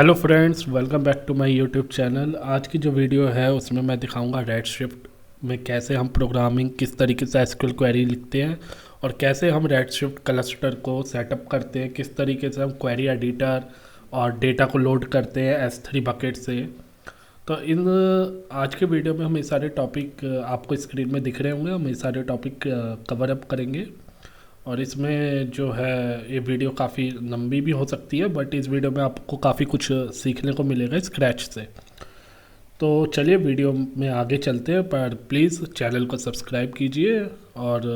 Hello friends, welcome back to my YouTube channel. आज की जो वीडियो है उसमें मैं दिखाऊंगा रेडशिफ्ट में कैसे हम प्रोग्रामिंग किस तरीके से एसक्यूएल क्वेरी लिखते हैं और कैसे हम रेडशिफ्ट क्लस्टर को सेटअप करते हैं, किस तरीके से हम क्वेरी एडिटर और डेटा को लोड करते हैं S3 बकेट से। तो इन आज के वीडियो में हम ये सारे टॉपिक आपको स्क्रीन में दिख रहे होंगे, हम ये सारे टॉपिक कवर अप करेंगे। और इसमें जो है ये वीडियो काफ़ी लंबी भी हो सकती है, बट इस वीडियो में आपको काफ़ी कुछ सीखने को मिलेगा स्क्रैच से। तो चलिए वीडियो में आगे चलते हैं, पर प्लीज़ चैनल को सब्सक्राइब कीजिए और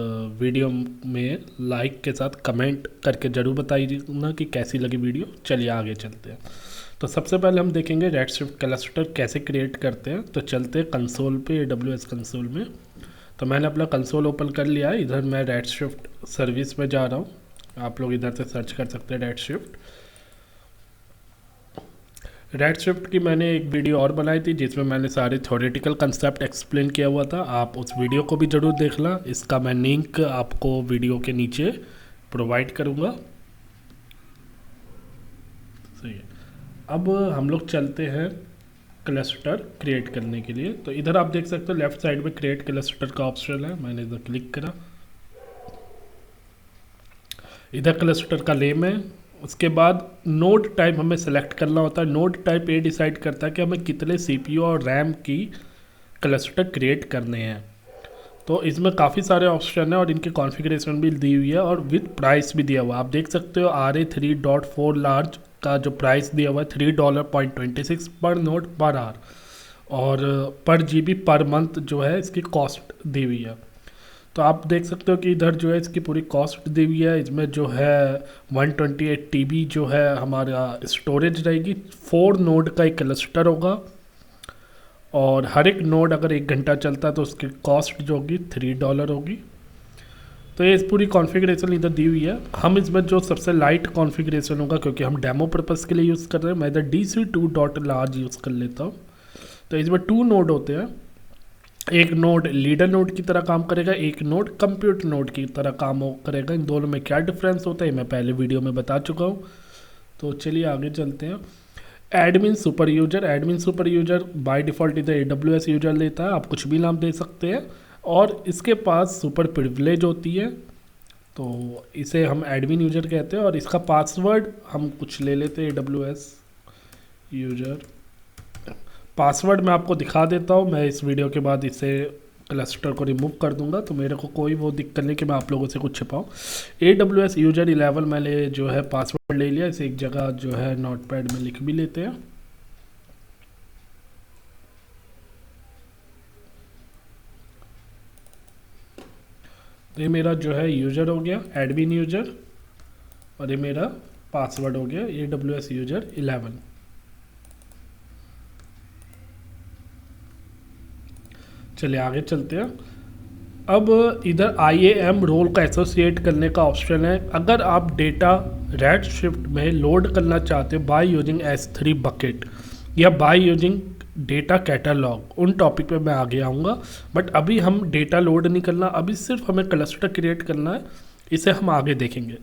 वीडियो में लाइक के साथ कमेंट करके ज़रूर बताइए ना कि कैसी लगी वीडियो। चलिए आगे चलते हैं। तो सबसे पहले हम देखेंगे रेडशिफ्ट क्लस्टर कैसे क्रिएट करते हैं। तो चलते हैं कंसोल पे, AWS कंसोल में। तो मैंने अपना कंसोल ओपन कर लिया है। इधर मैं रेडशिफ्ट सर्विस में जा रहा हूँ, आप लोग इधर से सर्च कर सकते हैं रेडशिफ्ट की मैंने एक वीडियो और बनाई थी जिसमें मैंने सारे थ्योरेटिकल कंसेप्ट एक्सप्लेन किया हुआ था। आप उस वीडियो को भी ज़रूर देखना, इसका मैं लिंक आपको वीडियो के नीचे प्रोवाइड करूँगा। सही है। अब हम लोग चलते हैं क्लस्टर क्रिएट करने के लिए। तो इधर आप देख सकते हो लेफ्ट साइड में क्रिएट क्लस्टर का ऑप्शन है, मैंने इधर क्लिक करा। इधर क्लस्टर का नेम है। उसके बाद नोड टाइप हमें सेलेक्ट करना होता है। नोड टाइप ये डिसाइड करता है कि हमें कितने CPU और रैम की क्लस्टर क्रिएट करने हैं। तो इसमें काफ़ी सारे ऑप्शन हैं और इनकी कॉन्फ़िगरेशन भी दी हुई है और विद प्राइस भी दिया हुआ है। आप देख सकते हो RA3.4 लार्ज का जो प्राइस दिया हुआ है $3.26 पर नोड पर आवर, और पर GB पर मंथ जो है इसकी कॉस्ट दी हुई है। तो आप देख सकते हो कि इधर जो है इसकी पूरी कॉस्ट दी हुई है। इसमें जो है 128 TB जो है हमारा स्टोरेज रहेगी। 4 नोड का एक क्लस्टर होगा और हर एक नोड अगर 1 घंटा चलता है तो उसकी कॉस्ट जो होगी $3 होगी। तो ये इस पूरी कॉन्फ़िगरेशन इधर दी हुई है। हम इसमें जो सबसे लाइट कॉन्फ़िगरेशन होगा, क्योंकि हम डेमो पर्पज़ के लिए यूज़ कर रहे हैं, मैं इधर DC2.large यूज़ कर लेता हूँ। तो इसमें 2 नोड होते हैं। एक नोड लीडर नोड की तरह काम करेगा, एक नोड कंप्यूट नोड की तरह काम करेगा। इन दोनों में क्या डिफरेंस होता है मैं पहले वीडियो में बता चुका हूँ। तो चलिए आगे चलते हैं। Admin super user by default इधर AWS यूजर लेता है, आप कुछ भी नाम दे सकते हैं। और इसके पास सुपर प्रिविलेज होती है, तो इसे हम एडमिन यूजर कहते हैं। और इसका पासवर्ड हम कुछ ले लेते हैं AWS यूजर। पासवर्ड मैं आपको दिखा देता हूँ, मैं इस वीडियो के बाद इसे क्लस्टर को रिमूव कर दूंगा, तो मेरे को कोई वो दिक्कत नहीं कि मैं आप लोगों से कुछ छिपाऊँ। AWS यूजर 11 मैंने जो है पासवर्ड ले लिया। इसे एक जगह जो है नोटपैड में लिख भी लेते हैं। तो ये मेरा जो है यूजर हो गया एडमिन यूजर, और ये मेरा पासवर्ड हो गया AWS यूजर 11। चलिए आगे चलते हैं। अब इधर IAM रोल का एसोसिएट करने का ऑप्शन है। अगर आप डेटा रेडशिफ्ट में लोड करना चाहते हो बाय यूजिंग S3 बकेट या बाय यूजिंग डेटा कैटलॉग, उन टॉपिक पे मैं आगे आऊँगा। बट अभी हम डेटा लोड नहीं करना, अभी सिर्फ हमें क्लस्टर क्रिएट करना है, इसे हम आगे देखेंगे।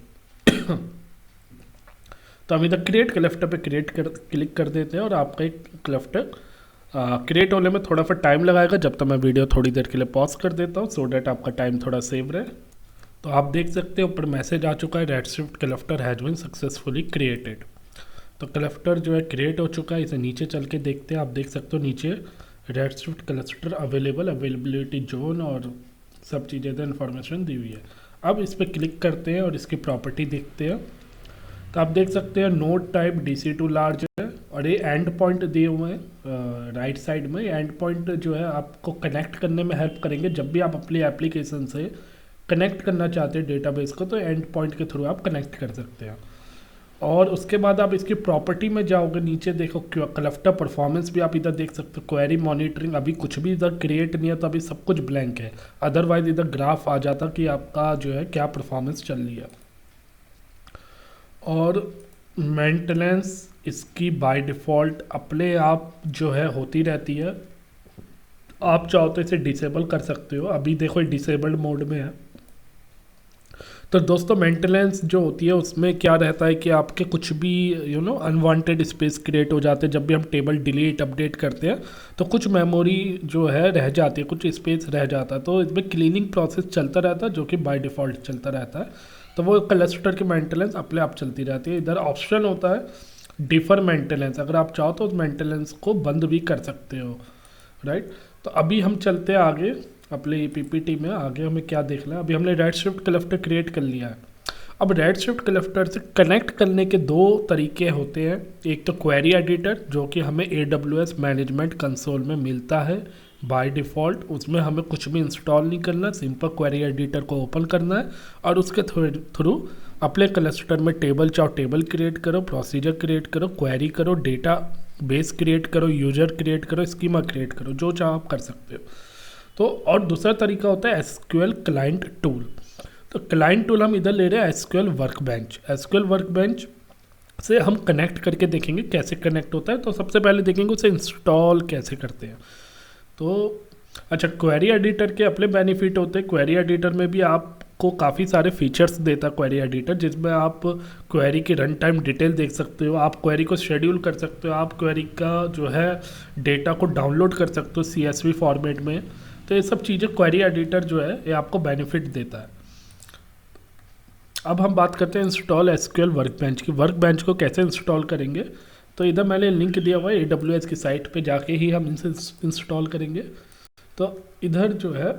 तो हम इधर क्रिएट क्लस्टर पे क्लिक कर देते हैं और आपका एक क्लस्टर क्रिएट होने में थोड़ा सा टाइम लगाएगा। जब तक मैं वीडियो थोड़ी देर के लिए पॉज कर देता हूँ सो डैट आपका टाइम थोड़ा सेव रहे। तो आप देख सकते हैं ऊपर मैसेज आ चुका है, Redshift cluster has been successfully created. तो क्लस्टर जो है क्रिएट हो चुका है। इसे नीचे चल के देखते हैं। आप देख सकते हो नीचे रेडशिफ्ट क्लस्टर अवेलेबिलिटी जोन और सब चीज़ें इन्फॉर्मेशन दी हुई है। अब इस पर क्लिक करते हैं और इसकी प्रॉपर्टी देखते हैं। तो आप देख सकते हैं नोड टाइप DC2 लार्ज है और ये एंड पॉइंट दिए हुए हैं राइट साइड में। एंड पॉइंट जो है आपको कनेक्ट करने में हेल्प करेंगे। जब भी आप अपनी एप्लीकेशन से कनेक्ट करना चाहते हैं डेटाबेस को, तो एंड पॉइंट के थ्रू आप कनेक्ट कर सकते हैं। और उसके बाद आप इसकी प्रॉपर्टी में जाओगे, नीचे देखो क्लस्टर परफॉर्मेंस भी आप इधर देख सकते हो। क्वेरी मॉनिटरिंग, अभी कुछ भी इधर क्रिएट नहीं है तो अभी सब कुछ ब्लैंक है। अदरवाइज इधर ग्राफ आ जाता कि आपका जो है क्या परफॉर्मेंस चल रही है। और मेंटेनेंस इसकी बाय डिफ़ॉल्ट अपने आप जो है होती रहती है। आप चाहो तो इसे डिसेबल कर सकते हो। अभी देखो डिसेबल्ड मोड में है, तो दोस्तों मेंटेनेंस जो होती है उसमें क्या रहता है कि आपके कुछ भी अनवांटेड स्पेस क्रिएट हो जाते हैं। जब भी हम टेबल डिलीट अपडेट करते हैं तो कुछ मेमोरी जो है रह जाती है, कुछ स्पेस रह जाता है, तो इसमें क्लीनिंग प्रोसेस चलता रहता है जो कि बाय डिफ़ॉल्ट चलता रहता है। तो वो क्लस्टर की मेंटेनेंस अपने आप चलती रहती है। इधर ऑप्शन होता है डिफर मेंटेनेंस, अगर आप चाहो तो उस मेंटेनेंस को बंद भी कर सकते हो, राइट। तो अभी हम चलते हैं आगे अपने पीपीटी में। आगे हमें क्या देखना है, अभी हमने रेडशिफ्ट क्लस्टर क्रिएट कर लिया है। अब रेडशिफ्ट क्लस्टर से कनेक्ट करने के दो तरीके होते हैं। एक तो क्वेरी एडिटर जो कि हमें AWS मैनेजमेंट कंसोल में मिलता है बाय डिफ़ॉल्ट, उसमें हमें कुछ भी इंस्टॉल नहीं करना, सिंपल क्वेरी एडिटर को ओपन करना है और उसके थ्रू अपने क्लस्टर में टेबल चाहो टेबल क्रिएट करो, प्रोसीजर क्रिएट करो, क्वेरी करो, डेटा बेस क्रिएट करो, यूजर क्रिएट करो, स्कीमा क्रिएट करो, जो चाहो आप कर सकते हो। तो और दूसरा तरीका होता है SQL क्लाइंट टूल। तो क्लाइंट टूल हम इधर ले रहे हैं SQL वर्कबेंच। SQL वर्कबेंच से हम कनेक्ट करके देखेंगे कैसे कनेक्ट होता है। तो सबसे पहले देखेंगे उसे इंस्टॉल कैसे करते हैं। तो अच्छा, क्वेरी एडिटर के अपने बेनिफिट होते हैं। क्वेरी एडिटर में भी आपको काफ़ी सारे फीचर्स देता है क्वेरी एडिटर, जिसमें आप क्वेरी की रन टाइम डिटेल देख सकते हो, आप क्वेरी को शेड्यूल कर सकते हो, आप क्वेरी का जो है डेटा को डाउनलोड कर सकते हो CSV फॉर्मेट में। तो ये सब चीज़ें क्वेरी एडिटर जो है ये आपको बेनिफिट देता है। अब हम बात करते हैं इंस्टॉल SQL वर्कबेंच की। वर्कबेंच को कैसे इंस्टॉल करेंगे, तो इधर मैंने लिंक दिया हुआ है AWS की साइट पे जाके ही हम इनसे इंस्टॉल करेंगे। तो इधर जो है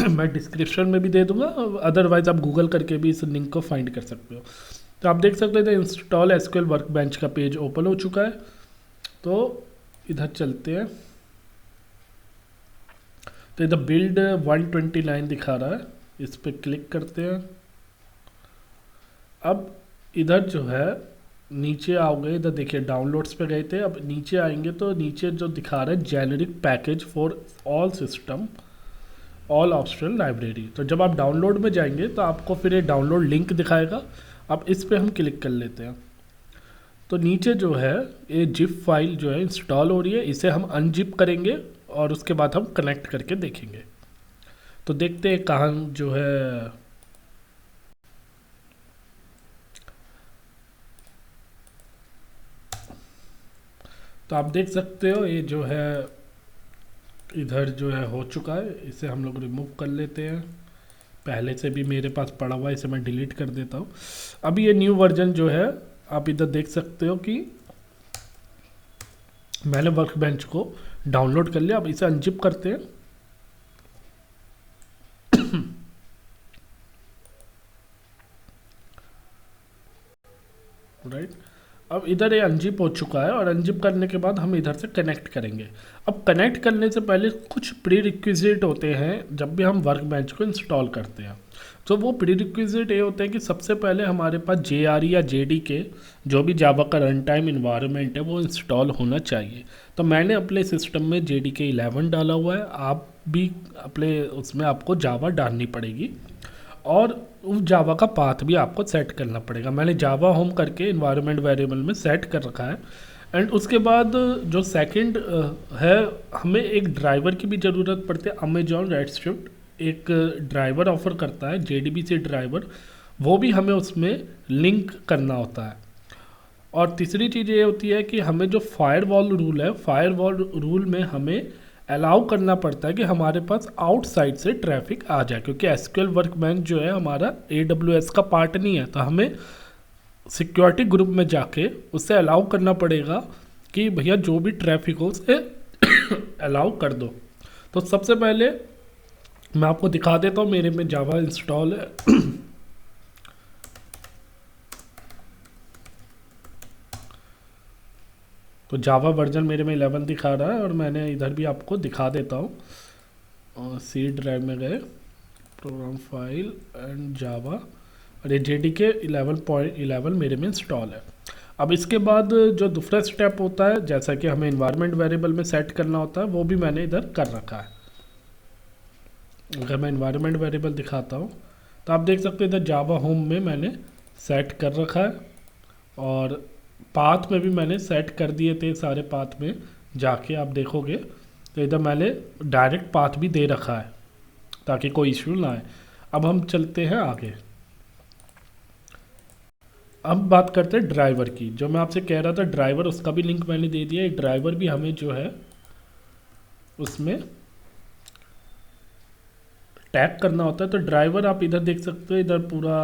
मैं डिस्क्रिप्शन में भी दे दूंगा, अदरवाइज़ आप गूगल करके भी इस लिंक को फाइंड कर सकते हो। तो आप देख सकते हैं इंस्टॉल SQL वर्कबेंच का पेज ओपन हो चुका है। तो इधर चलते हैं, तो इधर बिल्ड 129 दिखा रहा है, इस पर क्लिक करते हैं। अब इधर जो है नीचे आओगे, इधर देखिए डाउनलोड्स पे गए थे, अब नीचे आएंगे तो नीचे जो दिखा रहा है generic package for all system all optional library. तो जब आप डाउनलोड में जाएंगे तो आपको फिर ये डाउनलोड लिंक दिखाएगा। अब इस पर हम क्लिक कर लेते हैं। तो नीचे जो है ये जिप फाइल जो है इंस्टॉल हो रही है, इसे हम अनजिप करेंगे और उसके बाद हम कनेक्ट करके देखेंगे। तो देखते हैं कहाँ जो है, तो आप देख सकते हो ये जो है इधर जो है हो चुका है। इसे हम लोग रिमूव कर लेते हैं, पहले से भी मेरे पास पड़ा हुआ है, इसे मैं डिलीट कर देता हूँ। अभी ये न्यू वर्जन जो है आप इधर देख सकते हो कि मैंने वर्कबेंच को डाउनलोड कर लिया। अब इसे अनजिप करते हैं। राइट, अब इधर ये अनजिप हो चुका है और अनजिप करने के बाद हम इधर से कनेक्ट करेंगे। अब कनेक्ट करने से पहले कुछ प्री रिक्विजिट होते हैं जब भी हम वर्कबेंच को इंस्टॉल करते हैं। तो वो प्री रिक्विजिट ये होते हैं कि सबसे पहले हमारे पास JRE या JDK जो भी जावा का रन टाइम इन्वायरमेंट है वो इंस्टॉल होना चाहिए। तो मैंने अपने सिस्टम में JDK 11 डाला हुआ है, आप भी अपने उसमें आपको जावा डालनी पड़ेगी और उस जावा का पाथ भी आपको सेट करना पड़ेगा। मैंने जावा होम करके इन्वायरमेंट वेरिएबल में सेट कर रखा है। एंड उसके बाद जो सेकंड है, हमें एक ड्राइवर की भी ज़रूरत पड़ती है। अमेजॉन रेडशिफ्ट एक ड्राइवर ऑफर करता है, JDBC ड्राइवर, वो भी हमें उसमें लिंक करना होता है। और तीसरी चीज़ ये होती है कि हमें जो फायरवॉल रूल है, फायरवॉल रूल में हमें अलाउ करना पड़ता है कि हमारे पास आउटसाइड से ट्रैफिक आ जाए, क्योंकि SQL वर्कबेंच जो है हमारा AWS का पार्ट नहीं है। तो हमें सिक्योरिटी ग्रुप में जाके उससे अलाउ करना पड़ेगा कि भैया जो भी ट्रैफिक हो उसे अलाउ कर दो। तो सबसे पहले मैं आपको दिखा देता हूँ, मेरे में जावा इंस्टॉल है। तो जावा वर्जन मेरे में 11 दिखा रहा है और मैंने इधर भी आपको दिखा देता हूँ। और सी ड्राइव में गए, प्रोग्राम फाइल एंड जावा, और ये JDK 11.11 मेरे में इंस्टॉल है। अब इसके बाद जो दूसरा स्टेप होता है, जैसा कि हमें इन्वायरमेंट वेरिएबल में सेट करना होता है, वो भी मैंने इधर कर रखा है। अगर मैं इन्वायरमेंट वेरिएबल दिखाता हूँ तो आप देख सकते हैं इधर जावा होम में मैंने सेट कर रखा है और पाथ में भी मैंने सेट कर दिए थे। सारे पाथ में जाके आप देखोगे तो इधर मैंने डायरेक्ट पाथ भी दे रखा है ताकि कोई इश्यू ना आए। अब हम चलते हैं आगे। अब बात करते हैं ड्राइवर की। जो मैं आपसे कह रहा था ड्राइवर, उसका भी लिंक मैंने दे दिया है। ड्राइवर भी हमें जो है उसमें टैग करना होता है। तो ड्राइवर आप इधर देख सकते हो, इधर पूरा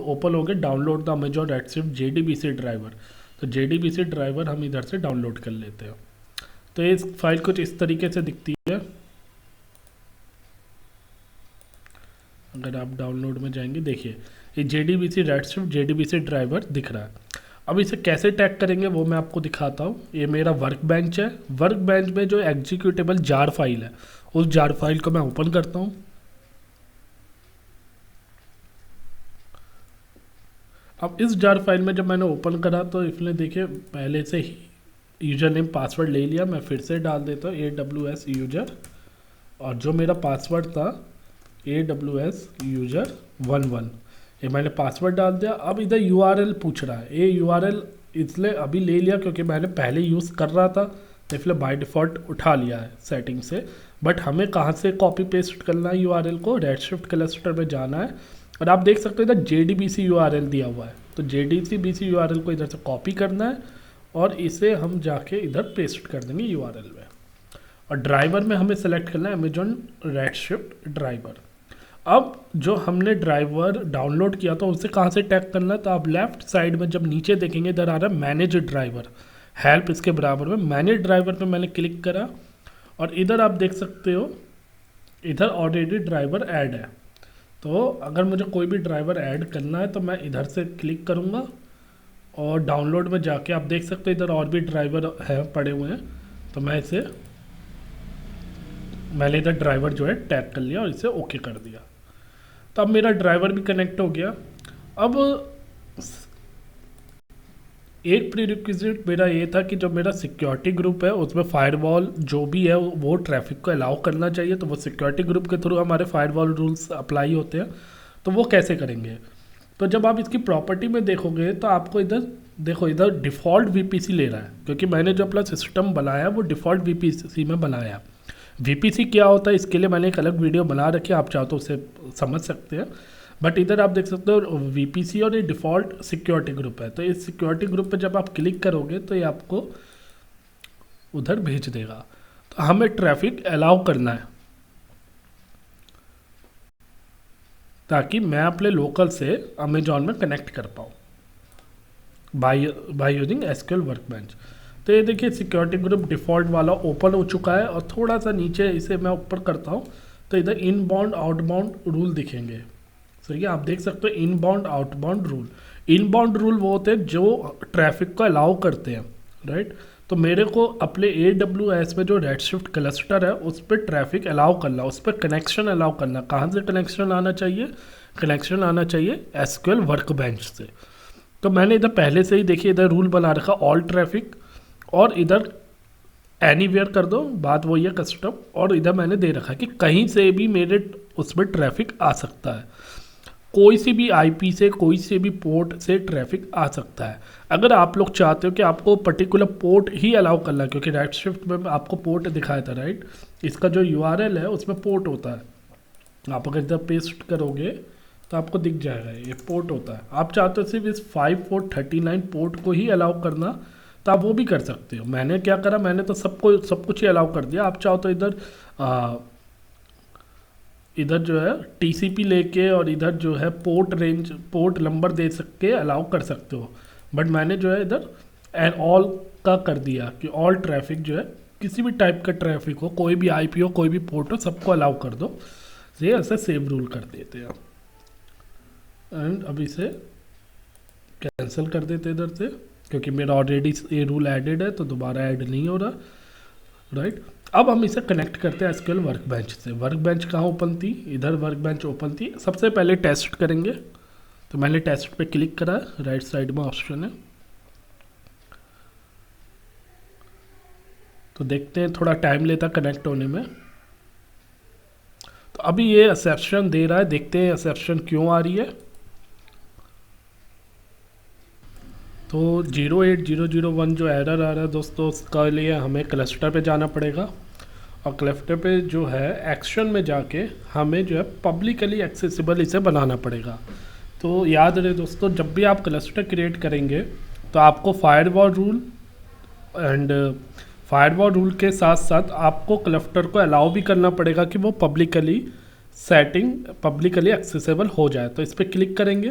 ओपन हो गया, download the Amazon redshift JDBC driver. तो JDBC ड्राइवर हम इधर से डाउनलोड कर लेते हैं। तो ये फाइल कुछ इस तरीके से दिखती है। अगर आप डाउनलोड में जाएंगे, देखिए ये JDBC रेडशिफ्ट JDBC ड्राइवर दिख रहा है। अब इसे कैसे टैग करेंगे वो मैं आपको दिखाता हूँ। ये मेरा वर्क बेंच है। वर्क बेंच में जो एग्जीक्यूटेबल जार फाइल है, उस जार फाइल को मैं ओपन करता हूँ। अब इस जार फाइल में जब मैंने ओपन करा तो इसने देखिए पहले से ही यूज़र नेम पासवर्ड ले लिया। मैं फिर से डाल देता हूँ AWS यूजर, और जो मेरा पासवर्ड था AWS यूजर 11, ये मैंने पासवर्ड डाल दिया। अब इधर URL पूछ रहा है। ये URL इसलिए अभी ले लिया क्योंकि मैंने पहले यूज़ कर रहा था, तो इसलिए बाय डिफ़ॉल्ट उठा लिया है सेटिंग से। बट हमें कहाँ से कॉपी पेस्ट करना है URL को, रेडशिफ्ट क्लस्टर में जाना है, और आप देख सकते हो इधर JDBC URL दिया हुआ है। तो JDBC URL को इधर से कॉपी करना है और इसे हम जाके इधर पेस्ट कर देंगे URL में। और ड्राइवर में हमें सेलेक्ट करना है अमेजॉन रेडशिफ्ट ड्राइवर। अब जो हमने ड्राइवर डाउनलोड किया था उसे कहाँ से टैग करना है, तो आप लेफ्ट साइड में जब नीचे देखेंगे इधर आ रहा है मैनेज ड्राइवर, हेल्प इसके बराबर में मैनेज ड्राइवर पे मैंने क्लिक करा, और इधर आप देख सकते हो इधर ऑलरेडी ड्राइवर ऐड है। तो अगर मुझे कोई भी ड्राइवर ऐड करना है तो मैं इधर से क्लिक करूँगा, और डाउनलोड में जाके आप देख सकते हो इधर और भी ड्राइवर है पड़े हुए हैं। तो मैंने इधर ड्राइवर जो है टैग कर लिया और इसे ओके कर दिया। तो अब मेरा ड्राइवर भी कनेक्ट हो गया। अब एक प्रीरिक्विजिट मेरा ये था कि जो मेरा सिक्योरिटी ग्रुप है उसमें फायरवॉल जो भी है वो ट्रैफिक को अलाउ करना चाहिए। तो वो सिक्योरिटी ग्रुप के थ्रू हमारे फायरवॉल रूल्स अप्लाई होते हैं। तो वो कैसे करेंगे, तो जब आप इसकी प्रॉपर्टी में देखोगे तो आपको इधर देखो, इधर डिफ़ॉल्ट VPC ले रहा है, क्योंकि मैंने जो अपना सिस्टम बनाया वो डिफ़ॉल्ट VPC में बनाया। VPC क्या होता है इसके लिए मैंने एक अलग वीडियो बना रखी है, आप चाहो तो उसे समझ सकते हैं। बट इधर आप देख सकते हो VPC और ये डिफ़ॉल्ट सिक्योरिटी ग्रुप है। तो इस सिक्योरिटी ग्रुप पे जब आप क्लिक करोगे तो ये आपको उधर भेज देगा। तो हमें ट्रैफिक अलाउ करना है ताकि मैं अपने लोकल से अमेजॉन में कनेक्ट कर पाऊँ बाय यूजिंग SQL वर्कबेंच। तो ये देखिए सिक्योरिटी ग्रुप डिफ़ॉल्ट वाला ओपन हो चुका है, और थोड़ा सा नीचे इसे मैं ऊपर करता हूँ तो इधर इनबाउंड आउटबाउंड रूल दिखेंगे। सही है, आप देख सकते हो inbound outbound rule. Inbound rule वो होते हैं जो ट्रैफिक को अलाउ करते हैं, राइट। तो मेरे को अपने AWS में जो रेडशिफ्ट क्लस्टर है उस पर ट्रैफिक अलाउ करना, उस पर कनेक्शन अलाउ करना। कहाँ से कनेक्शन आना चाहिए, कनेक्शन आना चाहिए SQL वर्कबेंच से। तो मैंने इधर पहले से ही देखिए इधर रूल बना रखा ऑल ट्रैफिक, और इधर एनीवेयर कर दो, बात वही है कस्टम। और इधर मैंने दे रखा है कि कहीं से भी मेरे उसमें ट्रैफिक आ सकता है, कोई सी भी IP से, कोई से भी पोर्ट से ट्रैफिक आ सकता है। अगर आप लोग चाहते हो कि आपको पर्टिकुलर पोर्ट ही अलाउ करना है, क्योंकि रेडशिफ्ट में आपको पोर्ट दिखाया था, राइट, इसका जो URL है उसमें पोर्ट होता है। आप अगर इधर पेस्ट करोगे तो आपको दिख जाएगा ये पोर्ट होता है। आप चाहते हो सिर्फ इस 5439 पोर्ट को ही अलाउ करना, तो आप वो भी कर सकते हो। मैंने क्या करा, मैंने तो सब कुछ ही अलाउ कर दिया। आप चाहो तो इधर जो है TCP लेके और इधर जो है पोर्ट रेंज, पोर्ट नंबर दे सकते अलाउ कर सकते हो। बट मैंने जो है इधर एंड ऑल का कर दिया कि ऑल ट्रैफिक जो है, किसी भी टाइप का ट्रैफिक हो, कोई भी IP हो, कोई भी पोर्ट हो, सबको अलाउ कर दो। ये ऐसे सेव रूल कर देते हैं। एंड अब इसे कैंसिल कर देते इधर से, क्योंकि मेरा ऑलरेडी ये रूल एडेड है तो दोबारा ऐड नहीं हो रहा, राइट। अब हम इसे कनेक्ट करते हैं SQL वर्कबेंच से। वर्कबेंच कहाँ ओपन थी, इधर वर्कबेंच ओपन थी। सबसे पहले टेस्ट करेंगे, तो मैंने टेस्ट पे क्लिक करा, राइट साइड में ऑप्शन है। तो देखते हैं, थोड़ा टाइम लेता कनेक्ट होने में। तो अभी ये एक्सेप्शन दे रहा है, देखते हैं एक्सेप्शन क्यों आ रही है। तो 08001 जो एरर आ रहा है दोस्तों, उसका लिए हमें क्लस्टर पे जाना पड़ेगा, और क्लस्टर पे जो है एक्शन में जाके हमें जो है पब्लिकली एक्सेसिबल इसे बनाना पड़ेगा। तो याद रहे दोस्तों, जब भी आप क्लस्टर क्रिएट करेंगे तो आपको firewall rule and firewall rule के साथ साथ आपको क्लस्टर को अलाउ भी करना पड़ेगा कि वो पब्लिकली एक्सेसिबल हो जाए। तो इस पर क्लिक करेंगे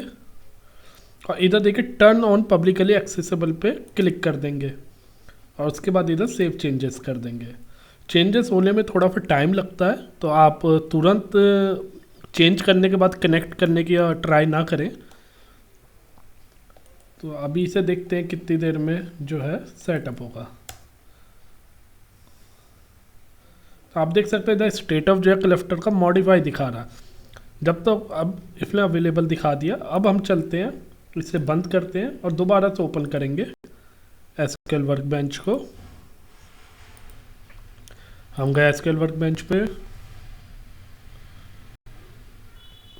और इधर देखिए टर्न ऑन पब्लिकली एक्सेसिबल पे क्लिक कर देंगे और उसके बाद इधर सेव चेंजेस कर देंगे। चेंजेस होने में थोड़ा फिर टाइम लगता है, तो आप तुरंत चेंज करने के बाद कनेक्ट करने की ट्राई ना करें। तो अभी इसे देखते हैं कितनी देर में जो है सेटअप होगा। तो आप देख सकते हैं इधर स्टेट ऑफ जो है क्लस्टर का मॉडिफाई दिखा रहा। जब तक अब इसने अवेलेबल दिखा दिया, अब हम चलते हैं, इसे बंद करते हैं और दोबारा से ओपन करेंगे एसक्यूएल वर्कबेंच को। हम गए एसक्यूएल वर्कबेंच पे,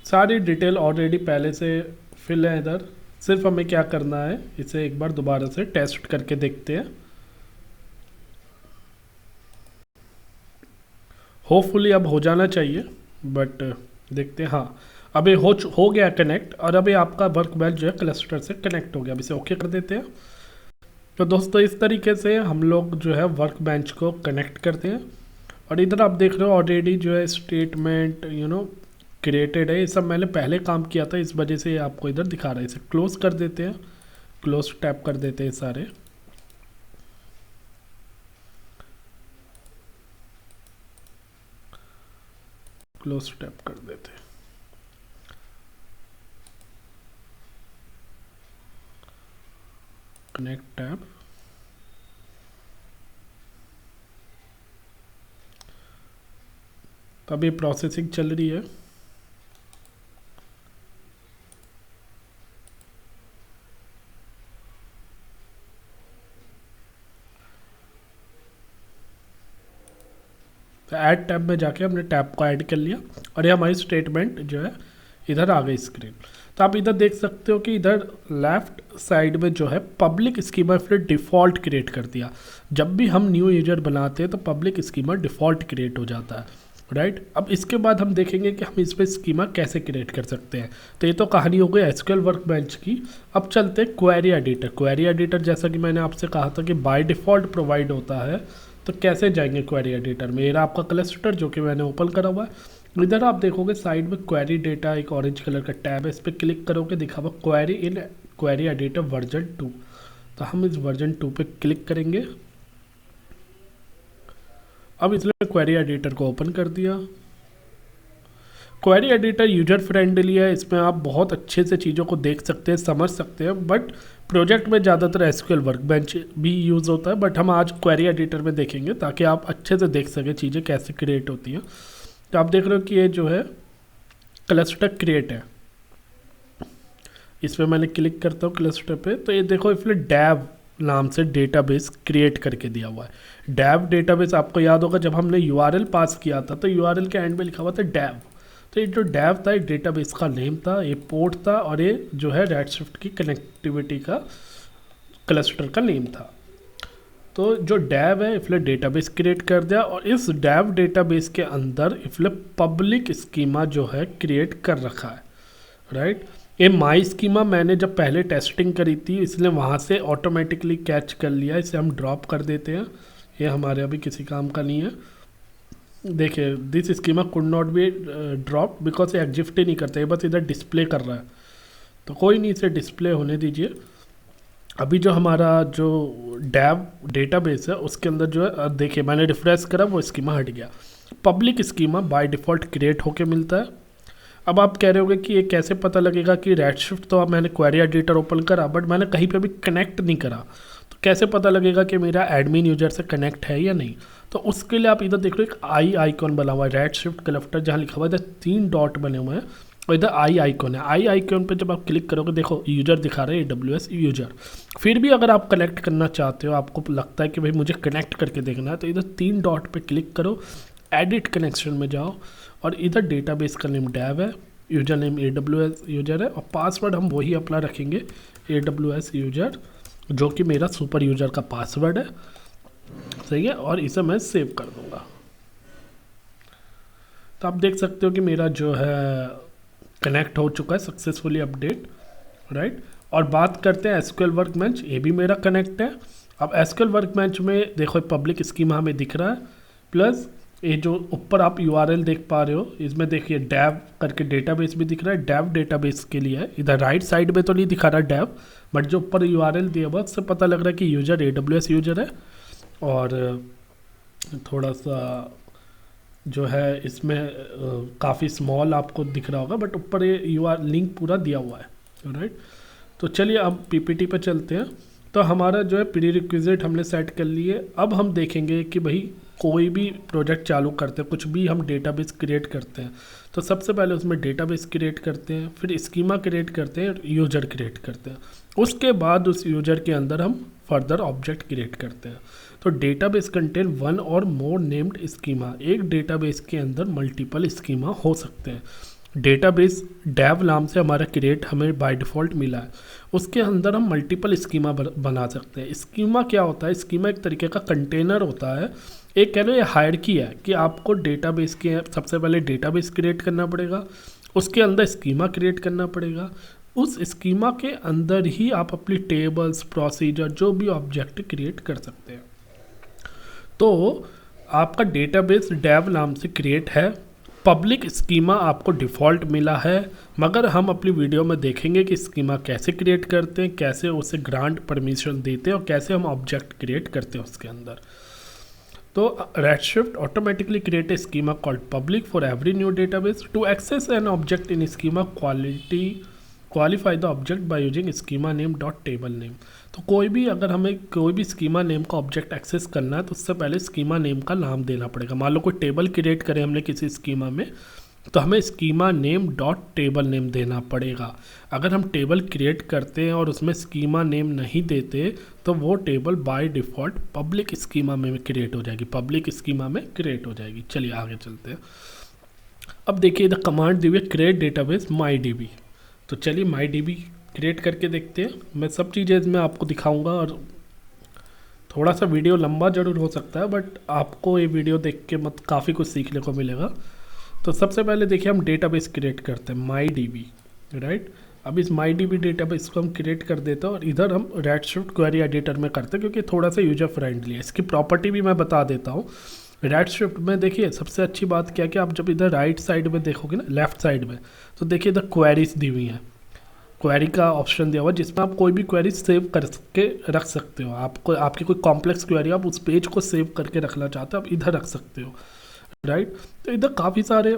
सारी डिटेल ऑलरेडी पहले से फिल है इधर। सिर्फ हमें क्या करना है, इसे एक बार दोबारा से टेस्ट करके देखते हैं। होपफुली अब हो जाना चाहिए, बट देखते हैं। हाँ, अभी हो गया कनेक्ट और अभी आपका वर्कबेंच जो है क्लस्टर से कनेक्ट हो गया। अब इसे ओके कर देते हैं। तो दोस्तों इस तरीके से हम लोग जो है वर्कबेंच को कनेक्ट करते हैं। और इधर आप देख रहे हो ऑलरेडी जो है स्टेटमेंट क्रिएटेड है। ये सब मैंने पहले काम किया था, इस वजह से ये आपको इधर दिखा रहा है। इसे क्लोज कर देते हैं, क्लोज टैप कर देते हैं सारे। क्लोज टैप कर देते हैं। कनेक्ट टैब, तो अभी प्रोसेसिंग चल रही है। तो ऐड टैब में जाके हमने टैब को ऐड कर लिया और ये हमारी स्टेटमेंट जो है इधर आ गई स्क्रीन। तो आप इधर देख सकते हो कि इधर लेफ्ट साइड में जो है पब्लिक स्कीमा फिर डिफ़ॉल्ट क्रिएट कर दिया। जब भी हम न्यू यूजर बनाते हैं तो पब्लिक स्कीमा डिफ़ॉल्ट क्रिएट हो जाता है, राइट। अब इसके बाद हम देखेंगे कि हम इस पर स्कीमा कैसे क्रिएट कर सकते हैं। तो ये तो कहानी हो गई एसक्यूएल वर्कबेंच की। अब चलते हैं क्वेरी एडिटर। क्वेरी एडिटर जैसा कि मैंने आपसे कहा था कि बाय डिफ़ॉल्ट प्रोवाइड होता है। तो कैसे जाएंगे क्वेरी एडिटर में, मेरा आपका क्लस्टर जो कि मैंने ओपन करा हुआ है। इधर आप देखोगे साइड में क्वेरी डेटा एक ऑरेंज कलर का टैब है, इस पर क्लिक करोगे दिखा हुआ query in query editor version 2। तो हम इस वर्जन 2 पे क्लिक करेंगे। अब इसलिए क्वेरी एडिटर को ओपन कर दिया। क्वेरी एडिटर यूजर फ्रेंडली है, इसमें आप बहुत अच्छे से चीज़ों को देख सकते हैं, समझ सकते हैं। बट प्रोजेक्ट में ज़्यादातर एसक्यूएल वर्कबेंच भी यूज़ होता है, बट हम आज क्वेरी एडिटर में देखेंगे ताकि आप अच्छे से देख सकें चीज़ें कैसे क्रिएट होती हैं। तो आप देख रहे हो कि ये जो है क्लस्टर क्रिएट है। इसमें मैंने क्लिक करता हूँ क्लस्टर पे, तो ये देखो इसमें डैव नाम से डेटाबेस क्रिएट करके दिया हुआ है। डैव डेटाबेस आपको याद होगा जब हमने यूआरएल पास किया था तो यूआरएल के एंड में लिखा हुआ था डैव। तो ये जो डैव था, ये डेटाबेस का नेम था, ये पोर्ट था और ये जो है रेडशिफ्ट की कनेक्टिविटी का क्लस्टर का नेम था। तो जो डैव है इसने डेटाबेस क्रिएट कर दिया और इस डैव डेटाबेस के अंदर इसने पब्लिक स्कीमा जो है क्रिएट कर रखा है, राइट। ये माई स्कीमा मैंने जब पहले टेस्टिंग करी थी इसलिए वहाँ से ऑटोमेटिकली कैच कर लिया। इसे हम ड्रॉप कर देते हैं, ये हमारे अभी किसी काम का नहीं है। देखिए this schema could not be drop because ये एग्जिस्ट ही नहीं करता, ये बस इधर डिस्प्ले कर रहा है। तो कोई नहीं, इसे डिस्प्ले होने दीजिए। अभी जो हमारा जो डैव डेटाबेस है उसके अंदर जो है देखिए मैंने रिफ्रेश करा वो स्कीमा हट गया। Public schema by default create होके मिलता है। अब आप कह रहे होगे कि ये कैसे पता लगेगा कि रेडशिफ्ट, तो अब मैंने क्वेरी एडिटर ओपन करा बट मैंने कहीं पे भी कनेक्ट नहीं करा, तो कैसे पता लगेगा कि मेरा एडमिन यूजर से कनेक्ट है या नहीं। तो उसके लिए आप इधर देख रहे हो एक आई आइकॉन बना हुआ है, रेडशिफ्ट क्लस्टर जहाँ लिखा हुआ है इधर 3 डॉट बने हुए हैं और इधर आई आइकॉन है। आई आइकॉन पे जब आप क्लिक करोगे देखो यूजर दिखा रहे हैं AWS यूजर। फिर भी अगर आप कनेक्ट करना चाहते हो, आपको लगता है कि भाई मुझे कनेक्ट करके देखना है, तो इधर 3 डॉट पे क्लिक करो, एडिट कनेक्शन में जाओ और इधर डेटाबेस का नेम डैव है, यूजर नेम AWS यूजर है और पासवर्ड हम वही अपना रखेंगे AWS यूजर, जो कि मेरा सुपर यूजर का पासवर्ड है, सही है। और इसे मैं सेव कर दूंगा। तो आप देख सकते हो कि मेरा जो है कनेक्ट हो चुका है सक्सेसफुली अपडेट, राइट। और बात करते हैं एसक्यूएल वर्कबेंच, ये भी मेरा कनेक्ट है। अब एसक्यूएल वर्कबेंच में देखो पब्लिक स्कीमा हमें दिख रहा है, प्लस ये जो ऊपर आप यूआरएल देख पा रहे हो, इसमें देखिए डेव करके डेटाबेस भी दिख रहा है। डेव डेटाबेस के लिए है, इधर राइट साइड में तो नहीं दिखा रहा डेव, बट जो ऊपर यूआरएल दिया हुआ उससे पता लग रहा है कि यूजर AWS यूजर है। और थोड़ा सा जो है इसमें काफ़ी स्मॉल आपको दिख रहा होगा, बट ऊपर ये लिंक पूरा दिया हुआ है, राइट। तो चलिए अब पीपीटी पे चलते हैं। तो हमारा जो है प्री रिक्विजिट हमने सेट कर लिए। अब हम देखेंगे कि भाई कोई भी प्रोजेक्ट चालू करते हैं, कुछ भी हम डेटाबेस क्रिएट करते हैं, तो सबसे पहले उसमें डेटाबेस क्रिएट करते हैं, फिर स्कीमा क्रिएट करते हैं, यूजर क्रिएट करते हैं। उसके बाद उस यूजर के अंदर हम फर्दर ऑब्जेक्ट क्रिएट करते हैं। तो डेटाबेस कंटेन वन और मोर नेम्ड स्कीमा, एक डेटाबेस के अंदर मल्टीपल स्कीमा हो सकते हैं। डेटाबेस डेव नाम से हमारा क्रिएट हमें बाय डिफ़ॉल्ट मिला है, उसके अंदर हम मल्टीपल स्कीमा बना सकते हैं। स्कीमा क्या होता है? स्कीमा एक तरीके का कंटेनर होता है, एक कह लो ये हायरकी है कि आपको डेटाबेस के सबसे पहले डेटाबेस क्रिएट करना पड़ेगा, उसके अंदर स्कीमा क्रिएट करना पड़ेगा, उस स्कीमा के अंदर ही आप अपनी टेबल्स, प्रोसीजर, जो भी ऑब्जेक्ट क्रिएट कर सकते हैं। तो आपका डेटाबेस डेव नाम से क्रिएट है, पब्लिक स्कीमा आपको डिफ़ॉल्ट मिला है, मगर हम अपनी वीडियो में देखेंगे कि स्कीमा कैसे क्रिएट करते हैं, कैसे उसे ग्रांट परमिशन देते हैं और कैसे हम ऑब्जेक्ट क्रिएट करते हैं उसके अंदर। तो Redshift automatically create a schema called public for every new database. To access an object in schema qualify the object by using schema name dot table name. तो कोई भी अगर हमें कोई भी स्कीमा नेम का ऑब्जेक्ट एक्सेस करना है तो उससे पहले स्कीमा नेम का नाम देना पड़ेगा। मान लो कोई टेबल क्रिएट करें हमने किसी स्कीमा में, तो हमें schema name dot table name देना पड़ेगा। अगर हम टेबल क्रिएट करते हैं और उसमें स्कीमा नेम नहीं देते तो वो table by default public schema में क्रिएट हो जाएगी, पब्लिक स्कीमा में क्रिएट हो जाएगी। चलिए आगे चलते हैं। अब देखिए इधर कमांड दी हुई है क्रिएट डेटाबेस MyDB। तो चलिए MyDB क्रिएट करके देखते हैं। मैं सब चीज़ें इसमें आपको दिखाऊंगा और थोड़ा सा वीडियो लंबा ज़रूर हो सकता है, बट आपको ये वीडियो देख के काफ़ी कुछ सीखने को मिलेगा। तो सबसे पहले देखिए हम डेटाबेस क्रिएट करते हैं MyDB, राइट। अब इस MyDB डेटाबेस को हम क्रिएट कर देते हैं और इधर हम Redshift क्वेरी एडिटर में करते हैं क्योंकि थोड़ा सा यूजर फ्रेंडली है। इसकी प्रॉपर्टी भी मैं बता देता हूँ। Redshift में देखिए सबसे अच्छी बात क्या कि आप जब इधर राइट साइड में देखोगे ना, लेफ्ट साइड में, तो देखिए इधर क्वेरीज दी हुई हैं, क्वेरी का ऑप्शन दिया हुआ है जिसमें आप कोई भी क्वेरी सेव करके रख सकते हो। आपको आपकी कोई कॉम्प्लेक्स क्वेरी आप उस पेज को सेव करके रखना चाहते हो, आप इधर रख सकते हो, राइट। तो इधर काफ़ी सारे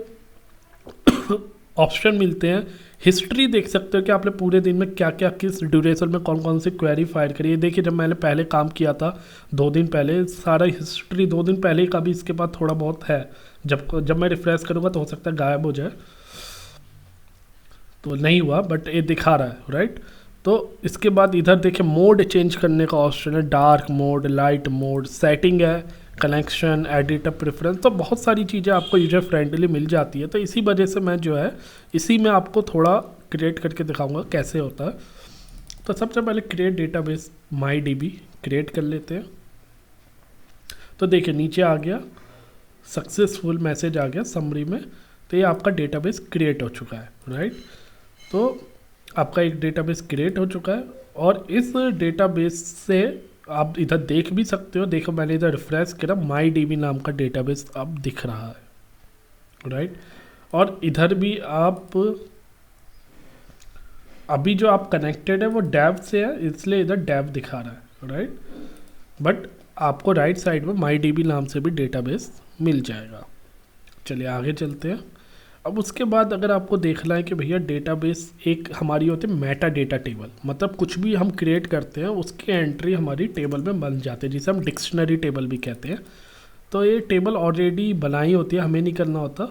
ऑप्शन मिलते हैं। हिस्ट्री देख सकते हो कि आपने पूरे दिन में क्या क्या, किस ड्यूरेशन में कौन कौन सी क्वेरी फायर करी है। देखिए जब मैंने पहले काम किया था 2 दिन पहले, सारा हिस्ट्री 2 दिन पहले का भी इसके बाद थोड़ा बहुत है। जब मैं रिफ्रेश करूँगा तो हो सकता है गायब हो जाए, तो नहीं हुआ, बट ये दिखा रहा है, राइट। तो इसके बाद इधर देखिए मोड चेंज करने का ऑप्शन है, dark mode, light mode, setting है, कनेक्शन, एडिटर प्रेफरेंस। तो बहुत सारी चीज़ें आपको यूजर फ्रेंडली मिल जाती है। तो इसी वजह से मैं जो है इसी में आपको थोड़ा क्रिएट करके दिखाऊंगा कैसे होता है। तो सबसे पहले क्रिएट डेटाबेस MyDB क्रिएट कर लेते हैं। तो देखिए नीचे आ गया सक्सेसफुल मैसेज आ गया समरी में। तो ये आपका डेटाबेस क्रिएट हो चुका है, राइट। तो आपका एक डेटाबेस क्रिएट हो चुका है और इस डेटाबेस से आप इधर देख भी सकते हो। देखो मैंने इधर रिफ्रेश किया, MyDB नाम का डेटाबेस अब दिख रहा है, राइट। और इधर भी आप अभी जो आप कनेक्टेड है वो डेव से है, इसलिए इधर डेव दिखा रहा है, राइट। बट आपको राइट साइड में MyDB नाम से भी डेटाबेस मिल जाएगा। चलिए आगे चलते हैं। अब उसके बाद अगर आपको देखना है कि भैया डेटाबेस एक हमारी होती है मेटा डेटा टेबल, मतलब कुछ भी हम क्रिएट करते हैं उसकी एंट्री हमारी टेबल में बन जाती है, जिसे हम डिक्शनरी टेबल भी कहते हैं। तो ये टेबल ऑलरेडी बनाई होती है, हमें नहीं करना होता।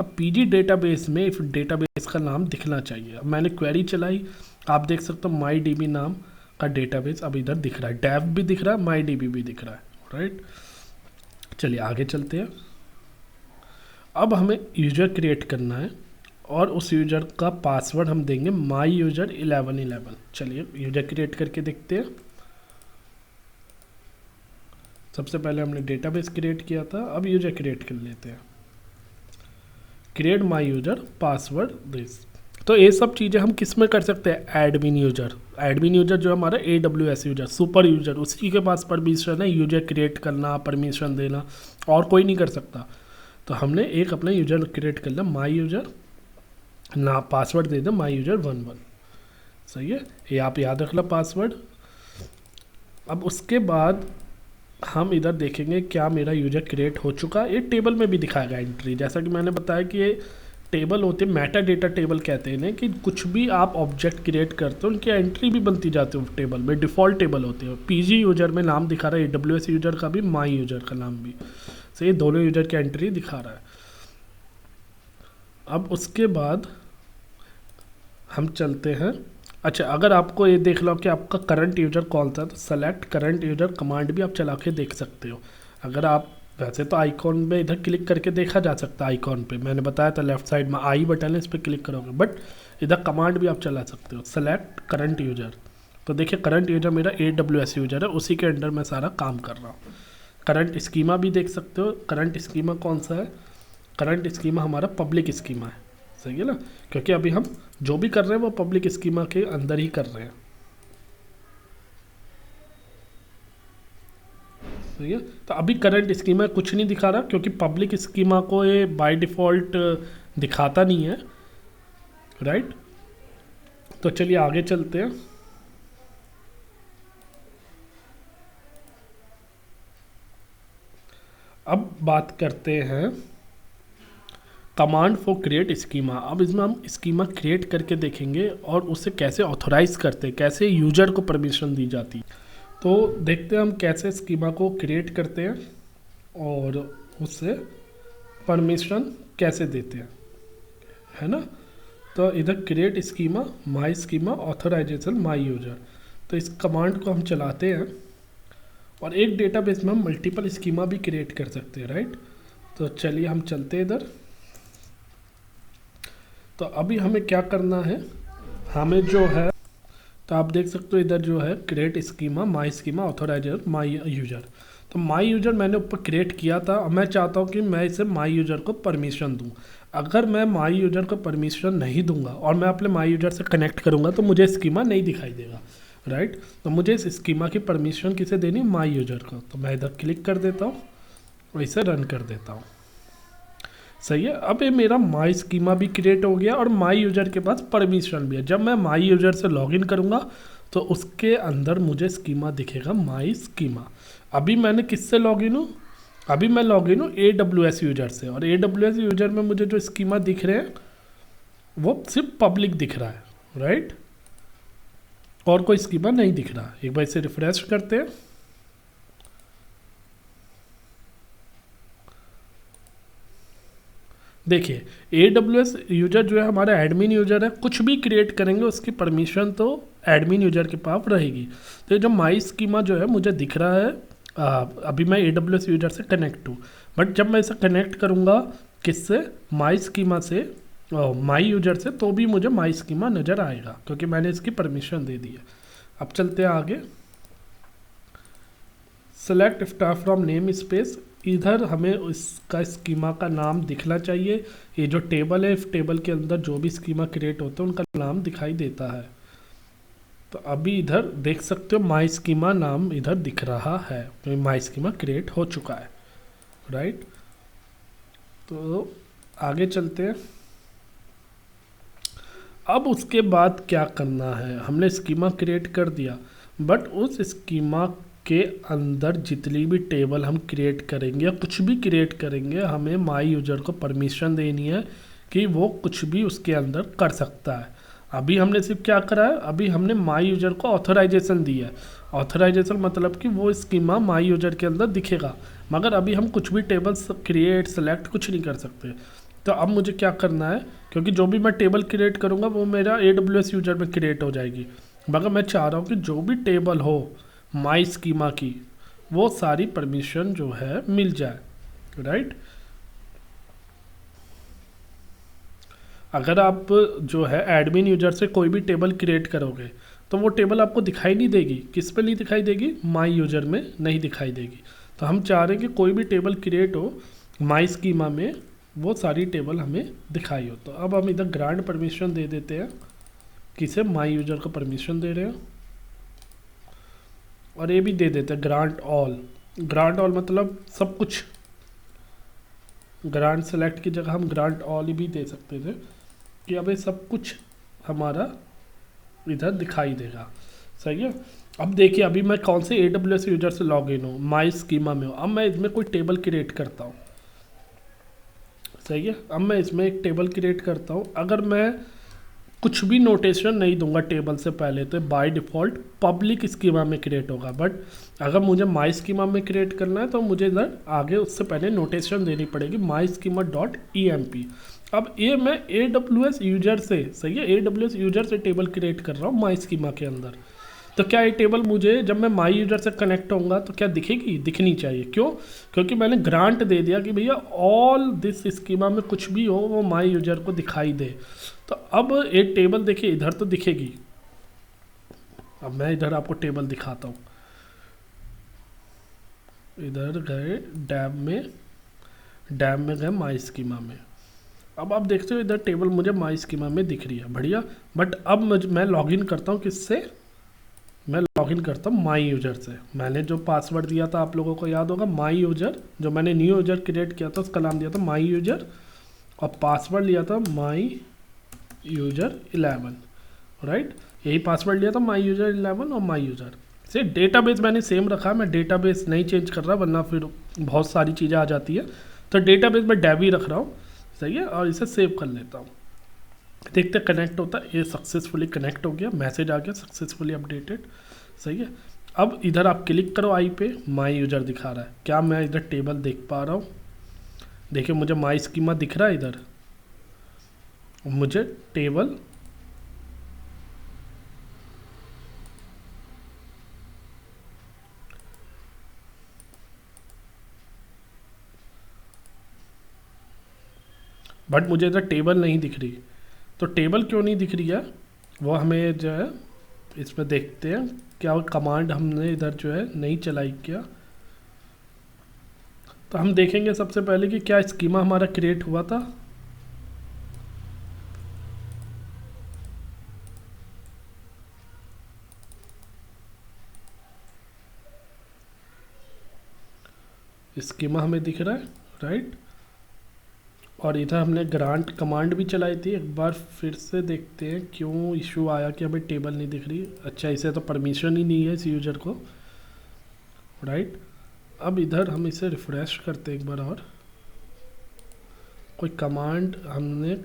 अब PG डेटाबेस में इफ डेटाबेस का नाम दिखना चाहिए। अब मैंने क्वेरी चलाई, आप देख सकते हो MyDB नाम का डेटाबेस अब इधर दिख रहा है, डेव भी दिख रहा है, MyDB भी दिख रहा है, राइट। चलिए आगे चलते हैं। अब हमें यूज़र क्रिएट करना है और उस यूज़र का पासवर्ड हम देंगे myuser1111। चलिए यूज़र क्रिएट करके देखते हैं। सबसे पहले हमने डेटाबेस क्रिएट किया था, अब यूज़र क्रिएट कर लेते हैं। Create my user password this. तो ये सब चीज़ें हम किस में कर सकते हैं, एडमिन यूजर। एडमिन यूजर जो हमारा AWS यूजर, सुपर यूजर, उसी के पास परमिशन है यूजर क्रिएट करना, परमिशन देना, और कोई नहीं कर सकता। तो हमने एक अपना यूजर क्रिएट कर लिया, माई यूजर, ना पासवर्ड दे दो माई यूजर 11। सही है, ये आप याद रख लो पासवर्ड। अब उसके बाद हम इधर देखेंगे क्या मेरा यूजर क्रिएट हो चुका है। ये टेबल में भी दिखाएगा एंट्री, जैसा कि मैंने बताया कि ये टेबल होते हैं, मेटा डेटा टेबल कहते हैं इन्हें, कि कुछ भी आप ऑब्जेक्ट क्रिएट करते हो उनकी एंट्री भी बनती जाती है टेबल में, डिफ़ॉल्ट टेबल होती है। PG यूजर में नाम दिखा रहा है AWS यूजर का भी, माई यूजर का नाम भी। सही, दोनों यूजर की एंट्री दिखा रहा है। अब उसके बाद हम चलते हैं। अच्छा, अगर आपको ये देख लो कि आपका करंट यूजर कौन सा है, तो सेलेक्ट करंट यूजर कमांड भी आप चला के देख सकते हो। अगर आप वैसे तो आइकॉन में इधर क्लिक करके देखा जा सकता है, आइकॉन पे मैंने बताया था लेफ्ट साइड में आई बटन है, इस पर क्लिक करोगे, बट इधर कमांड भी आप चला सकते हो, सेलेक्ट करंट यूजर। तो देखिए करंट यूजर मेरा AWS यूजर है, उसी के अंडर मैं सारा काम कर रहा हूँ। करंट स्कीमा भी देख सकते हो, करंट स्कीमा कौन सा है, करंट स्कीमा हमारा पब्लिक स्कीमा है। सही है ना, क्योंकि अभी हम जो भी कर रहे हैं वो पब्लिक स्कीमा के अंदर ही कर रहे हैं। सही है, तो अभी करंट स्कीमा कुछ नहीं दिखा रहा, क्योंकि पब्लिक स्कीमा को ये बाय डिफ़ॉल्ट दिखाता नहीं है, राइट। तो चलिए आगे चलते हैं। अब बात करते हैं कमांड फॉर क्रिएट स्कीमा। अब इसमें हम स्कीमा क्रिएट करके देखेंगे और उसे कैसे ऑथोराइज करते हैं, कैसे यूजर को परमिशन दी जाती है। तो देखते हैं हम कैसे स्कीमा को क्रिएट करते हैं और उससे परमिशन कैसे देते हैं, है ना। तो इधर create schema, my schema, authorization, my user. तो इस कमांड को हम चलाते हैं और एक डेटाबेस में हम मल्टीपल स्कीमा भी क्रिएट कर सकते हैं, राइट। तो चलिए हम चलते हैं इधर। तो अभी हमें क्या करना है, हमें जो है, तो आप देख सकते हो इधर जो है create schema, my schema, authorizer, my user. तो माई यूजर मैंने ऊपर क्रिएट किया था, और मैं चाहता हूँ कि मैं इसे माई यूजर को परमिशन दूँ। अगर मैं माई यूजर को परमिशन नहीं दूंगा और मैं अपने माई यूजर से कनेक्ट करूँगा तो मुझे स्कीमा नहीं दिखाई देगा, राइट। तो मुझे इस स्कीमा की परमिशन किसे देनी, माई यूजर को। तो मैं इधर क्लिक कर देता हूँ और इसे रन कर देता हूँ। सही है, अब ये मेरा माई स्कीमा भी क्रिएट हो गया और माई यूजर के पास परमिशन भी है। जब मैं माई यूजर से लॉगिन करूँगा तो उसके अंदर मुझे स्कीमा दिखेगा, माई स्कीमा। अभी मैंने किससे लॉगिन हूँ, अभी मैं लॉगिन हूँ AWS यूजर से, और AWS यूजर में मुझे जो स्कीमा दिख रहे हैं वो सिर्फ पब्लिक दिख रहा है, राइट, और कोई स्कीमा नहीं दिख रहा। एक बार इसे रिफ्रेश करते हैं। देखिए AWS यूजर जो है हमारा एडमिन यूजर है, कुछ भी क्रिएट करेंगे उसकी परमिशन तो एडमिन यूजर के पास रहेगी। तो जो माई स्कीमा जो है मुझे दिख रहा है, अभी मैं AWS यूजर से कनेक्ट हूँ, बट जब मैं इसे कनेक्ट करूँगा किससे, माई स्कीमा से, माई यूजर से, तो भी मुझे माई स्कीमा नज़र आएगा क्योंकि मैंने इसकी परमिशन दे दी है। अब चलते हैं आगे। Select star from name space, इधर हमें इसका स्कीमा का नाम दिखना चाहिए। ये जो टेबल है, इस टेबल के अंदर जो भी स्कीमा क्रिएट होते हैं उनका नाम दिखाई देता है। तो अभी इधर देख सकते हो माई स्कीमा नाम इधर दिख रहा है, तो माई स्कीमा क्रिएट हो चुका है, राइट। तो आगे चलते हैं। अब उसके बाद क्या करना है, हमने स्कीमा क्रिएट कर दिया, बट उस स्कीमा के अंदर जितनी भी टेबल हम क्रिएट करेंगे या कुछ भी क्रिएट करेंगे, हमें माई यूजर को परमिशन देनी है कि वो कुछ भी उसके अंदर कर सकता है। अभी हमने सिर्फ क्या करा है, अभी हमने माई यूजर को ऑथराइजेशन दी है। ऑथराइजेशन मतलब कि वो स्कीमा माई यूजर के अंदर दिखेगा, मगर अभी हम कुछ भी टेबल क्रिएट सेलेक्ट कुछ नहीं कर सकते। तो अब मुझे क्या करना है, क्योंकि जो भी मैं टेबल क्रिएट करूँगा वो मेरा AWS यूजर में क्रिएट हो जाएगी, मगर मैं चाह रहा हूँ कि जो भी टेबल हो माई स्कीमा की वो सारी परमिशन जो है मिल जाए, राइट। अगर आप जो है एडमिन यूजर से कोई भी टेबल क्रिएट करोगे तो वो टेबल आपको दिखाई नहीं देगी। किस पे नहीं दिखाई देगी, माई यूजर में नहीं दिखाई देगी। तो हम चाह रहे हैं कि कोई भी टेबल क्रिएट हो माई स्कीमा में वो सारी टेबल हमें दिखाई हो। तो अब हम इधर ग्रांट परमिशन दे देते हैं, किसे, माई यूजर को परमिशन दे रहे हैं, और ये भी दे देते हैं ग्रांट ऑल। ग्रांट ऑल मतलब सब कुछ, ग्रांट सेलेक्ट की जगह हम ग्रांट ऑल भी दे सकते थे कि अब ये सब कुछ हमारा इधर दिखाई देगा। सही है। अब देखिए अभी मैं कौन से AWS यूजर से लॉग इन हूँ, माई स्कीमा में हूँ। अब मैं इसमें कोई टेबल क्रिएट करता हूँ। सही है। अब मैं इसमें एक टेबल क्रिएट करता हूँ। अगर मैं कुछ भी नोटेशन नहीं दूंगा टेबल से पहले तो बाय डिफ़ॉल्ट पब्लिक स्कीमा में क्रिएट होगा, बट अगर मुझे माई स्कीमा में क्रिएट करना है तो मुझे इधर आगे उससे पहले नोटेशन देनी पड़ेगी, माई स्कीमा डॉट EMP। अब ये मैं AWS यूजर से, सही है, AWS यूजर से टेबल क्रिएट कर रहा हूँ माई स्कीमा के अंदर। तो क्या ये टेबल मुझे जब मैं माई यूजर से कनेक्ट होऊंगा तो क्या दिखेगी, दिखनी चाहिए। क्यों? क्योंकि मैंने ग्रांट दे दिया कि भैया ऑल दिस स्कीमा में कुछ भी हो वो माई यूजर को दिखाई दे। तो अब ये टेबल देखिए इधर तो दिखेगी। अब मैं इधर आपको टेबल दिखाता हूँ। इधर गए डैब में गए माई स्कीमा में। अब आप देखते हो इधर टेबल मुझे माई स्कीमा में दिख रही है, बढ़िया। बट अब मैं लॉगिन करता हूँ किससे, मैं लॉगिन करता हूँ माई यूजर से। मैंने जो पासवर्ड दिया था आप लोगों को याद होगा, माई यूजर, जो मैंने न्यू यूजर क्रिएट किया था उसका नाम दिया था माई यूजर, और पासवर्ड लिया था माई यूजर 11, राइट। यही पासवर्ड लिया था माई यूजर 11 और माई यूजर से। डेटाबेस मैंने सेम रखा, मैं डेटाबेस नहीं चेंज कर रहा वरना फिर बहुत सारी चीज़ें आ जाती है। तो डेटाबेस में डेव ही रख रहा हूँ, सही है, और इसे सेव कर लेता हूँ। देखते कनेक्ट होता है, ये सक्सेसफुली कनेक्ट हो गया, मैसेज आ गया सक्सेसफुली अपडेटेड। सही है। अब इधर आप क्लिक करो आई पे, माई यूजर दिखा रहा है। क्या मैं इधर टेबल देख पा रहा हूँ? देखिए मुझे माई स्कीमा दिख रहा है इधर, मुझे टेबल बट मुझे इधर टेबल नहीं दिख रही। तो टेबल क्यों नहीं दिख रही है वो हमें जो है इसमें देखते हैं। क्या कमांड हमने इधर जो है नहीं चलाई क्या? तो हम देखेंगे सबसे पहले कि क्या स्कीमा हमारा क्रिएट हुआ था। स्कीमा हमें दिख रहा है, राइट। और इधर हमने ग्रांट कमांड भी चलाई थी। एक बार फिर से देखते हैं क्यों इशू आया कि हमें टेबल नहीं दिख रही। अच्छा, इसे तो परमिशन ही नहीं है इस यूजर को, राइट। अब इधर हम इसे रिफ्रेश करते हैं एक बार और, कोई कमांड हमने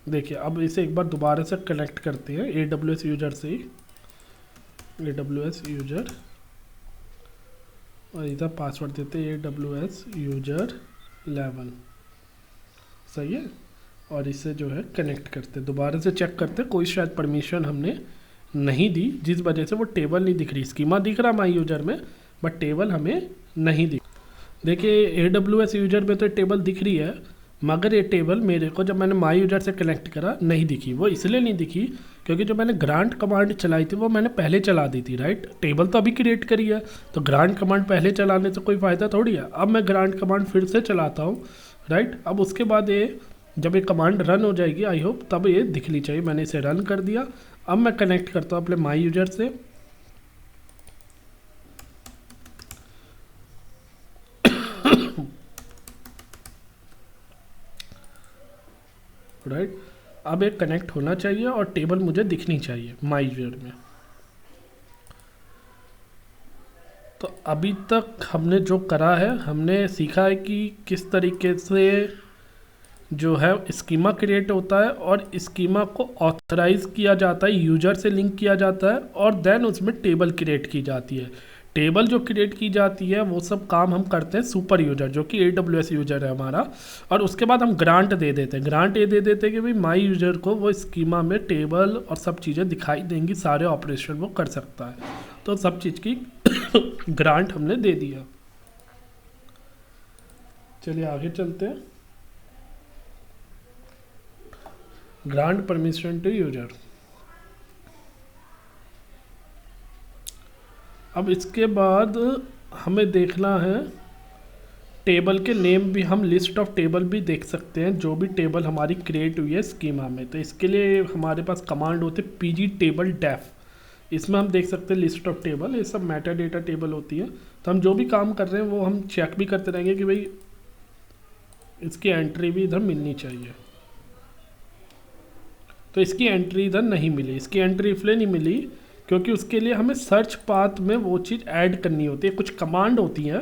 देखिए। अब इसे एक बार दोबारा से कनेक्ट करते हैं AWS यूजर से ही, AWS यूजर, और इधर पासवर्ड देते हैं AWS यूजर 11, सही है। और इसे जो है कनेक्ट करते, दोबारा से चेक करते, कोई शायद परमिशन हमने नहीं दी जिस वजह से वो टेबल नहीं दिख रही। स्कीमा दिख रहा माई यूजर में बट टेबल हमें नहीं दिख। देखिए AWS यूजर में तो टेबल दिख रही है, मगर ये टेबल मेरे को जब मैंने माई यूजर से कनेक्ट करा नहीं दिखी। वो इसलिए नहीं दिखी क्योंकि जो मैंने ग्रांट कमांड चलाई थी वो मैंने पहले चला दी थी, राइट। टेबल तो अभी क्रिएट करी है, तो ग्रांट कमांड पहले चलाने से कोई फ़ायदा थोड़ी है। अब मैं ग्रांट कमांड फिर से चलाता हूँ, राइट। अब उसके बाद ये जब ये कमांड रन हो जाएगी आई होप, तब ये दिखनी चाहिए। मैंने इसे रन कर दिया। अब मैं कनेक्ट करता हूँ अपने माई यूजर से। राइट। अब एक कनेक्ट होना चाहिए और टेबल मुझे दिखनी चाहिए माई यूजर में। तो अभी तक हमने जो करा है, हमने सीखा है कि किस तरीके से जो है स्कीमा क्रिएट होता है और स्कीमा को ऑथराइज किया जाता है, यूजर से लिंक किया जाता है, और देन उसमें टेबल क्रिएट की जाती है। टेबल जो क्रिएट की जाती है वो सब काम हम करते हैं सुपर यूजर, जो कि AWS यूजर है हमारा। और उसके बाद हम ग्रांट दे देते हैं। ग्रांट ये दे देते हैं कि भाई माई यूजर को वो स्कीमा में टेबल और सब चीज़ें दिखाई देंगी, सारे ऑपरेशन वो कर सकता है। तो सब चीज़ की ग्रांट हमने दे दिया। चलिए आगे चलते हैं। Grant permission to user. अब इसके बाद हमें देखना है टेबल के नेम भी, हम लिस्ट ऑफ टेबल भी देख सकते हैं जो भी टेबल हमारी क्रिएट हुई है स्कीमा में। तो इसके लिए हमारे पास कमांड होती है पीजी टेबल डेफ। इसमें हम देख सकते हैं लिस्ट ऑफ टेबल, ये सब मेटा डेटा टेबल होती है। तो हम जो भी काम कर रहे हैं वो हम चेक भी करते रहेंगे कि भाई इसकी एंट्री भी इधर मिलनी चाहिए। तो इसकी एंट्री इधर नहीं मिली, इसकी एंट्री इसलिए नहीं मिली क्योंकि उसके लिए हमें सर्च पाथ में वो चीज़ ऐड करनी होती है। कुछ कमांड होती है,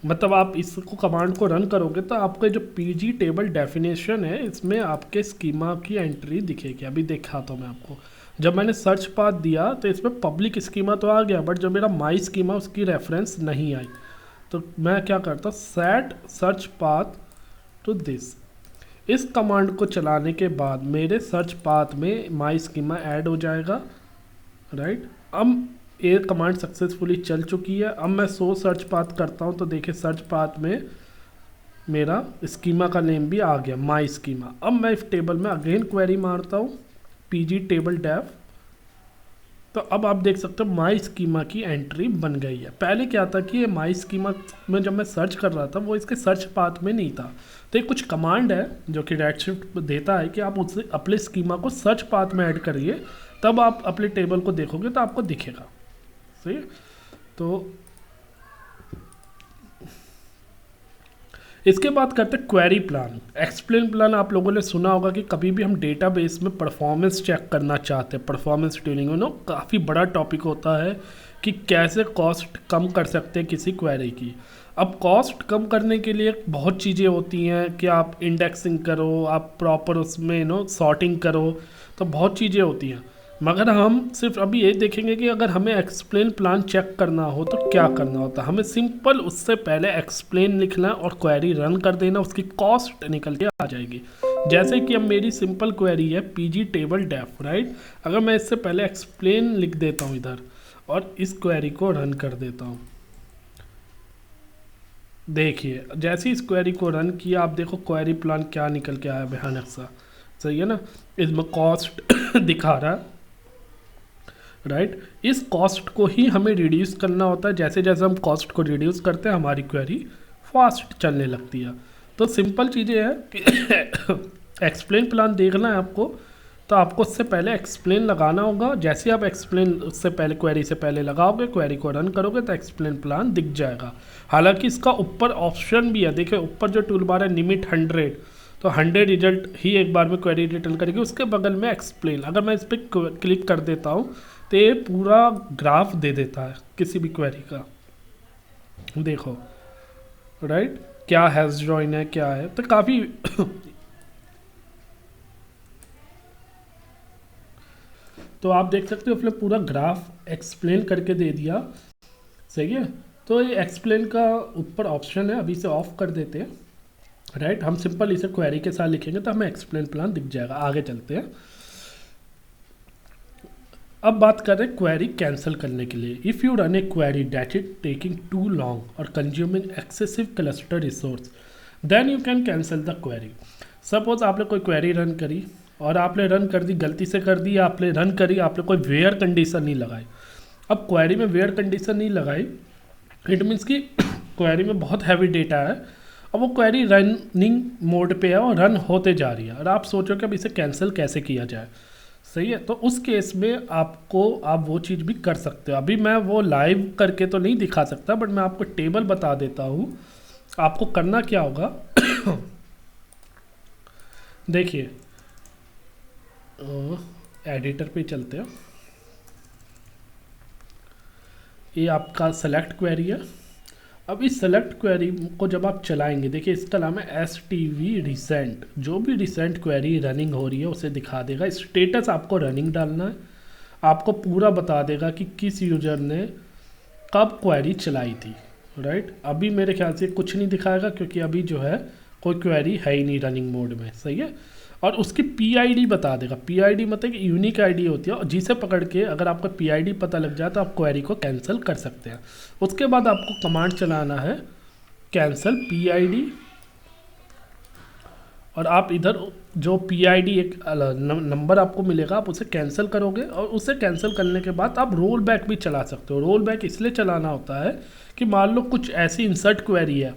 मतलब आप इसको कमांड को रन करोगे तो आपके जो पीजी टेबल डेफिनेशन है इसमें आपके स्कीमा की एंट्री दिखेगी। अभी दिखाता हूँ मैं आपको। जब मैंने सर्च पाथ दिया तो इसमें पब्लिक स्कीमा तो आ गया, बट जो मेरा माई स्कीमा उसकी रेफरेंस नहीं आई। तो मैं क्या करता हूँ, set search path to this. इस कमांड को चलाने के बाद मेरे सर्च पाथ में माई स्कीमा ऐड हो जाएगा, राइट। अब ये कमांड सक्सेसफुली चल चुकी है। अब मैं सो सर्च पाथ करता हूँ तो देखिए सर्च पाथ में मेरा स्कीमा का नेम भी आ गया, माई स्कीमा। अब मैं इस टेबल में अगेन क्वेरी मारता हूँ पीजी टेबल डेफ, तो अब आप देख सकते हो माई स्कीमा की एंट्री बन गई है। पहले क्या था कि ये माई स्कीमा में जब मैं सर्च कर रहा था वो इसके सर्च पाथ में नहीं था। तो ये कुछ कमांड है जो कि रेडशिफ्ट देता है कि आप उससे अपने स्कीमा को सर्च पाथ में ऐड करिए, तब आप अपने टेबल को देखोगे तो आपको दिखेगा। सही है। तो इसके बाद करते हैं क्वेरी प्लान। एक्सप्लेन प्लान आप लोगों ने सुना होगा कि कभी भी हम डेटाबेस में परफॉर्मेंस चेक करना चाहते हैं, परफॉर्मेंस ट्यूनिंग नो काफ़ी बड़ा टॉपिक होता है कि कैसे कॉस्ट कम कर सकते हैं किसी क्वेरी की। अब कॉस्ट कम करने के लिए बहुत चीज़ें होती हैं कि आप इंडेक्सिंग करो, आप प्रॉपर उसमें सॉर्टिंग करो, तो बहुत चीज़ें होती हैं। मगर हम सिर्फ अभी ये देखेंगे कि अगर हमें एक्सप्लेन प्लान चेक करना हो तो क्या करना होता है। हमें सिंपल उससे पहले एक्सप्लेन लिखना और क्वेरी रन कर देना, उसकी कॉस्ट निकल के आ जाएगी। जैसे कि अब मेरी सिंपल क्वेरी है पीजी टेबल डेफ, राइट। अगर मैं इससे पहले एक्सप्लेन लिख देता हूँ इधर और इस क्वेरी को रन कर देता हूँ, देखिए जैसे इस क्वेरी को रन किया आप देखो क्वेरी प्लान क्या निकल के आया भयानक सा। सही है ना, इसमें कॉस्ट दिखा रहा है, राइट। इस कॉस्ट को ही हमें रिड्यूस करना होता है। जैसे जैसे हम कॉस्ट को रिड्यूस करते हैं हमारी क्वेरी फास्ट चलने लगती है। तो सिंपल चीज़ें हैं कि एक्सप्लेन प्लान देखना है आपको, तो आपको उससे पहले एक्सप्लेन लगाना होगा। जैसे आप एक्सप्लेन उससे पहले क्वेरी से पहले लगाओगे, क्वेरी को रन करोगे तो एक्सप्लेन प्लान दिख जाएगा। हालांकि इसका ऊपर ऑप्शन भी है, देखिए ऊपर जो टूल बार है निमिट 100, तो 100 रिजल्ट ही एक बार में क्वेरी रिटर्न करेगी। उसके बगल में एक्सप्लेन, अगर मैं इस पर क्लिक कर देता हूँ तो ये पूरा ग्राफ दे देता है किसी भी क्वेरी का। देखो राइट, क्या हैज़ जॉइन है, क्या है, तो काफ़ी तो आप देख सकते हो उसने पूरा ग्राफ एक्सप्लेन करके दे दिया। सही है। तो ये एक्सप्लेन का ऊपर ऑप्शन है, अभी इसे ऑफ कर देते हैं, राइट। हम सिंपल इसे क्वेरी के साथ लिखेंगे तो हमें एक्सप्लेन प्लान दिख जाएगा। आगे चलते हैं। अब बात कर रहे हैं क्वेरी कैंसिल करने के लिए। If you run a query that is taking too long और consuming excessive cluster resource then you can cancel the query. Suppose आपने कोई क्वेरी रन करी और आपने रन कर दी, गलती से कर दी, आपने रन करी, आपने कोई वेयर कंडीशन नहीं लगाई। अब क्वेरी में वेयर कंडीशन नहीं लगाई, इट मीन्स कि क्वेरी में बहुत हैवी डेटा है और वो क्वेरी रनिंग मोड पे है और रन होते जा रही है और आप सोचो कि अब इसे कैंसिल कैसे किया जाए। सही है। तो उस केस में आप वो चीज़ भी कर सकते हो। अभी मैं वो लाइव करके तो नहीं दिखा सकता, बट मैं आपको टेबल बता देता हूँ। आपको करना क्या होगा देखिए एडिटर पे चलते हैं। ये आपका सेलेक्ट क्वेरी है। अब इस सेलेक्ट क्वेरी को जब आप चलाएंगे, देखिए इसका नाम है STV रिसेंट। जो भी रिसेंट क्वेरी रनिंग हो रही है उसे दिखा देगा। स्टेटस आपको रनिंग डालना है, आपको पूरा बता देगा कि किस यूज़र ने कब क्वेरी चलाई थी, राइट। अभी मेरे ख्याल से कुछ नहीं दिखाएगा क्योंकि अभी जो है कोई क्वेरी है ही नहीं रनिंग मोड में। सही है। और उसकी PID बता देगा। PID मतलब कि यूनिक ID होती है और जिसे पकड़ के अगर आपका PID पता लग जाए तो आप क्वेरी को कैंसिल कर सकते हैं। उसके बाद आपको कमांड चलाना है कैंसिल PID और आप इधर जो PID एक नंबर आपको मिलेगा, आप उसे कैंसिल करोगे और उसे कैंसिल करने के बाद आप रोल बैक भी चला सकते हो। रोल बैक इसलिए चलाना होता है कि मान लो कुछ ऐसी इंसर्ट क्वेरी है,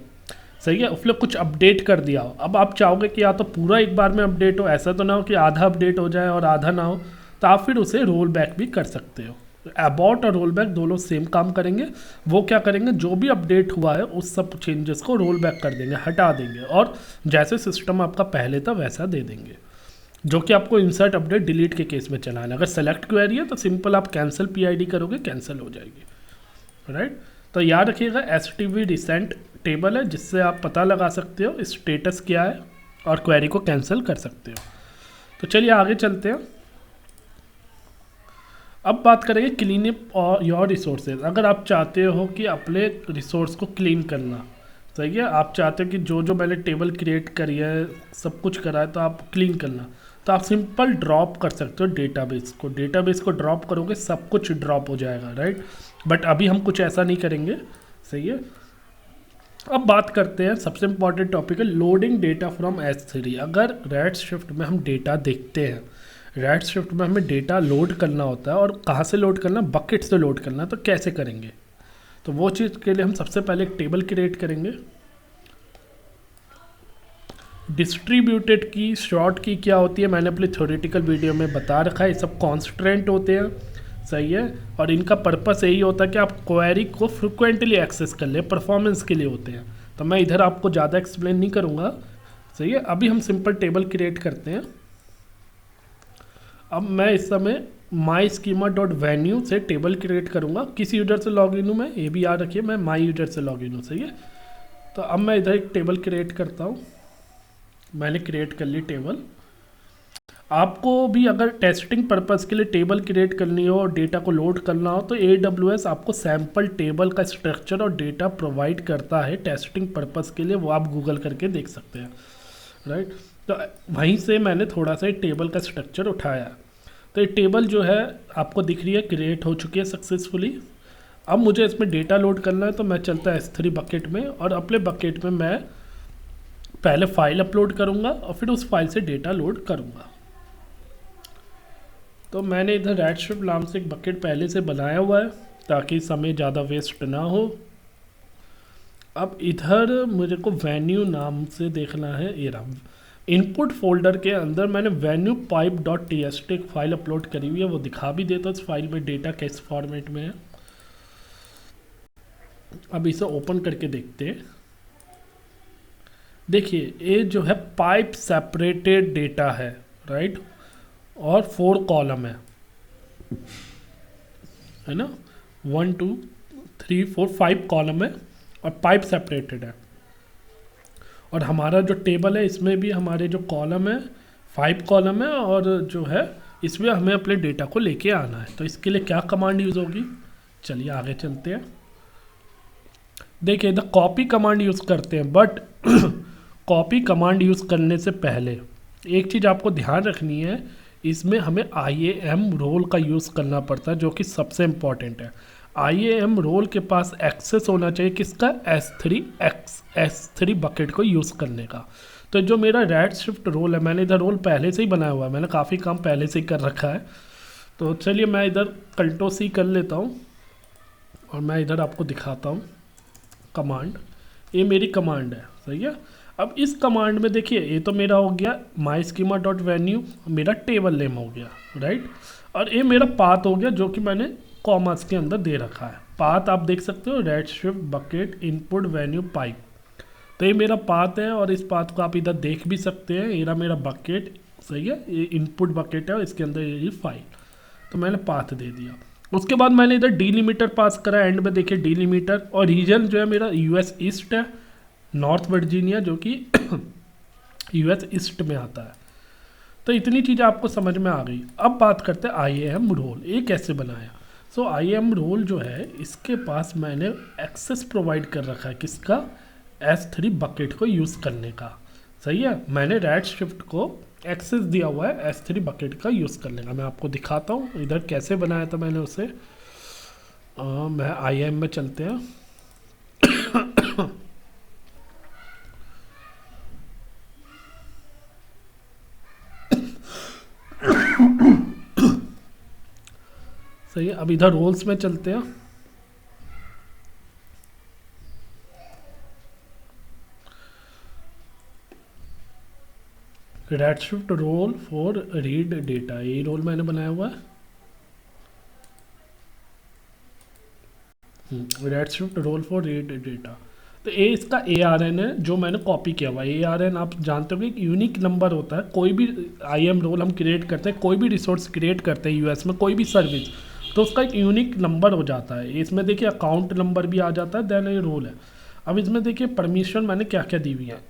सही है, उसने कुछ अपडेट कर दिया हो, अब आप चाहोगे कि या तो पूरा एक बार में अपडेट हो, ऐसा तो ना हो कि आधा अपडेट हो जाए और आधा ना हो, तो आप फिर उसे रोल बैक भी कर सकते हो। अबॉट और रोल बैक दोनों सेम काम करेंगे। वो क्या करेंगे, जो भी अपडेट हुआ है उस सब चेंजेस को रोल बैक कर देंगे, हटा देंगे, और जैसे सिस्टम आपका पहले था वैसा दे देंगे, जो कि आपको इंसर्ट अपडेट डिलीट के केस में चलाना है। अगर सेलेक्ट क्वेरी है तो सिंपल आप कैंसिल PID करोगे, कैंसिल हो जाएगी, राइट। तो याद रखिएगा STV रिसेंट टेबल है जिससे आप पता लगा सकते हो स्टेटस क्या है और क्वेरी को कैंसिल कर सकते हो। तो चलिए आगे चलते हैं। अब बात करेंगे क्लीन अप और योर रिसोर्सेज। अगर आप चाहते हो कि अपने रिसोर्स को क्लीन करना, सही है, आप चाहते हो कि जो जो मैंने टेबल क्रिएट करी है, सब कुछ करा है, तो आप क्लीन करना, तो आप सिंपल ड्रॉप कर सकते हो डेटाबेस को। डेटाबेस को ड्रॉप करोगे सब कुछ ड्रॉप हो जाएगा, राइट। बट अभी हम कुछ ऐसा नहीं करेंगे, सही है। अब बात करते हैं, सबसे इंपॉर्टेंट टॉपिक है लोडिंग डेटा फ्रॉम S3। अगर रेडशिफ्ट में हम डेटा देखते हैं, रेडशिफ्ट में हमें डेटा लोड करना होता है, और कहाँ से लोड करना, बकेट से लोड करना है, तो कैसे करेंगे, तो वो चीज़ के लिए हम सबसे पहले एक टेबल क्रिएट करेंगे। डिस्ट्रीब्यूटेड की शॉर्ट की क्या होती है, मैंने अपने थ्योरेटिकल वीडियो में बता रखा है। ये सब कॉन्स्ट्रेंट होते हैं, सही है, और इनका पर्पस यही होता है कि आप क्वेरी को फ्रिक्वेंटली एक्सेस कर ले, परफॉर्मेंस के लिए होते हैं। तो मैं इधर आपको ज़्यादा एक्सप्लेन नहीं करूँगा, सही है। अभी हम सिंपल टेबल क्रिएट करते हैं। अब मैं इस समय माई स्कीमा डॉट वेन्यू से टेबल क्रिएट करूँगा। किस यूजर से लॉग इन हूँ मैं, ये भी याद रखिए, मैं माई यूजर से लॉग इन हूँ, सही है। तो अब मैं इधर एक टेबल क्रिएट करता हूँ। मैंने क्रिएट कर ली टेबल। आपको भी अगर टेस्टिंग पर्पज़ के लिए टेबल क्रिएट करनी हो और डेटा को लोड करना हो, तो AWS आपको सैम्पल टेबल का स्ट्रक्चर और डेटा प्रोवाइड करता है टेस्टिंग पर्पज़ के लिए, वो आप गूगल करके देख सकते हैं, राइट। तो वहीं से मैंने थोड़ा सा टेबल का स्ट्रक्चर उठाया। तो ये टेबल जो है आपको दिख रही है, क्रिएट हो चुकी है सक्सेसफुली। अब मुझे इसमें डेटा लोड करना है, तो मैं चलता है S3 बकेट में, और अपने बकेट में मैं पहले फाइल अपलोड करूँगा और फिर उस फाइल से डेटा लोड करूँगा। तो मैंने इधर रेडशिफ्ट नाम से एक बकेट पहले से बनाया हुआ है ताकि समय ज़्यादा वेस्ट ना हो। अब इधर मुझे को वेन्यू नाम से देखना है, ये रहा इनपुट फोल्डर के अंदर मैंने वेन्यू पाइप डॉट TXT एक फाइल अपलोड करी हुई है, वो दिखा भी देता है इस फाइल में डेटा किस फॉर्मेट में है। अब इसे ओपन करके देखते हैं। देखिए ये जो है पाइप सेपरेटेड डेटा है, राइट, और 4 कॉलम है ना, 1 2 3 4 5 कॉलम है और पाइप सेपरेटेड है। और हमारा जो टेबल है इसमें भी हमारे जो कॉलम है 5 कॉलम है, और जो है इसमें हमें अपने डेटा को लेके आना है। तो इसके लिए क्या कमांड यूज़ होगी, चलिए आगे चलते हैं। देखिए इधर कॉपी कमांड यूज़ करते हैं, बट कॉपी कमांड यूज़ करने से पहले एक चीज़ आपको ध्यान रखनी है, इसमें हमें IAM रोल का यूज़ करना पड़ता है, जो कि सबसे इम्पॉर्टेंट है। IAM रोल के पास एक्सेस होना चाहिए किसका, S3 बकेट को यूज़ करने का। तो जो मेरा रेडशिफ्ट रोल है, मैंने इधर रोल पहले से ही बनाया हुआ है, मैंने काफ़ी काम पहले से ही कर रखा है। तो चलिए मैं इधर Ctrl+C कर लेता हूँ और मैं इधर आपको दिखाता हूँ कमांड। ये मेरी कमांड है, सही है। अब इस कमांड में देखिए ये तो मेरा हो गया माई स्कीमा डॉट वेन्यू, मेरा टेबल नेम हो गया, राइट, और ये मेरा पाथ हो गया जो कि मैंने कॉमर्स के अंदर दे रखा है। पाथ आप देख सकते हो, redshift bucket input venue pipe, तो ये मेरा पाथ है, और इस पाथ को आप इधर देख भी सकते हैं। ये मेरा बकेट, सही है, ये इनपुट बकेट है और इसके अंदर ये फाइल, तो मैंने पाथ दे दिया। उसके बाद मैंने इधर डीलिमीटर पास करा, एंड में देखिए डीलिमीटर, और रीजन जो है मेरा US ईस्ट है, नॉर्थ वर्जीनिया, जो कि US ईस्ट में आता है। तो इतनी चीज़ आपको समझ में आ गई। अब बात करते हैं IAM रोल, ये कैसे बनाया। सो IAM रोल जो है इसके पास मैंने एक्सेस प्रोवाइड कर रखा है किसका, S3 बकेट को यूज़ करने का, सही है। मैंने रेडशिफ्ट को एक्सेस दिया हुआ है S3 बकेट का यूज़ करने का। मैं आपको दिखाता हूँ इधर कैसे बनाया था मैंने उसे। मैं IAM में चलते हैं। सही है। अब इधर रोल्स में चलते हैं। Redshift role for read data, ये रोल मैंने बनाया हुआ है। Redshift role for read data, तो ये इसका ARN है जो मैंने कॉपी किया हुआ है। ARN आप जानते हो कि एक यूनिक नंबर होता है। कोई भी IAM रोल हम क्रिएट करते हैं, कोई भी रिसोर्स क्रिएट करते हैं US में, कोई भी सर्विस, तो उसका एक यूनिक नंबर हो जाता है। इसमें देखिए अकाउंट नंबर भी आ जाता है, देन ये रोल है। अब इसमें देखिए परमिशन मैंने क्या क्या दी हुई है।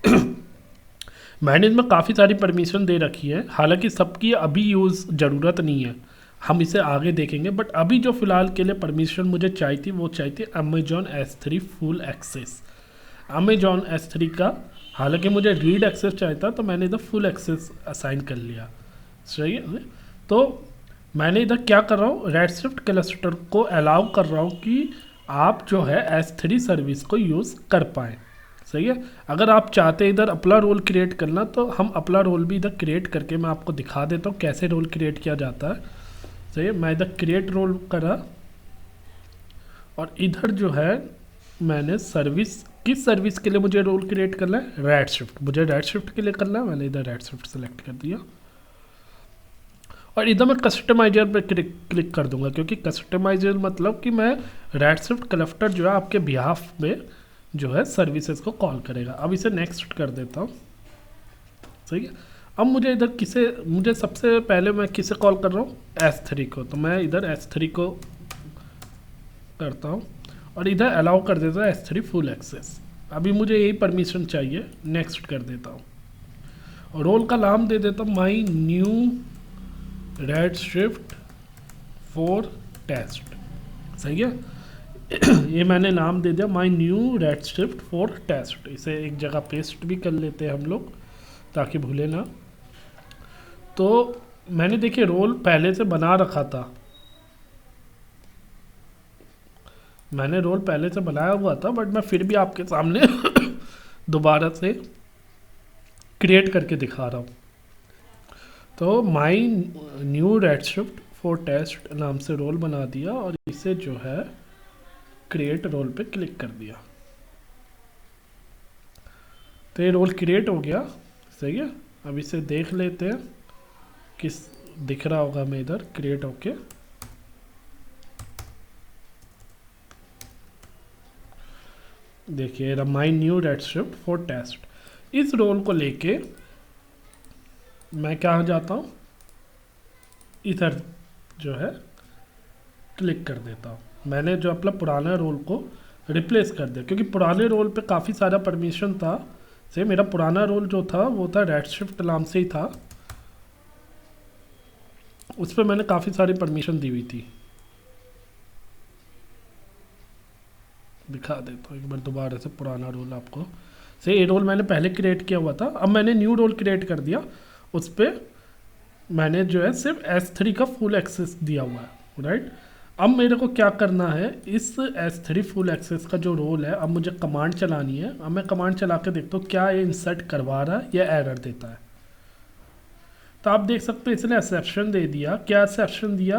मैंने इसमें काफ़ी सारी परमिशन दे रखी है, हालांकि सबकी अभी यूज़ ज़रूरत नहीं है, हम इसे आगे देखेंगे। बट अभी जो फ़िलहाल के लिए परमिशन मुझे चाहिए थी वो चाहिए थी Amazon S3 full access. Amazon S3 का, हालांकि मुझे रीड एक्सेस चाहिए था तो मैंने इधर फुल एक्सेस असाइन कर लिया। सही है। तो मैंने इधर क्या कर रहा हूँ, रेडशिफ्ट क्लस्टर को अलाउ कर रहा हूँ कि आप जो है S3 सर्विस को यूज़ कर पाएँ। सही है। अगर आप चाहते हैं इधर अपना रोल क्रिएट करना तो हम अपना रोल भी इधर क्रिएट करके मैं आपको दिखा देता हूँ कैसे रोल क्रिएट किया जाता है। सही है। मैं इधर क्रिएट रोल करा और इधर जो है मैंने सर्विस, किस सर्विस के लिए मुझे रोल क्रिएट करना है, रेडशिफ्ट, मुझे रेडशिफ्ट के लिए करना है। मैंने इधर रेडशिफ्ट सेलेक्ट कर दिया और इधर मैं कस्टमाइजर पे क्लिक कर दूंगा, क्योंकि कस्टमाइजर मतलब कि मैं रेडशिफ्ट क्लस्टर जो है आपके बिहाफ में जो है सर्विसेज को कॉल करेगा। अब इसे नेक्स्ट कर देता हूँ। सही है। अब मुझे इधर मुझे सबसे पहले मैं किसे कॉल कर रहा हूँ, S3 को, तो मैं इधर S3 को करता हूँ और इधर अलाउ कर देता हूँ S3 फुल एक्सेस। अभी मुझे यही परमिशन चाहिए, नेक्स्ट कर देता हूँ और रोल का नाम दे देता हूँ my new Redshift for test. सही है। ये मैंने नाम दे दिया my new Redshift for test. इसे एक जगह पेस्ट भी कर लेते हैं हम लोग ताकि भूले ना। तो मैंने देखिए रोल पहले से बना रखा था, मैंने रोल पहले से बनाया हुआ था, बट मैं फिर भी आपके सामने दोबारा से क्रिएट करके दिखा रहा हूँ। तो my new Redshift for test नाम से रोल बना दिया और इसे जो है क्रिएट रोल पे क्लिक कर दिया, तो ये रोल क्रिएट हो गया। सही है। अब इसे देख लेते हैं किस दिख रहा होगा हमें इधर क्रिएट होके। देखिए my new Redshift for test, इस रोल को लेके मैं क्या जाता हूँ, इधर जो है क्लिक कर देता हूँ। मैंने जो अपना पुराना रोल को रिप्लेस कर दिया, क्योंकि पुराने रोल पे काफ़ी सारा परमिशन था। से मेरा पुराना रोल जो था वो था रेडशिफ्ट नाम से ही था, उस पर मैंने काफ़ी सारी परमिशन दी हुई थी। दिखा देता हूँ एक बार दोबारा से पुराना रोल आपको। से ये रोल मैंने पहले क्रिएट किया हुआ था, अब मैंने न्यू रोल क्रिएट कर दिया, उस पर मैंने जो है सिर्फ S3 का फुल एक्सेस दिया हुआ है। राइट। अब मेरे को क्या करना है, इस S3 फुल एक्सेस का जो रोल है, अब मुझे कमांड चलानी है। अब मैं कमांड चला के देखता हूँ क्या ये इंसर्ट करवा रहा है या एरर देता है। तो आप देख सकते हो इसने एक्सेप्शन दे दिया। क्या एक्सेप्शन दिया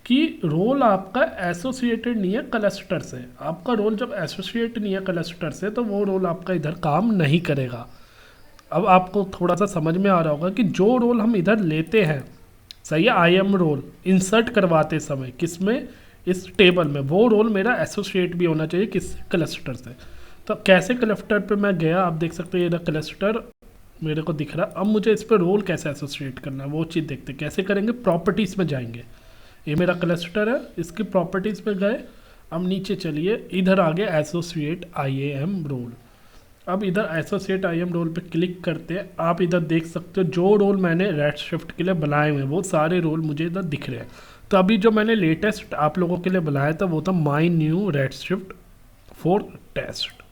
कि रोल आपका एसोसिएटेड नहीं है क्लस्टर से। आपका रोल जब एसोसिएट नहीं है क्लस्टर से तो वो रोल आपका इधर काम नहीं करेगा। अब आपको थोड़ा सा समझ में आ रहा होगा कि जो रोल हम इधर लेते हैं, सही है, IAM रोल इंसर्ट करवाते समय किसमें, इस टेबल में, वो रोल मेरा एसोसिएट भी होना चाहिए किस क्लस्टर से। तो कैसे क्लस्टर पे मैं गया, आप देख सकते हैं ये क्लस्टर मेरे को दिख रहा। अब मुझे इस पर रोल कैसे एसोसिएट करना है वो चीज़ देखते हैं। कैसे करेंगे, प्रॉपर्टीज़ में जाएंगे। ये मेरा क्लस्टर है, इसकी प्रॉपर्टीज़ पे गए। अब नीचे चलिए, इधर आगे एसोसिएट IAM रोल। अब इधर एसोसिएट IAM रोल पे क्लिक करते हैं। आप इधर देख सकते हो जो रोल मैंने रेडशिफ्ट के लिए बनाए हुए हैं वो सारे रोल मुझे इधर दिख रहे हैं। तो अभी जो मैंने लेटेस्ट आप लोगों के लिए बनाया था वो था my new Redshift for test.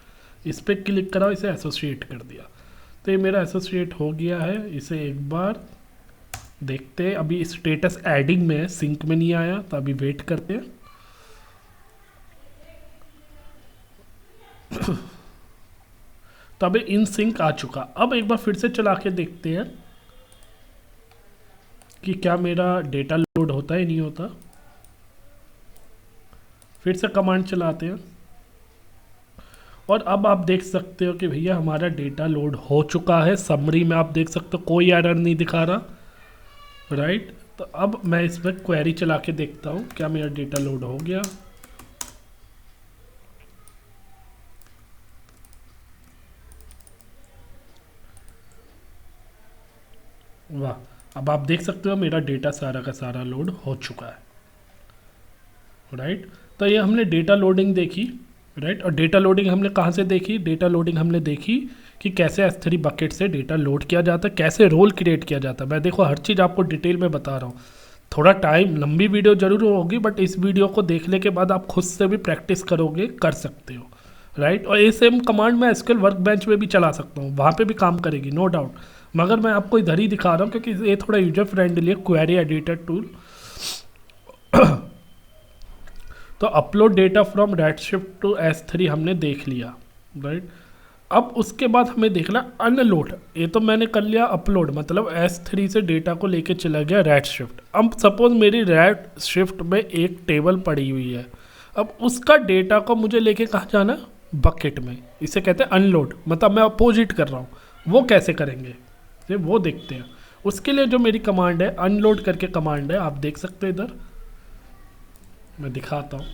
इस पर क्लिक करा, इसे एसोसिएट कर दिया, तो ये मेरा एसोसिएट हो गया है। इसे एक बार देखते हैं। अभी स्टेटस एडिंग में है, सिंक में नहीं आया, तो अभी वेट करते हैं। तो अभी इन सिंक आ चुका। अब एक बार फिर से चला के देखते हैं कि क्या मेरा डेटा लोड होता है नहीं होता। फिर से कमांड चलाते हैं और अब आप देख सकते हो कि भैया हमारा डेटा लोड हो चुका है। समरी में आप देख सकते हो कोई एरर नहीं दिखा रहा, राइट। तो अब मैं इसमें क्वेरी चला के देखता हूँ क्या मेरा डेटा लोड हो गया। वाह, अब आप देख सकते हो मेरा डेटा सारा का सारा लोड हो चुका है, राइट। तो ये हमने डेटा लोडिंग देखी, राइट। और डेटा लोडिंग हमने कहाँ से देखी? डेटा लोडिंग हमने देखी कि कैसे S3 बकेट से डेटा लोड किया जाता है, कैसे रोल क्रिएट किया जाता है। मैं देखो हर चीज़ आपको डिटेल में बता रहा हूँ। थोड़ा टाइम, लंबी वीडियो जरूर होगी, बट इस वीडियो को देखने के बाद आप खुद से भी प्रैक्टिस करोगे, कर सकते हो, राइट। और ये सेम कमांड मैं SQL वर्क बेंच में भी चला सकता हूँ, वहाँ पे भी काम करेगी, नो डाउट। मगर मैं आपको इधर ही दिखा रहा हूँ क्योंकि ये थोड़ा यूजर फ्रेंडली है, क्वेरी एडिटर टूल। तो upload data from Redshift to S3 हमने देख लिया, राइट। अब उसके बाद हमें देखना अनलोड। ये तो मैंने कर लिया अपलोड, मतलब S3 से डेटा को लेके चला गया रेडशिफ्ट। अब सपोज मेरी रेडशिफ्ट में एक टेबल पड़ी हुई है, अब उसका डेटा को मुझे लेके कहाँ जाना? बकेट में। इसे कहते हैं अनलोड, मतलब मैं अपोजिट कर रहा हूँ। वो कैसे करेंगे वो देखते हैं। उसके लिए जो मेरी कमांड है अनलोड करके कमांड है, आप देख सकते हो इधर, मैं दिखाता हूँ।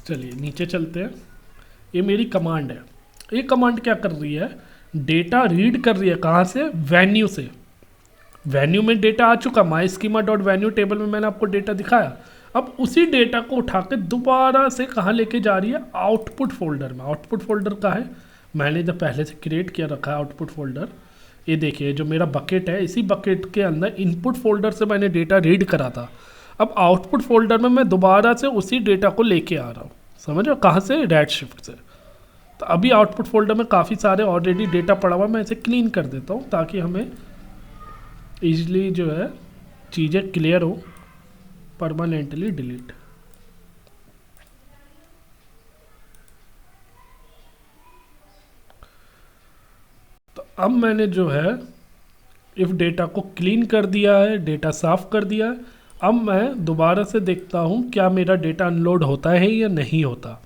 चलिए नीचे चलते हैं। ये मेरी कमांड है। ये कमांड क्या कर रही है? डेटा रीड कर रही है। कहाँ से? वेन्यू से। वेन्यू में डेटा आ चुका, माई स्कीमा डॉट वेन्यू टेबल में मैंने आपको डेटा दिखाया। अब उसी डेटा को उठा के दोबारा से कहाँ लेके जा रही है? आउटपुट फोल्डर में। आउटपुट फोल्डर का है, मैंने जब पहले से क्रिएट किया रखा है आउटपुट फोल्डर। ये देखिए जो मेरा बकेट है, इसी बकेट के अंदर इनपुट फोल्डर से मैंने डेटा रीड करा था। अब आउटपुट फोल्डर में मैं दोबारा से उसी डेटा को लेके आ रहा हूँ, समझ रहे हो? कहाँ से? रेडशिफ्ट से। तो अभी आउटपुट फोल्डर में काफ़ी सारे ऑलरेडी डेटा पड़ा हुआ, मैं इसे क्लीन कर देता हूँ ताकि हमें ईजिली जो है चीज़ें क्लियर हो। Permanently delete. तो अब मैंने जो है इफ डेटा को क्लीन कर दिया है, डेटा साफ कर दिया है। अब मैं दोबारा से देखता हूँ क्या मेरा डेटा अनलोड होता है या नहीं होता।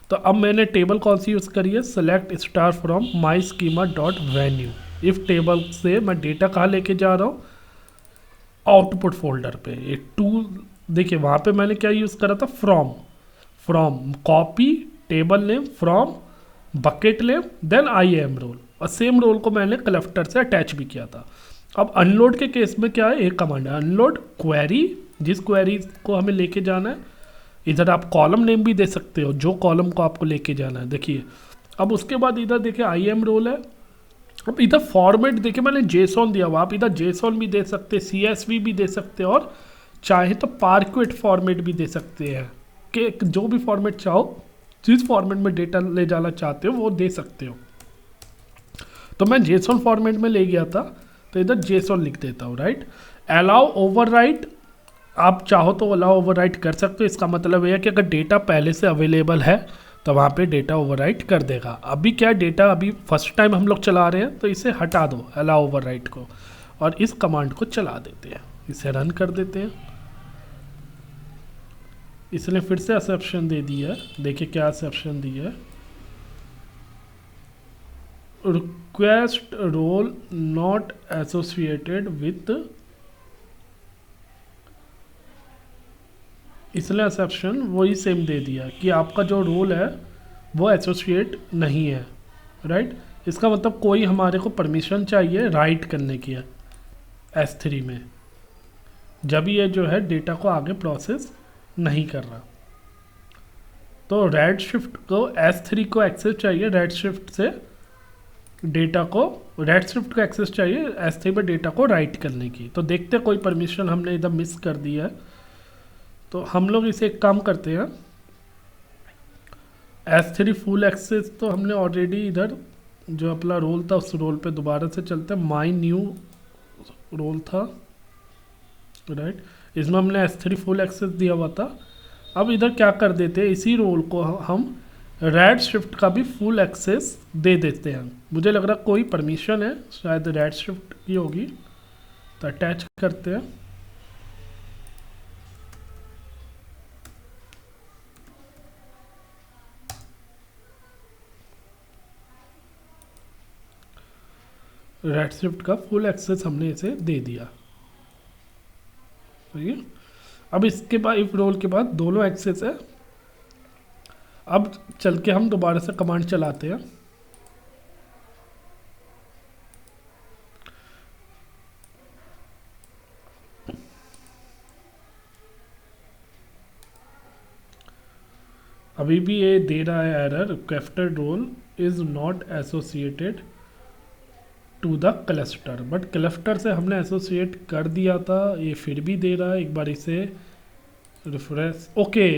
तो अब मैंने टेबल कौन सी यूज़ करी है? Select star from my schema dot venue. If table से मैं डेटा कहाँ लेके जा रहा हूँ? आउटपुट फोल्डर पे। एक टूल देखिए वहाँ पे मैंने क्या यूज़ करा था? From. From copy table name from bucket name then IAM role, और सेम रोल को मैंने कलेक्टर से अटैच भी किया था। अब अनलोड के केस में क्या है? एक कमांड है अनलोड क्वेरी, जिस क्वेरी को हमें लेके जाना है। इधर आप कॉलम नेम भी दे सकते हो, जो कॉलम को आपको लेके जाना है। देखिए अब उसके बाद इधर देखिए IAM रोल है। अब इधर फॉर्मेट देखिए मैंने JSON दिया हुआ, आप इधर JSON भी दे सकते, CSV भी दे सकते, और चाहे तो पार्क्वेट फॉर्मेट भी दे सकते हैं, कि जो भी फॉर्मेट चाहो, जिस फॉर्मेट में डेटा ले जाना चाहते हो वो दे सकते हो। तो मैं JSON फॉर्मेट में ले गया था, तो इधर JSON लिख देता हूँ, राइट। अलाउ ओवरराइट, आप चाहो तो अलाउ ओवरराइट कर सकते हो। इसका मतलब यह है कि अगर डेटा पहले से अवेलेबल है तो वहाँ पे डेटा ओवरराइट कर देगा। अभी क्या डेटा अभी फर्स्ट टाइम हम लोग चला रहे हैं, तो इसे हटा दो अलाउ ओवरराइट को, और इस कमांड को चला देते हैं। इसे रन कर देते हैं। इसने फिर से एक्सेप्शन दे दिया है। देखिए क्या एक्सेप्शन दी है? Request role not associated with, इसने एक्सेप्शन वही सेम दे दिया कि आपका जो रोल है वो एसोसिएट नहीं है, राइट। इसका मतलब कोई हमारे को परमिशन चाहिए राइट करने की है S3 में, जब ये जो है डेटा को आगे प्रोसेस नहीं कर रहा। तो रेडशिफ्ट को S3 को एक्सेस चाहिए, रेडशिफ्ट से डेटा को, रेडशिफ्ट को एक्सेस चाहिए S3 में डेटा को राइट करने की। तो देखते कोई परमिशन हमने इधर मिस कर दिया है, तो हम लोग इसे एक काम करते हैं। S3 फुल एक्सेस तो हमने ऑलरेडी इधर जो अपना रोल था उस रोल पे दोबारा से चलते हैं। माई न्यू रोल था, राइट। इसमें हमने S3 फुल एक्सेस दिया हुआ था। अब इधर क्या कर देते हैं, इसी रोल को हम रेडशिफ्ट का भी फुल एक्सेस दे देते हैं। मुझे लग रहा कोई परमिशन है, शायद रेडशिफ्ट की होगी, तो अटैच करते हैं। रेडशिफ्ट का फुल एक्सेस हमने इसे दे दिया। सही है। अब इसके बाद इफ रोल के बाद दोनों एक्सेस है। अब चल के हम दोबारा से कमांड चलाते हैं। अभी भी ये दे रहा है error, captor role is not associated to the cluster, but cluster से हमने एसोसिएट कर दिया था, ये फिर भी दे रहा है। एक बार इसे रिफ्रेश, ओके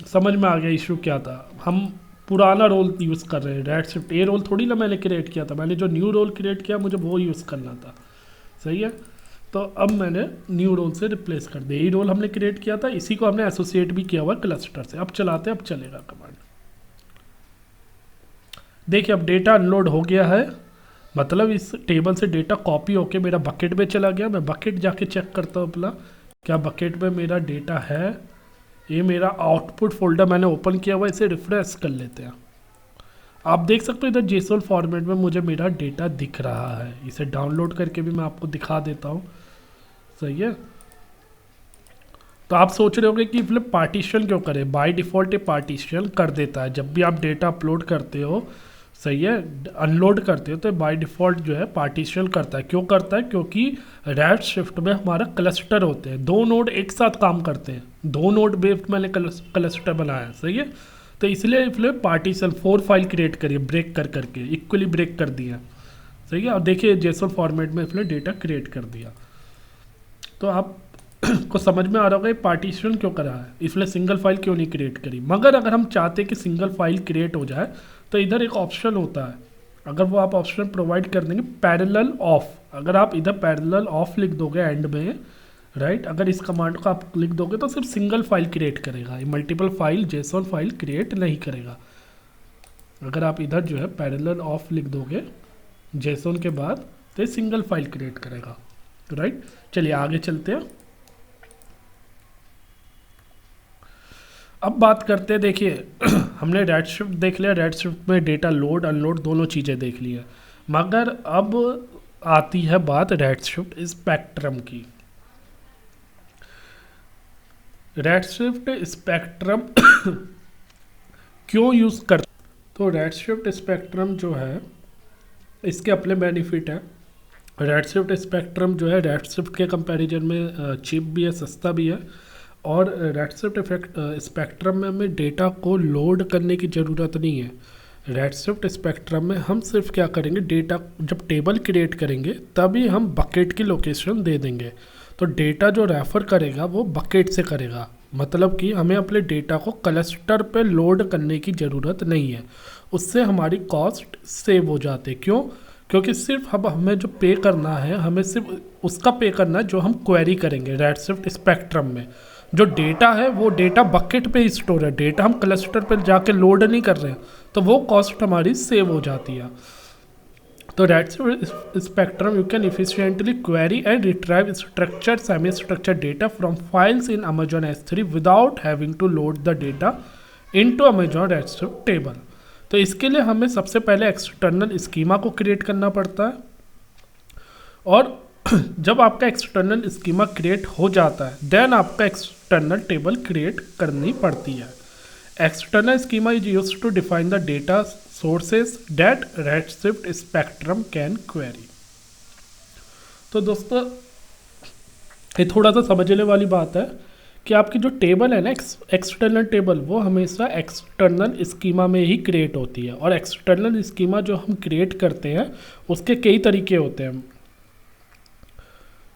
समझ में आ गया इशू क्या था। हम पुराना रोल यूज़ कर रहे हैं रेडशिफ्ट, ये रोल थोड़ी ना मैंने क्रिएट किया था, मैंने जो न्यू रोल क्रिएट किया मुझे वो यूज़ करना था। सही है। तो अब मैंने न्यू रोल से रिप्लेस कर दिया, यही रोल हमने क्रिएट किया था, इसी को हमने एसोसिएट भी किया हुआ क्लस्टर से। अब चलाते हैं, अब चलेगा कमांड। देखिए अब डेटा अनलोड हो गया है, मतलब इस टेबल से डेटा कॉपी होके मेरा बकेट में चला गया। मैं बकेट जाके चेक करता हूँ अपना, क्या बकेट में मेरा डेटा है। ये मेरा आउटपुट फोल्डर मैंने ओपन किया हुआ, इसे रिफ्रेश कर लेते हैं। आप देख सकते हो इधर जेसोन फॉर्मेट में मुझे मेरा डेटा दिख रहा है। इसे डाउनलोड करके भी मैं आपको दिखा देता हूँ। सही है। तो आप सोच रहे होंगे कि फिर पार्टीशन क्यों करें, बाय डिफ़ॉल्ट ये पार्टीशन कर देता है जब भी आप डेटा अपलोड करते हो। सही है। अनलोड करते हो तो बाय डिफ़ॉल्ट जो है पार्टीशन करता है। क्यों करता है, क्योंकि रेडशिफ्ट में हमारा क्लस्टर होते हैं, दो नोड एक साथ काम करते हैं, दो नोड बेस्ड मैंने क्लस्टर बनाया है। सही है। तो इसलिए इसलिए पार्टीशन 4 फाइल क्रिएट करिए, ब्रेक कर करके इक्वली ब्रेक कर दिया। सही है। और देखिए जेसोन फॉर्मेट में इसलिए डेटा क्रिएट कर दिया। तो आप को समझ में आ रहा होगा ये पार्टीशन क्यों करा है, इसलिए सिंगल फाइल क्यों नहीं क्रिएट करी। मगर अगर हम चाहते हैं कि सिंगल फाइल क्रिएट हो जाए तो इधर एक ऑप्शन होता है, अगर वो आप ऑप्शन प्रोवाइड कर देंगे पैरेलल ऑफ। अगर आप इधर पैरेलल ऑफ लिख दोगे एंड में, राइट, अगर इस कमांड को आप लिख दोगे तो सिर्फ सिंगल फाइल क्रिएट करेगा, ये multiple file JSON file create नहीं करेगा। अगर आप इधर जो है पैरेलल ऑफ लिख दोगे जेसोन के बाद तो ये सिंगल फाइल क्रिएट करेगा। राइट। चलिए आगे चलते हैं। अब बात करते हैं, देखिए हमने रेडशिफ्ट देख लिया, रेडशिफ्ट में डेटा लोड अनलोड दोनों चीज़ें देख ली है। मगर अब आती है बात रेडशिफ्ट स्पेक्ट्रम की। रेडशिफ्ट स्पेक्ट्रम क्यों यूज़ कर, तो रेडशिफ्ट स्पेक्ट्रम जो है इसके अपने बेनिफिट है। रेडशिफ्ट स्पेक्ट्रम जो है रेडशिफ्ट के कंपैरिजन में चीप भी है, सस्ता भी है। और रेडशिफ्ट स्पेक्ट्रम में हमें डेटा को लोड करने की ज़रूरत नहीं है। रेडशिफ्ट स्पेक्ट्रम में हम सिर्फ क्या करेंगे, डेटा जब टेबल क्रिएट करेंगे तभी हम बकेट की लोकेशन दे देंगे। तो डेटा जो रेफ़र करेगा वो बकेट से करेगा, मतलब कि हमें अपने डेटा को क्लस्टर पे लोड करने की ज़रूरत नहीं है। उससे हमारी कॉस्ट सेव हो जाते। क्यों, क्योंकि सिर्फ अब हमें जो पे करना है, हमें सिर्फ उसका पे करना है जो हम क्वेरी करेंगे रेडशिफ्ट स्पेक्ट्रम में। जो डेटा है वो डेटा बकेट पे ही स्टोर है, डेटा हम क्लस्टर पे जाके लोड नहीं कर रहे हैं, तो वो कॉस्ट हमारी सेव हो जाती है। तो Redshift Spectrum you can efficiently query and retrieve structured semi structured data from files in Amazon S3 without having to load the data into Amazon Redshift table. तो इसके लिए हमें सबसे पहले एक्सटर्नल स्कीमा को क्रिएट करना पड़ता है। और जब आपका एक्सटर्नल स्कीमा क्रिएट हो जाता है देन आपका एक्सटर्नल टेबल क्रिएट करनी पड़ती है। External schema is used to define the data sources that Redshift Spectrum can query. तो दोस्तों ये थोड़ा सा समझने वाली बात है कि आपकी जो टेबल है ना एक्सटर्नल टेबल, वो हमेशा एक्सटर्नल स्कीमा में ही क्रिएट होती है। और एक्सटर्नल स्कीमा जो हम क्रिएट करते हैं उसके कई तरीके होते हैं।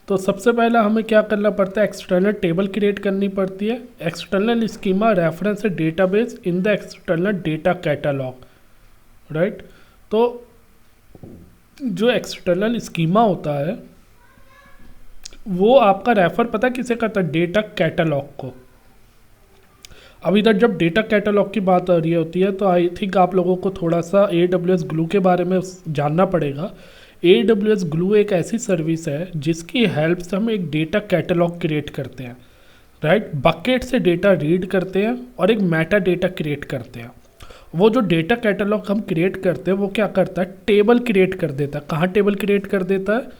तो सबसे पहला हमें क्या करना पड़ता है, एक्सटर्नल टेबल क्रिएट करनी पड़ती है। External schema reference database in the external data catalogue, right. तो जो एक्सटर्नल स्कीमा होता है वो आपका रेफर पता किसे करता है, डेटा कैटलॉग को। अब इधर जब डेटा कैटलॉग की बात आ रही होती है तो आई थिंक आप लोगों को थोड़ा सा AWS ग्लू के बारे में जानना पड़ेगा। AWS ग्लू एक ऐसी सर्विस है जिसकी हेल्प से हम एक डेटा कैटलॉग क्रिएट करते हैं, राइट। बकेट से डेटा रीड करते हैं और एक मेटा डेटा क्रिएट करते हैं। वो जो डेटा कैटलॉग हम क्रिएट करते हैं वो क्या करता है, टेबल क्रिएट कर देता है। कहाँ टेबल क्रिएट कर देता है,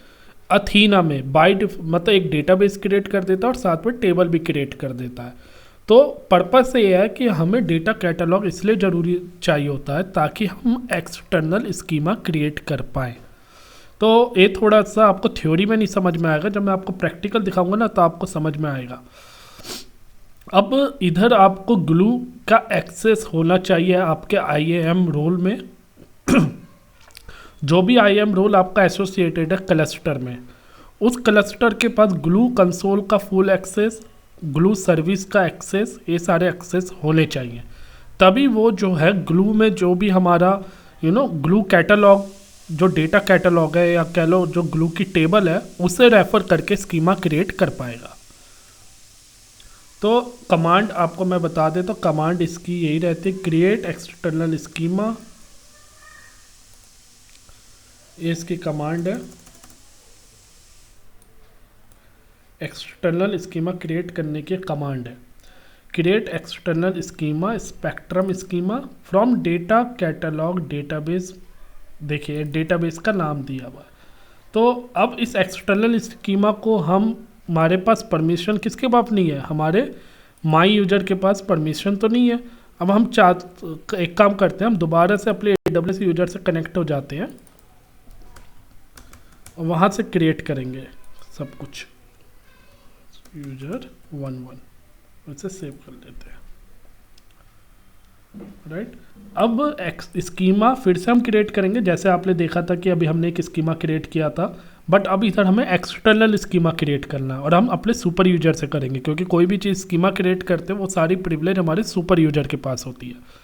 अथीना में मतलब एक डेटाबेस क्रिएट कर देता है और साथ में टेबल भी क्रिएट कर देता है। तो पर्पस से ये है कि हमें डेटा कैटलॉग इसलिए ज़रूरी चाहिए होता है ताकि हम एक्सटर्नल स्कीमा क्रिएट कर पाएँ। तो ये थोड़ा सा आपको थ्योरी में नहीं समझ में आएगा, जब मैं आपको प्रैक्टिकल दिखाऊंगा ना तो आपको समझ में आएगा। अब इधर आपको ग्लू का एक्सेस होना चाहिए आपके IAM रोल में। जो भी IAM रोल आपका एसोसिएटेड है क्लस्टर में, उस क्लस्टर के पास ग्लू कंसोल का फुल एक्सेस, ग्लू सर्विस का एक्सेस, ये सारे एक्सेस होने चाहिए। तभी वो जो है ग्लू में जो भी हमारा ग्लू कैटलॉग, जो डेटा कैटलॉग है या कह लो जो ग्लू की टेबल है, उसे रेफर करके स्कीमा क्रिएट कर पाएगा। तो कमांड आपको मैं बता देता हूँ, कमांड इसकी यही रहती है, क्रिएट एक्सटर्नल स्कीमा। ये इसकी कमांड है, एक्सटर्नल स्कीमा क्रिएट करने की कमांड है। Create external schema spectrum schema from data catalogue database. देखिए डेटाबेस का नाम दिया हुआ है। तो अब इस एक्सटर्नल स्कीमा को हमारे पास परमिशन किसके पास नहीं है, हमारे माई यूजर के पास परमिशन तो नहीं है। अब हम एक काम करते हैं, हम दोबारा से अपने AWS यूजर से कनेक्ट हो जाते हैं, वहाँ से क्रिएट करेंगे सब कुछ। यूजर 11 वैसे सेव कर लेते हैं, राइट। अब स्कीमा फिर से हम क्रिएट करेंगे, जैसे आपने देखा था कि अभी हमने एक स्कीमा क्रिएट किया था, बट अब इधर हमें एक्सटर्नल स्कीमा क्रिएट करना है और हम अपने सुपर यूजर से करेंगे, क्योंकि कोई भी चीज़ स्कीमा क्रिएट करते हैं वो सारी प्रिविलेज हमारे सुपर यूजर के पास होती है।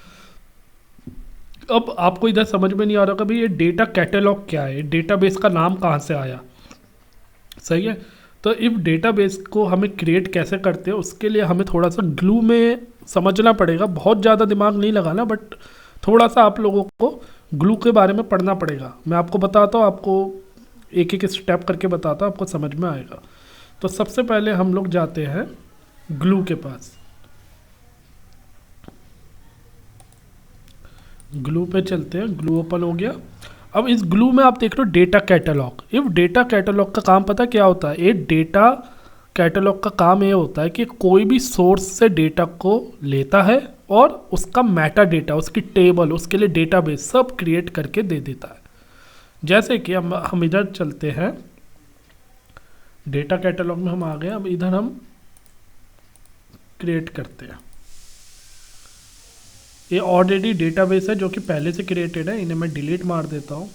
अब आपको इधर समझ में नहीं आ रहा कि भाई ये डेटा कैटलॉग क्या है, डेटाबेस का नाम कहाँ से आया, सही है। तो इफ डेटाबेस को हमें क्रिएट कैसे करते हैं उसके लिए हमें थोड़ा सा ग्लू में समझना पड़ेगा, बहुत ज़्यादा दिमाग नहीं लगाना, बट थोड़ा सा आप लोगों को ग्लू के बारे में पढ़ना पड़ेगा। मैं आपको बताता हूँ, आपको एक एक स्टेप करके बताता हूँ, आपको समझ में आएगा। तो सबसे पहले हम लोग जाते हैं ग्लू के पास, ग्लू पे चलते हैं, ग्लू ओपन हो गया। अब इस ग्लू में आप देख लो data catalog. If data catalog का काम पता क्या होता है, ये डेटा कैटलॉग का काम ये होता है कि कोई भी सोर्स से डेटा को लेता है और उसका मेटा डेटा, उसकी टेबल, उसके लिए डेटाबेस सब क्रिएट करके दे देता है। जैसे कि हम इधर चलते हैं, डेटा कैटलॉग में हम आ गए। अब इधर हम क्रिएट करते हैं, ये ऑलरेडी डेटाबेस है जो कि पहले से क्रिएटेड है, इन्हें मैं डिलीट मार देता हूँ।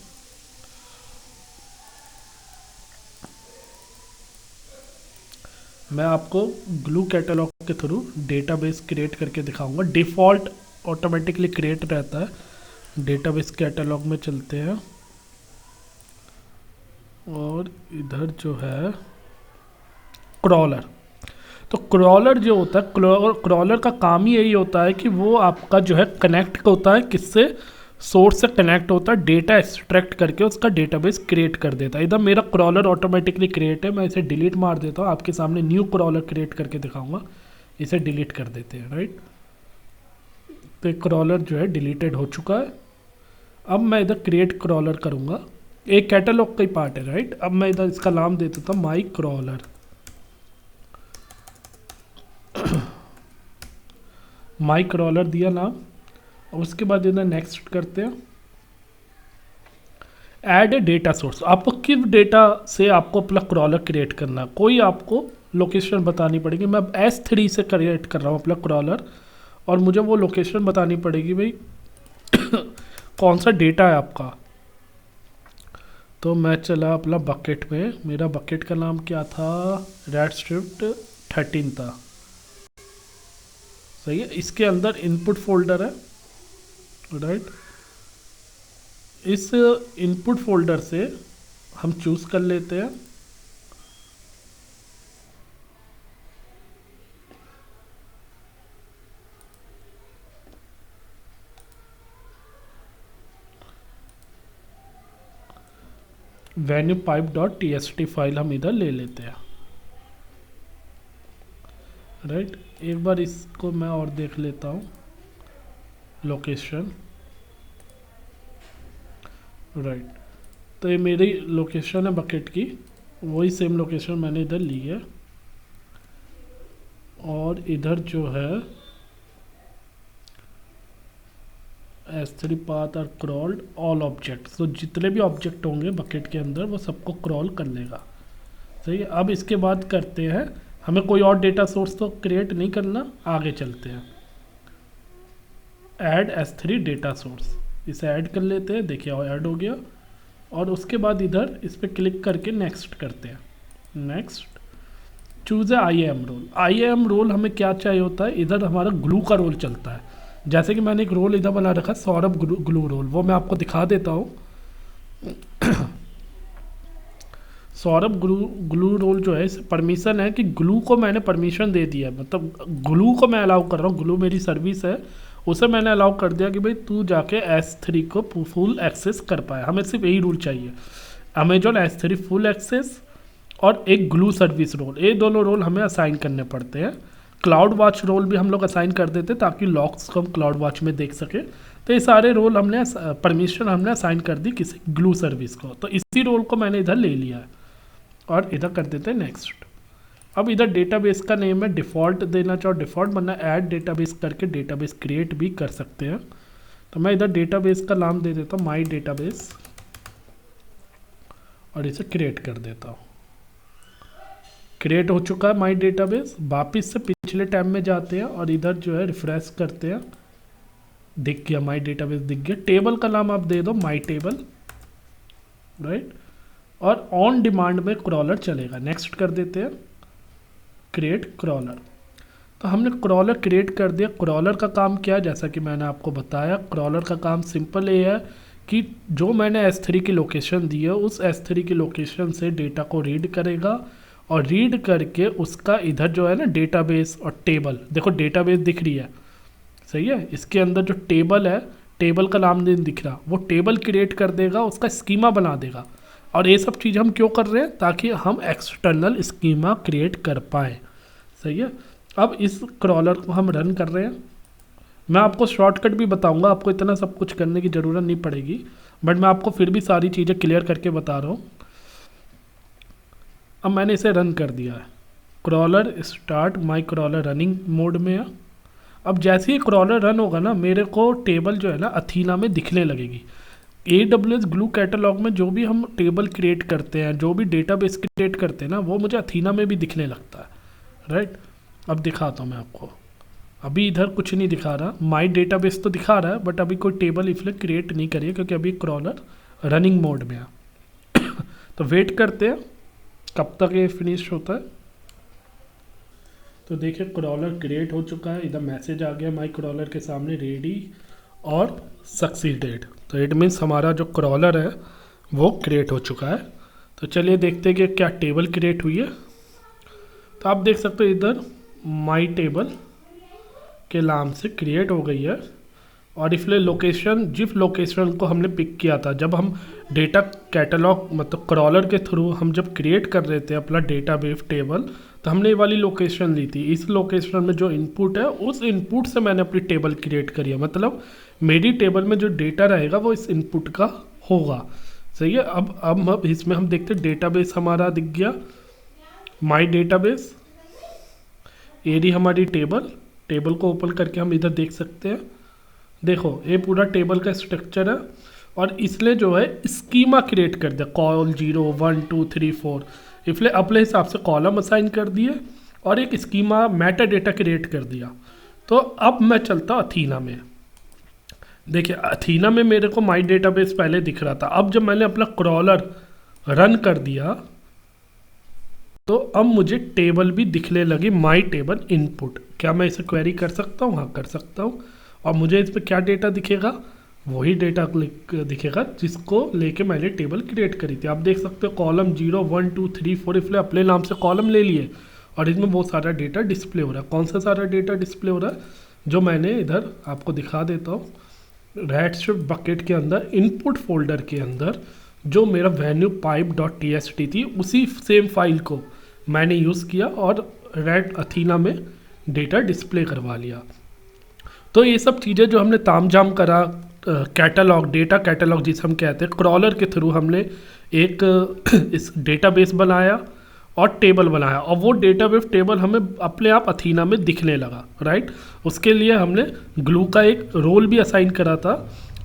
मैं आपको ग्लू कैटलॉग के थ्रू डेटाबेस क्रिएट करके दिखाऊंगा। डिफ़ॉल्ट ऑटोमेटिकली क्रिएट रहता है। डेटाबेस कैटलॉग में चलते हैं और इधर जो है क्रॉलर। तो क्रॉलर जो होता है, क्रॉलर का काम ही यही होता है कि वो आपका जो है कनेक्ट होता है, किससे, सोर्स से कनेक्ट होता है, डेटा एक्सट्रैक्ट करके उसका डेटाबेस क्रिएट कर देता है। इधर मेरा क्रॉलर ऑटोमेटिकली क्रिएट है, मैं इसे डिलीट मार देता हूँ, आपके सामने न्यू क्रॉलर क्रिएट करके दिखाऊंगा। इसे डिलीट कर देते हैं, राइट। तो क्रॉलर जो है डिलीटेड हो चुका है। अब मैं इधर क्रिएट क्रॉलर करूँगा, एक कैटलॉग का ही पार्ट है, राइट। अब मैं इधर इसका नाम दे देता हूँ माई क्रॉलर। माई क्रॉलर दिया नाम। उसके बाद इधर नेक्स्ट करते हैं, ऐड ए डेटा सोर्स। आपको किस डेटा से आपको अपना क्रॉलर क्रिएट करना है, कोई आपको लोकेशन बतानी पड़ेगी। मैं S3 से क्रिएट कर रहा हूँ अपना क्रॉलर, और मुझे वो लोकेशन बतानी पड़ेगी भाई कौन सा डेटा है आपका। तो मैं चला अपना बकेट में, मेरा बकेट का नाम क्या था, रेडशिफ्ट 13 था, सही है। इसके अंदर इनपुट फोल्डर है, राइट। इस इनपुट फोल्डर से हम चूज कर लेते हैं venuepipe.txt फाइल हम इधर ले लेते हैं, राइट। एक बार इसको मैं और देख लेता हूँ लोकेशन। राइट। तो ये मेरी लोकेशन है बकेट की, वही सेम लोकेशन मैंने इधर ली है। और इधर जो है S3 पाथ और क्रॉल्ड ऑल ऑब्जेक्ट, तो जितने भी ऑब्जेक्ट होंगे बकेट के अंदर वो सबको क्रॉल कर लेगा। सही है। अब इसके बाद करते हैं, हमें कोई और डेटा सोर्स तो क्रिएट नहीं करना, आगे चलते हैं। ऐड S3 डेटा सोर्स, इसे ऐड कर लेते हैं। देखिए और ऐड हो गया। और उसके बाद इधर इस पर क्लिक करके नेक्स्ट करते हैं। नेक्स्ट, चूज है IAM रोल। IAM रोल हमें क्या चाहिए होता है, इधर हमारा ग्लू का रोल चलता है। जैसे कि मैंने एक रोल इधर बना रखा है सौरभ ग्लू रोल, वो मैं आपको दिखा देता हूँ। सौरभ ग्लू रोल जो है, इस परमिशन है कि ग्लू को मैंने परमिशन दे दिया है, मतलब ग्लू को मैं अलाउ कर रहा हूँ। ग्लू मेरी सर्विस है, उसे मैंने अलाउ कर दिया कि भाई तू जाके S3 को फुल एक्सेस कर पाए। हमें सिर्फ यही रूल चाहिए, अमेजॉन S3 फुल एक्सेस और एक ग्लू सर्विस रोल, ये दोनों रोल हमें असाइन करने पड़ते हैं। क्लाउड वॉच रोल भी हम लोग असाइन कर देते ताकि लॉग्स को हम क्लाउड वॉच में देख सके। तो ये सारे रोल हमने परमिशन हमने असाइन कर दी किसी ग्लू सर्विस को। तो इसी रोल को मैंने इधर ले लिया है और इधर कर देते हैं नेक्स्ट। अब इधर डेटाबेस का नेम है डिफ़ॉल्ट देना चाहो डिफ़ॉल्ट, वरना ऐड डेटाबेस करके डेटाबेस क्रिएट भी कर सकते हैं। तो मैं इधर डेटाबेस का नाम दे देता हूँ माई डेटाबेस और इसे क्रिएट कर देता हूँ। क्रिएट हो चुका है माई डेटाबेस। वापिस से पिछले टैब में जाते हैं और इधर जो है रिफ्रेश करते हैं, दिख गया माई डेटाबेस दिख गया। टेबल का नाम आप दे दो माई टेबल, राइट। और ऑन डिमांड में क्रॉलर चलेगा। नेक्स्ट कर देते हैं, क्रिएट क्रॉलर। तो हमने क्रॉलर क्रिएट कर दिया। क्रॉलर का काम क्या है, जैसा कि मैंने आपको बताया, क्रॉलर का काम सिंपल ये है कि जो मैंने S3 की लोकेशन दी है उस S3 की लोकेशन से डेटा को रीड करेगा और रीड करके उसका इधर जो है ना डेटाबेस और टेबल, देखो डेटाबेस दिख रही है, सही है। इसके अंदर जो टेबल है, टेबल का नाम नहीं दिख रहा, वो टेबल क्रिएट कर देगा, उसका स्कीमा बना देगा। और ये सब चीज़ हम क्यों कर रहे हैं, ताकि हम एक्सटर्नल स्कीमा क्रिएट कर पाएँ, सही है। अब इस क्रॉलर को हम रन कर रहे हैं। मैं आपको शॉर्टकट भी बताऊंगा, आपको इतना सब कुछ करने की ज़रूरत नहीं पड़ेगी, बट मैं आपको फिर भी सारी चीज़ें क्लियर करके बता रहा हूँ। अब मैंने इसे रन कर दिया है। क्रॉलर स्टार्ट, माई क्रॉलर रनिंग मोड में है। अब जैसे ही क्रॉलर रन होगा ना, मेरे को टेबल जो है ना अथीना में दिखने लगेगी। AWS ग्लू कैटलॉग में जो भी हम टेबल क्रिएट करते हैं, जो भी डेटाबेस क्रिएट करते हैं ना, वो मुझे अथीना में भी दिखने लगता है, राइट। अब दिखाता हूँ मैं आपको। अभी इधर कुछ नहीं दिखा रहा, माई डेटाबेस तो दिखा रहा है, बट अभी कोई टेबल इसलिए क्रिएट नहीं करिए क्योंकि अभी क्रॉलर रनिंग मोड में है। तो वेट करते हैं कब तक ये फिनिश होता है। तो देखिए क्रॉलर क्रिएट हो चुका है, इधर मैसेज आ गया माई क्रॉलर के सामने, रेडी और सक्सीडेड। तो इट मीन्स हमारा जो क्रॉलर है वो क्रिएट हो चुका है। तो चलिए देखते हैं कि क्या टेबल क्रिएट हुई है। तो आप देख सकते हो इधर माई टेबल के नाम से क्रिएट हो गई है। और इसलिए लोकेशन, जिस लोकेशन को हमने पिक किया था, जब हम डेटा कैटलॉग मतलब क्रॉलर के थ्रू हम जब क्रिएट कर रहे थे अपना डेटाबेस टेबल, तो हमने ये वाली लोकेशन ली थी। इस लोकेशन में जो इनपुट है उस इनपुट से मैंने अपनी टेबल क्रिएट करी है, मतलब मेरी टेबल में जो डेटा रहेगा वो इस इनपुट का होगा, सही है। अब इसमें हम देखते हैं डेटाबेस हमारा दिख गया, माई डेटाबेस, ये रही हमारी टेबल। टेबल को ओपन करके हम इधर देख सकते हैं, देखो ये पूरा टेबल का स्ट्रक्चर है। और इसलिए जो है स्कीमा क्रिएट कर दिया, कॉल 0 1 2 3 4, इसलिए अपने हिसाब से कॉलम असाइन कर दिए और एक स्कीमा मेटा डेटा क्रिएट कर दिया। तो अब मैं चलता अथीना में। देखिए अथीना में मेरे को माई डेटाबेस पहले दिख रहा था, अब जब मैंने अपना क्रॉलर रन कर दिया तो अब मुझे टेबल भी दिखने लगी, माई टेबल इनपुट। क्या मैं इसे क्वेरी कर सकता हूँ? हाँ कर सकता हूँ। और मुझे इस पर क्या डेटा दिखेगा, वही डेटा दिखेगा जिसको लेके मैंने टेबल क्रिएट करी थी। आप देख सकते हो कॉलम 0 1 2 3 4, इसलिए अपने नाम से कॉलम ले लिए और इसमें बहुत सारा डेटा डिस्प्ले हो रहा है। कौन सा सारा डेटा डिस्प्ले हो रहा है, जो मैंने इधर आपको दिखा देता हूँ। रेडशिफ्ट बकेट के अंदर इनपुट फोल्डर के अंदर जो मेरा वेन्यू pipe.txt थी, उसी सेम फाइल को मैंने यूज़ किया और रेड अथीना में डेटा डिस्प्ले करवा लिया। तो ये सब चीज़ें जो हमने तामझाम करा कैटलॉग, डेटा कैटलॉग जिसे हम कहते हैं, क्रॉलर के थ्रू हमने एक इस डेटाबेस बनाया और टेबल बनाया, और वो डेटाबेस टेबल हमें अपने आप अथीना में दिखने लगा, राइट। उसके लिए हमने ग्लू का एक रोल भी असाइन करा था,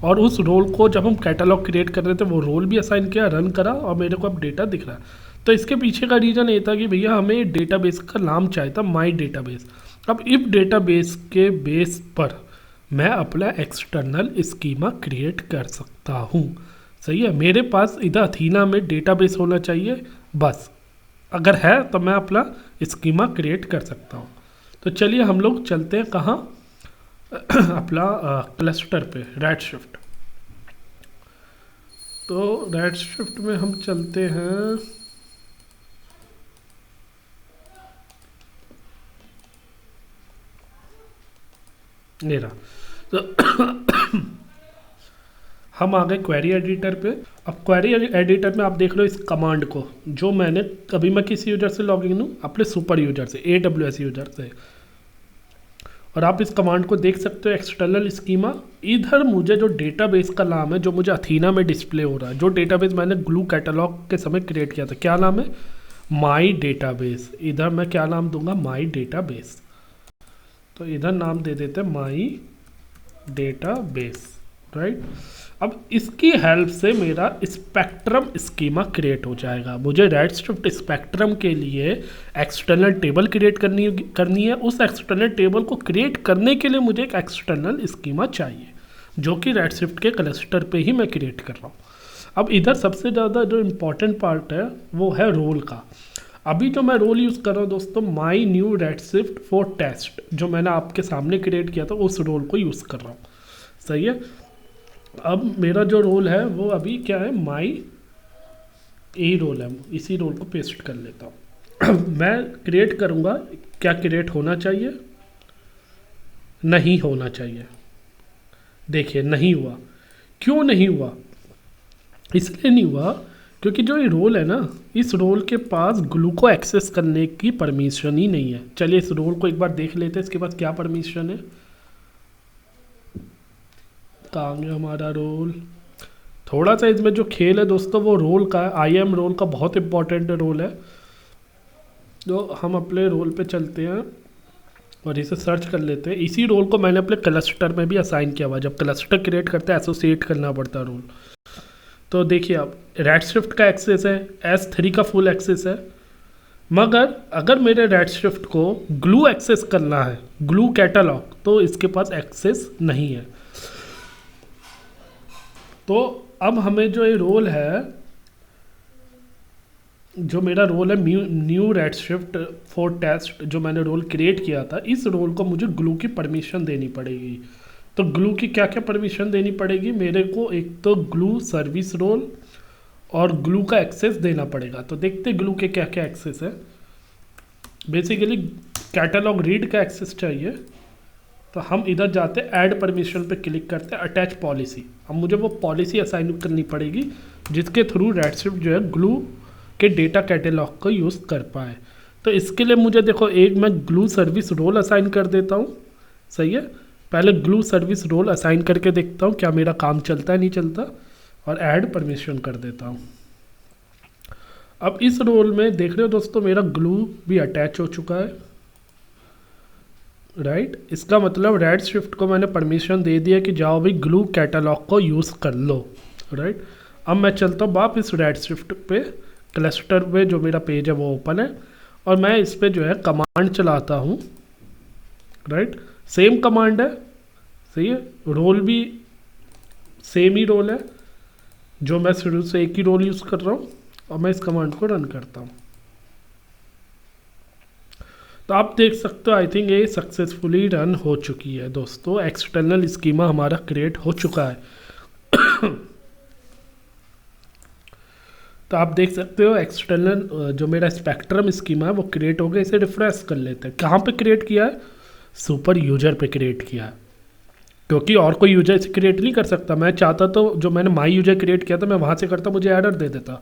और उस रोल को जब हम कैटलॉग क्रिएट कर रहे थे वो रोल भी असाइन किया, रन करा, और मेरे को अब डेटा दिख रहा है। तो इसके पीछे का रीज़न ये था कि भैया हमें डेटाबेस का नाम चाहिए था माई डेटाबेस। अब इफ डेटाबेस के बेस पर मैं अपना एक्सटर्नल स्कीमा क्रिएट कर सकता हूँ, सही है। मेरे पास इधर अथीना में डेटाबेस होना चाहिए बस, अगर है तो मैं अपना स्कीमा क्रिएट कर सकता हूँ। तो चलिए हम लोग चलते हैं कहाँ अपना क्लस्टर पे, रेडशिफ्ट। तो रेडशिफ्ट में हम चलते हैं, मेरा तो हम आ गए क्वेरी एडिटर पे। अब क्वेरी एडिटर में आप देख लो इस कमांड को, जो मैंने कभी मैं किसी यूजर से लॉगिन हूँ, अपने सुपर यूजर से, AWS यूजर से, और आप इस कमांड को देख सकते हो, एक्सटर्नल स्कीमा। इधर मुझे जो डेटाबेस का नाम है जो मुझे अथीना में डिस्प्ले हो रहा है, जो डेटाबेस मैंने ग्लू कैटलॉग के समय क्रिएट किया था, क्या नाम है, माई डेटाबेस। इधर मैं क्या नाम दूंगा, माई डेटाबेस। तो इधर नाम दे देते हैं माई डेटाबेस, राइट। अब इसकी हेल्प से मेरा स्पेक्ट्रम स्कीमा क्रिएट हो जाएगा। मुझे रेडशिफ्ट स्पेक्ट्रम के लिए एक्सटर्नल टेबल क्रिएट करनी है। उस एक्सटर्नल टेबल को क्रिएट करने के लिए मुझे एक एक्सटर्नल स्कीमा चाहिए, जो कि रेडशिफ्ट के क्लस्टर पे ही मैं क्रिएट कर रहा हूँ। अब इधर सबसे ज़्यादा जो इम्पोर्टेंट पार्ट है वो है रोल का। अभी जो मैं रोल यूज़ कर रहा हूँ दोस्तों, my new Redshift for test, जो मैंने आपके सामने क्रिएट किया था उस रोल को यूज़ कर रहा हूँ, सही है। अब मेरा जो रोल है वो अभी क्या है, माई ए रोल है, इसी रोल को पेस्ट कर लेता हूँ। मैं क्रिएट करूँगा, क्या क्रिएट होना चाहिए, नहीं होना चाहिए। देखिए नहीं हुआ, क्यों नहीं हुआ, इसलिए नहीं हुआ क्योंकि जो ये रोल है ना, इस रोल के पास ग्लू को एक्सेस करने की परमिशन ही नहीं है। चलिए इस रोल को एक बार देख लेते हैं, इसके पास क्या परमिशन है। कहाँ गया हमारा रोल। थोड़ा सा इसमें जो खेल है दोस्तों वो रोल का है, IAM रोल का बहुत इंपॉर्टेंट रोल है। तो हम अपने रोल पे चलते हैं और इसे सर्च कर लेते हैं। इसी रोल को मैंने अपने क्लस्टर में भी असाइन किया हुआ, जब क्लस्टर क्रिएट करते हैं एसोसिएट करना पड़ता है रोल। तो देखिए अब रेडशिफ्ट का एक्सेस है, S3 का फुल एक्सेस है, मगर अगर मेरे रेडशिफ्ट को ग्लू एक्सेस करना है, ग्लू कैटलॉग, तो इसके पास एक्सेस नहीं है। तो अब हमें जो ये रोल है, जो मेरा रोल है न्यू रेडशिफ्ट फॉर टेस्ट, जो मैंने रोल क्रिएट किया था, इस रोल को मुझे ग्लू की परमिशन देनी पड़ेगी। तो ग्लू की क्या क्या परमिशन देनी पड़ेगी मेरे को, एक तो ग्लू सर्विस रोल और ग्लू का एक्सेस देना पड़ेगा। तो देखते ग्लू के क्या क्या एक्सेस है। बेसिकली कैटलॉग रीड का एक्सेस चाहिए, तो हम इधर जाते हैं, ऐड परमिशन पे क्लिक करते हैं, अटैच पॉलिसी। अब मुझे वो पॉलिसी असाइन करनी पड़ेगी जिसके थ्रू रेडशिफ्ट जो है ग्लू के डेटा कैटलॉग को यूज़ कर पाए। तो इसके लिए मुझे देखो, एक मैं ग्लू सर्विस रोल असाइन कर देता हूँ, सही है। पहले ग्लू सर्विस रोल असाइन करके देखता हूँ क्या मेरा काम चलता है नहीं चलता, और ऐड परमिशन कर देता हूँ। अब इस रोल में देख रहे हो दोस्तों, मेरा ग्लू भी अटैच हो चुका है, राइट। इसका मतलब रेडशिफ्ट को मैंने परमिशन दे दिया कि जाओ भाई ग्लू कैटलॉग को यूज़ कर लो, राइट। अब मैं चलता हूँ वापस रेडशिफ्ट पे, क्लस्टर पे जो मेरा पेज है वो ओपन है, और मैं इस पे जो है कमांड चलाता हूँ, राइट। सेम कमांड है, सही है, रोल भी सेम ही रोल है, जो मैं शुरू से एक ही रोल यूज़ कर रहा हूँ, और मैं इस कमांड को रन करता हूँ। तो आप देख सकते हो, आई थिंक ये सक्सेसफुली रन हो चुकी है दोस्तों, एक्सटर्नल स्कीमा हमारा क्रिएट हो चुका है। तो आप देख सकते हो एक्सटर्नल जो मेरा स्पेक्ट्रम स्कीमा है वो क्रिएट हो गया। इसे रिफ्रेश कर लेते हैं। कहाँ पे क्रिएट किया है, सुपर यूजर पे क्रिएट किया है, क्योंकि और कोई यूजर इसे क्रिएट नहीं कर सकता। मैं चाहता तो जो मैंने माई यूजर क्रिएट किया था मैं वहाँ से करता, मुझे एरर दे देता।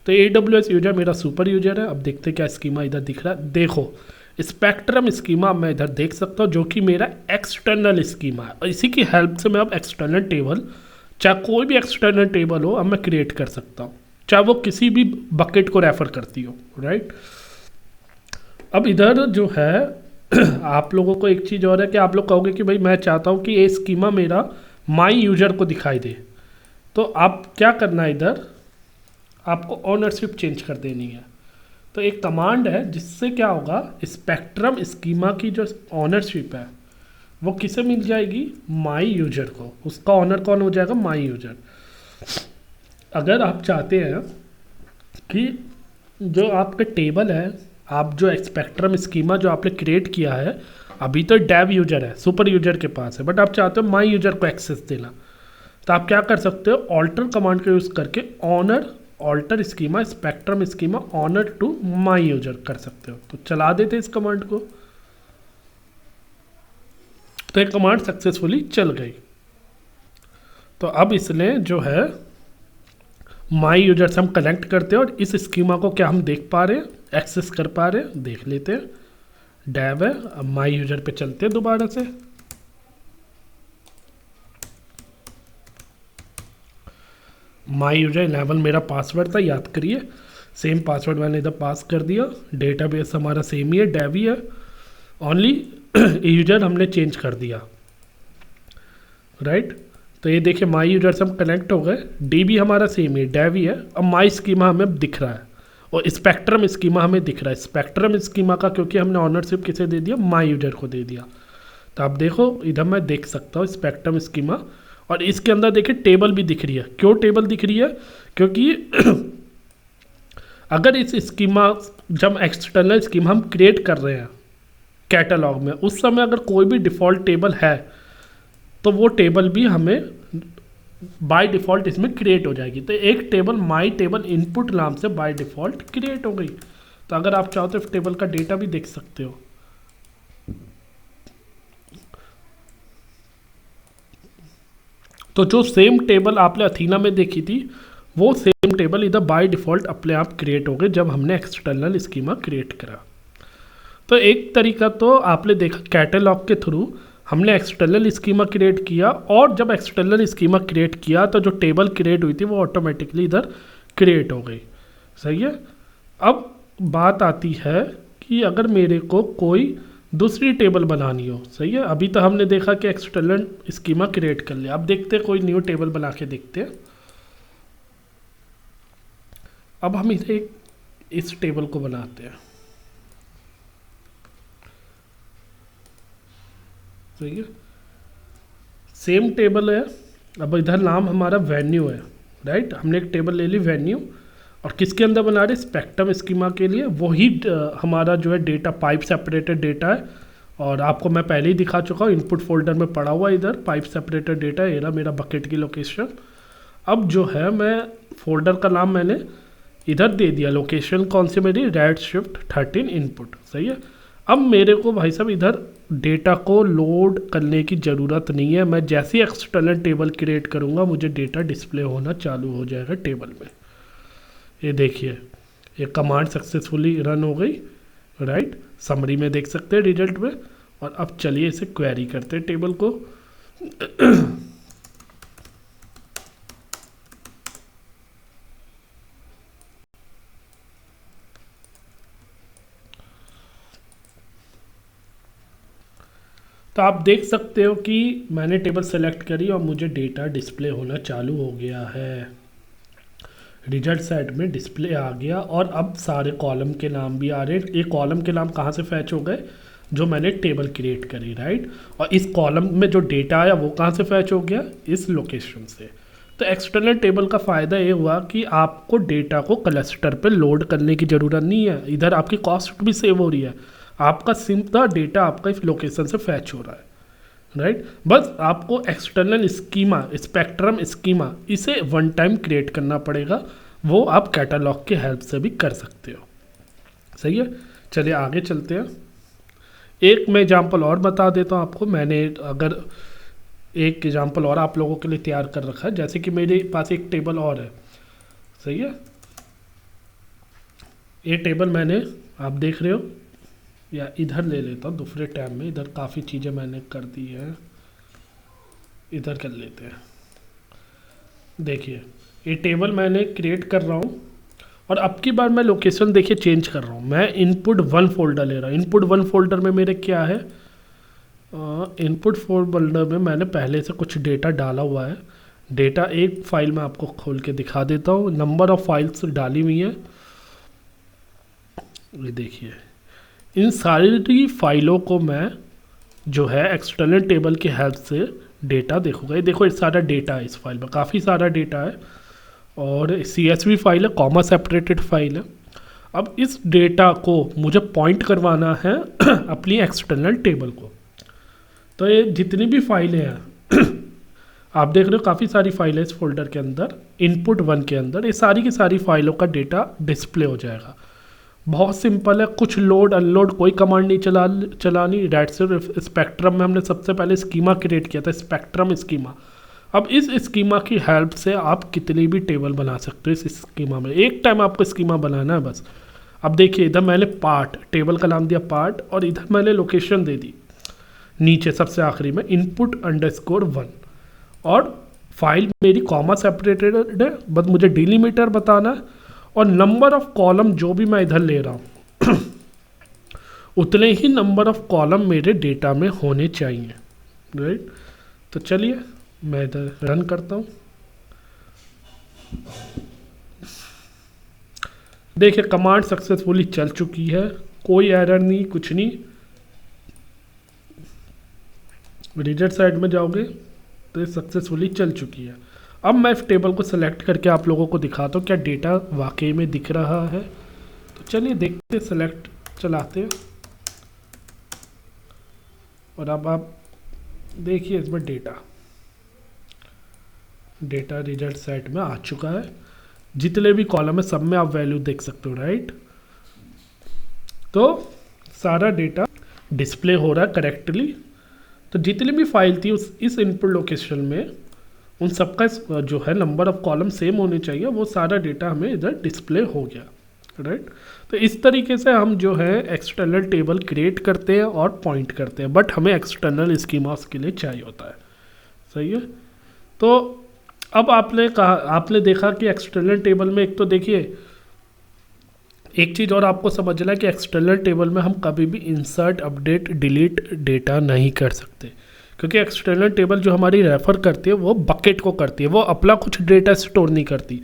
तो AWS यूजर मेरा सुपर यूजर है। अब देखते क्या स्कीमा इधर दिख रहा है। देखो स्पेक्ट्रम स्कीमा मैं इधर देख सकता हूँ जो कि मेरा एक्सटर्नल स्कीमा है, और इसी की हेल्प से मैं अब एक्सटर्नल टेबल, चाहे कोई भी एक्सटर्नल टेबल हो, अब मैं क्रिएट कर सकता हूँ, चाहे वो किसी भी बकेट को रेफर करती हो, राइट। अब इधर जो है आप लोगों को एक चीज़ और है कि आप लोग कहोगे कि भाई मैं चाहता हूँ कि ये स्कीमा मेरा माई यूजर को दिखाई दे, तो आप क्या करना है, इधर आपको ओनरशिप चेंज कर देनी है। तो एक कमांड है जिससे क्या होगा, स्पेक्ट्रम स्कीमा की जो ओनरशिप है वो किसे मिल जाएगी, माई यूजर को। उसका ऑनर कौन हो जाएगा, माई यूजर। अगर आप चाहते हैं कि जो आपके टेबल है, आप जो स्पेक्ट्रम स्कीमा जो आपने क्रिएट किया है, अभी तो डेव यूजर है, सुपर यूजर के पास है, बट आप चाहते हो माई यूजर को एक्सेस देना, तो आप क्या कर सकते हो, ऑल्टर कमांड का यूज़ करके owner alter schema spectrum schema owner to my user कर सकते हो। तो चला देते इस कमांड को, तो एक कमांड सक्सेसफुली चल गई। तो अब इसने जो है माई यूजर से हम कनेक्ट करते हैं, और इस स्कीमा को क्या हम देख पा रहे हैं, एक्सेस कर पा रहे हैं, देख लेते हैं। डैब है, अब माई यूजर पे चलते हैं दोबारा से। माई यूजर 11 मेरा पासवर्ड था, याद करिए, सेम पासवर्ड मैंने इधर पास कर दिया। डेटाबेस हमारा सेम ही है, डेव ही है, ओनली यूजर हमने चेंज कर दिया, राइट। तो ये देखिए माई यूजर से हम कनेक्ट हो गए, डी भी हमारा सेम ही है, डेव ही है। अब माई स्कीमा हमें दिख रहा है और स्पेक्ट्रम स्कीमा हमें दिख रहा है। स्पेक्ट्रम स्कीमा का क्योंकि हमने ऑनरशिप किसे दे दिया, माई यूजर को दे दिया। तो आप देखो इधर मैं देख सकता हूँ स्पेक्ट्रम स्कीमा, और इसके अंदर देखिए टेबल भी दिख रही है। क्यों टेबल दिख रही है, क्योंकि अगर इस स्कीमा, जब एक्सटर्नल स्कीमा हम क्रिएट कर रहे हैं कैटलॉग में, उस समय अगर कोई भी डिफ़ॉल्ट टेबल है तो वो टेबल भी हमें बाय डिफ़ॉल्ट इसमें क्रिएट हो जाएगी। तो एक टेबल माई टेबल इनपुट नाम से बाय डिफ़ॉल्ट क्रिएट हो गई। तो अगर आप चाहो तो इस टेबल का डेटा भी देख सकते हो। तो जो सेम टेबल आपने अथीना में देखी थी, वो सेम टेबल इधर बाय डिफ़ॉल्ट अपने आप क्रिएट हो गए जब हमने एक्सटर्नल स्कीमा क्रिएट करा। तो एक तरीका तो आपने देखा कैटलॉग के थ्रू हमने एक्सटर्नल स्कीमा क्रिएट किया, और जब एक्सटर्नल स्कीमा क्रिएट किया तो जो टेबल क्रिएट हुई थी वो ऑटोमेटिकली इधर क्रिएट हो गई, सही है। अब बात आती है कि अगर मेरे को कोई दूसरी टेबल बनानी हो, सही है। अभी तो हमने देखा कि एक्सटर्नल स्कीमा क्रिएट कर लिया, अब देखते हैं कोई न्यू टेबल बना के देखते हैं। अब हम इसे इस टेबल को बनाते हैं, सही है, सेम टेबल है। अब इधर नाम हमारा वेन्यू है, राइट। हमने एक टेबल ले ली वेन्यू, और किसके अंदर बना रहे, स्पेक्ट्रम स्कीमा के लिए। वही हमारा जो है डेटा पाइप सेपरेटेड डेटा है, और आपको मैं पहले ही दिखा चुका हूँ, इनपुट फोल्डर में पड़ा हुआ इधर पाइप सेपरेटेड डेटा, ये रहा मेरा बकेट की लोकेशन। अब जो है मैं फोल्डर का नाम मैंने इधर दे दिया, लोकेशन कौन सी मेरी, रेड शिफ्ट 13 इनपुट, सही है। अब मेरे को भाई साहब इधर डेटा को लोड करने की ज़रूरत नहीं है। मैं जैसे ही एक्सटर्नल टेबल क्रिएट करूँगा मुझे डेटा डिस्प्ले होना चालू हो जाएगा टेबल में। ये देखिए ये कमांड सक्सेसफुली रन हो गई, राइट। समरी में देख सकते हैं रिजल्ट में। और अब चलिए इसे क्वेरी करते हैं टेबल को। तो आप देख सकते हो कि मैंने टेबल सेलेक्ट करी और मुझे डेटा डिस्प्ले होना चालू हो गया है। रिजल्ट साइड में डिस्प्ले आ गया, और अब सारे कॉलम के नाम भी आ रहे हैं। ये कॉलम के नाम कहाँ से फैच हो गए, जो मैंने टेबल क्रिएट करी, राइट। और इस कॉलम में जो डेटा आया वो कहाँ से फैच हो गया, इस लोकेशन से। तो एक्सटर्नल टेबल का फ़ायदा ये हुआ कि आपको डेटा को क्लस्टर पे लोड करने की ज़रूरत नहीं है। इधर आपकी कॉस्ट भी सेव हो रही है, आपका सिंपल डेटा आपका इस लोकेशन से फैच हो रहा है, राइट। बस आपको एक्सटर्नल स्कीमा स्पेक्ट्रम स्कीमा इसे वन टाइम क्रिएट करना पड़ेगा, वो आप कैटलॉग के हेल्प से भी कर सकते हो, सही है। चलिए आगे चलते हैं। एक मैं एग्जांपल और बता देता हूँ आपको। मैंने अगर एक एग्जांपल और आप लोगों के लिए तैयार कर रखा है, जैसे कि मेरे पास एक टेबल और है, सही है। ये टेबल मैंने, आप देख रहे हो, या इधर ले लेता हूँ दूसरे टैब में, इधर काफ़ी चीज़ें मैंने कर दी हैं, इधर कर लेते हैं। देखिए ये टेबल मैंने क्रिएट कर रहा हूँ और अब की बार मैं लोकेशन देखिए चेंज कर रहा हूँ। मैं इनपुट 1 फोल्डर ले रहा हूँ। इनपुट 1 फोल्डर में मेरे क्या है, इनपुट फोल्डर में मैंने पहले से कुछ डेटा डाला हुआ है। डेटा एक फाइल में आपको खोल के दिखा देता हूँ, नंबर ऑफ़ फाइल्स डाली हुई हैं। ये देखिए इन सारी फाइलों को मैं जो है एक्सटर्नल टेबल की हेल्प से डेटा देखूंगा। ये देखो ये सारा डेटा है इस फाइल में, काफ़ी सारा डेटा है और CSV फाइल है, कॉमा सेपरेटेड फाइल है। अब इस डेटा को मुझे पॉइंट करवाना है अपनी एक्सटर्नल टेबल को। तो ये जितनी भी फाइलें हैं आप देख रहे हो काफ़ी सारी फाइलें इस फोल्डर के अंदर, इनपुट 1 के अंदर ये सारी की सारी फाइलों का डेटा डिस्प्ले हो जाएगा। बहुत सिंपल है, कुछ लोड अनलोड कोई कमांड नहीं चलानी। राइट सिर्फ स्पेक्ट्रम में हमने सबसे पहले स्कीमा क्रिएट किया था, स्पेक्ट्रम स्कीमा। अब इस स्कीमा की हेल्प से आप कितनी भी टेबल बना सकते हो इस स्कीमा में। एक टाइम आपको स्कीमा बनाना है बस। अब देखिए इधर मैंने पार्ट, टेबल का नाम दिया पार्ट, और इधर मैंने लोकेशन दे दी नीचे सबसे आखिरी में input_1, और फाइल मेरी कॉमा सेपरेटेड है, बस मुझे डिलीमीटर बताना है और नंबर ऑफ कॉलम जो भी मैं इधर ले रहा हूँ उतने ही नंबर ऑफ कॉलम मेरे डेटा में होने चाहिए। राइट, तो चलिए मैं इधर रन करता हूँ। देखिए कमांड सक्सेसफुली चल चुकी है, कोई एरर नहीं, कुछ नहीं। रिजल्ट साइड में जाओगे तो ये सक्सेसफुली चल चुकी है। अब मैं इस टेबल को सिलेक्ट करके आप लोगों को दिखाता हूँ क्या डेटा वाकई में दिख रहा है। तो चलिए देखते, सेलेक्ट चलाते हैं और अब आप देखिए इसमें डेटा रिजल्ट सेट में आ चुका है। जितने भी कॉलम है सब में आप वैल्यू देख सकते हो। राइट, तो सारा डेटा डिस्प्ले हो रहा है करेक्टली। तो जितनी भी फाइल थी इस इनपुट लोकेशन में उन सबका जो है नंबर ऑफ कॉलम सेम होने चाहिए, वो सारा डेटा हमें इधर डिस्प्ले हो गया। राइट, तो इस तरीके से हम जो है एक्सटर्नल टेबल क्रिएट करते हैं और पॉइंट करते हैं, बट हमें एक्सटर्नल स्कीमास के लिए चाहिए होता है। सही है, तो अब आपने देखा कि एक्सटर्नल टेबल में एक तो देखिए एक चीज़ और आपको समझना है कि एक्सटर्नल टेबल में हम कभी भी इंसर्ट, अपडेट, डिलीट डेटा नहीं कर सकते, क्योंकि एक्सटर्नल टेबल जो हमारी रेफ़र करती है वो बकेट को करती है, वो अपना कुछ डेटा स्टोर नहीं करती।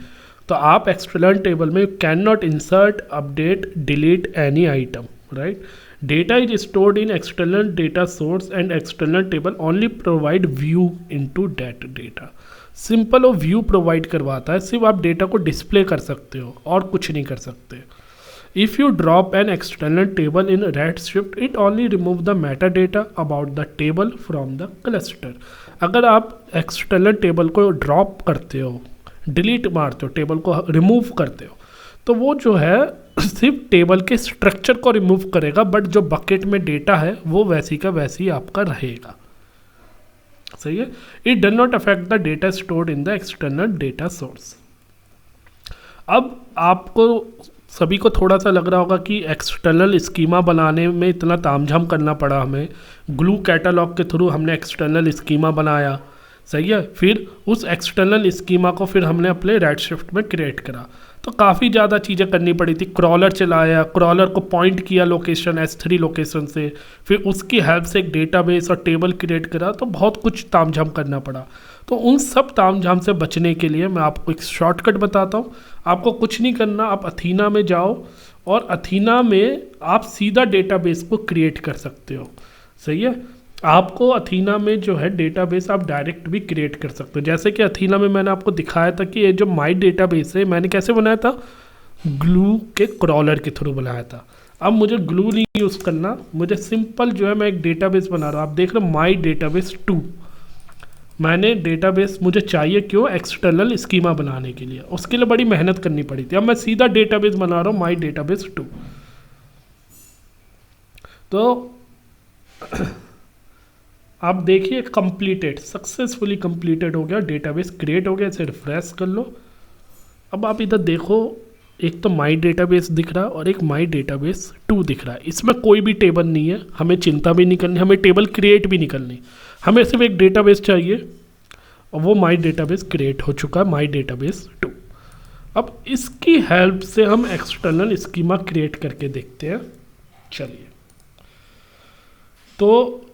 तो आप एक्सटर्नल टेबल में can not insert, update, delete any item. Right, data is stored in external data source and external table only provide view into that data. Simple वो व्यू प्रोवाइड करवाता है, सिर्फ आप डेटा को डिस्प्ले कर सकते हो और कुछ नहीं कर सकते। If you drop an external table in Redshift, it only remove the metadata about the table from the cluster. अगर आप एक्सटर्नल टेबल को ड्रॉप करते हो, डिलीट मारते हो, टेबल को रिमूव करते हो, तो वो जो है सिर्फ टेबल के स्ट्रक्चर को रिमूव करेगा, बट जो बकेट में डेटा है वो वैसी का वैसी आपका रहेगा। सही है, it does not affect the data stored in the external data source. अब आपको सभी को थोड़ा सा लग रहा होगा कि एक्सटर्नल स्कीमा बनाने में इतना तामझाम करना पड़ा हमें, ग्लू कैटलॉग के थ्रू हमने एक्सटर्नल स्कीमा बनाया। सही है, फिर उस एक्सटर्नल स्कीमा को फिर हमने अपने रेडशिफ्ट में क्रिएट करा, तो काफ़ी ज़्यादा चीज़ें करनी पड़ी थी। क्रॉलर चलाया, क्रॉलर को पॉइंट किया लोकेशन S3 लोकेशन से, फिर उसकी हेल्प से एक डेटाबेस और टेबल क्रिएट करा, तो बहुत कुछ तामझाम करना पड़ा। तो उन सब तामझाम से बचने के लिए मैं आपको एक शॉर्टकट बताता हूँ। आपको कुछ नहीं करना, आप अथीना में जाओ और अथीना में आप सीधा डेटाबेस को क्रिएट कर सकते हो। सही है, आपको अथीना में जो है डेटाबेस आप डायरेक्ट भी क्रिएट कर सकते हो। जैसे कि अथीना में मैंने आपको दिखाया था कि ये जो माई डेटाबेस है मैंने कैसे बनाया था, ग्लू के क्रॉलर के थ्रू बनाया था। अब मुझे ग्लू नहीं यूज़ करना, मुझे सिंपल जो है मैं एक डेटाबेस बना रहा हूँ। आप देख रहे हो माई डेटाबेस 2, मैंने डेटाबेस मुझे चाहिए क्यों, एक्सटर्नल स्कीमा बनाने के लिए, उसके लिए बड़ी मेहनत करनी पड़ी थी। अब मैं सीधा डेटाबेस बना रहा हूँ माई डेटाबेस 2। तो आप देखिए कंप्लीटेड, सक्सेसफुली कंप्लीटेड हो गया, डेटाबेस क्रिएट हो गया। इसे रिफ्रेश कर लो। अब आप इधर देखो एक तो माई डेटाबेस दिख रहा है और एक माई डेटाबेस 2 दिख रहा है। इसमें कोई भी टेबल नहीं है, हमें चिंता भी नहीं करनी, हमें टेबल क्रिएट भी नहीं करनी, हमें सिर्फ एक डेटाबेस चाहिए और वो माई डेटाबेस क्रिएट हो चुका है, माई डेटाबेस 2। अब इसकी हेल्प से हम एक्सटर्नल स्कीमा क्रिएट करके देखते हैं। चलिए, तो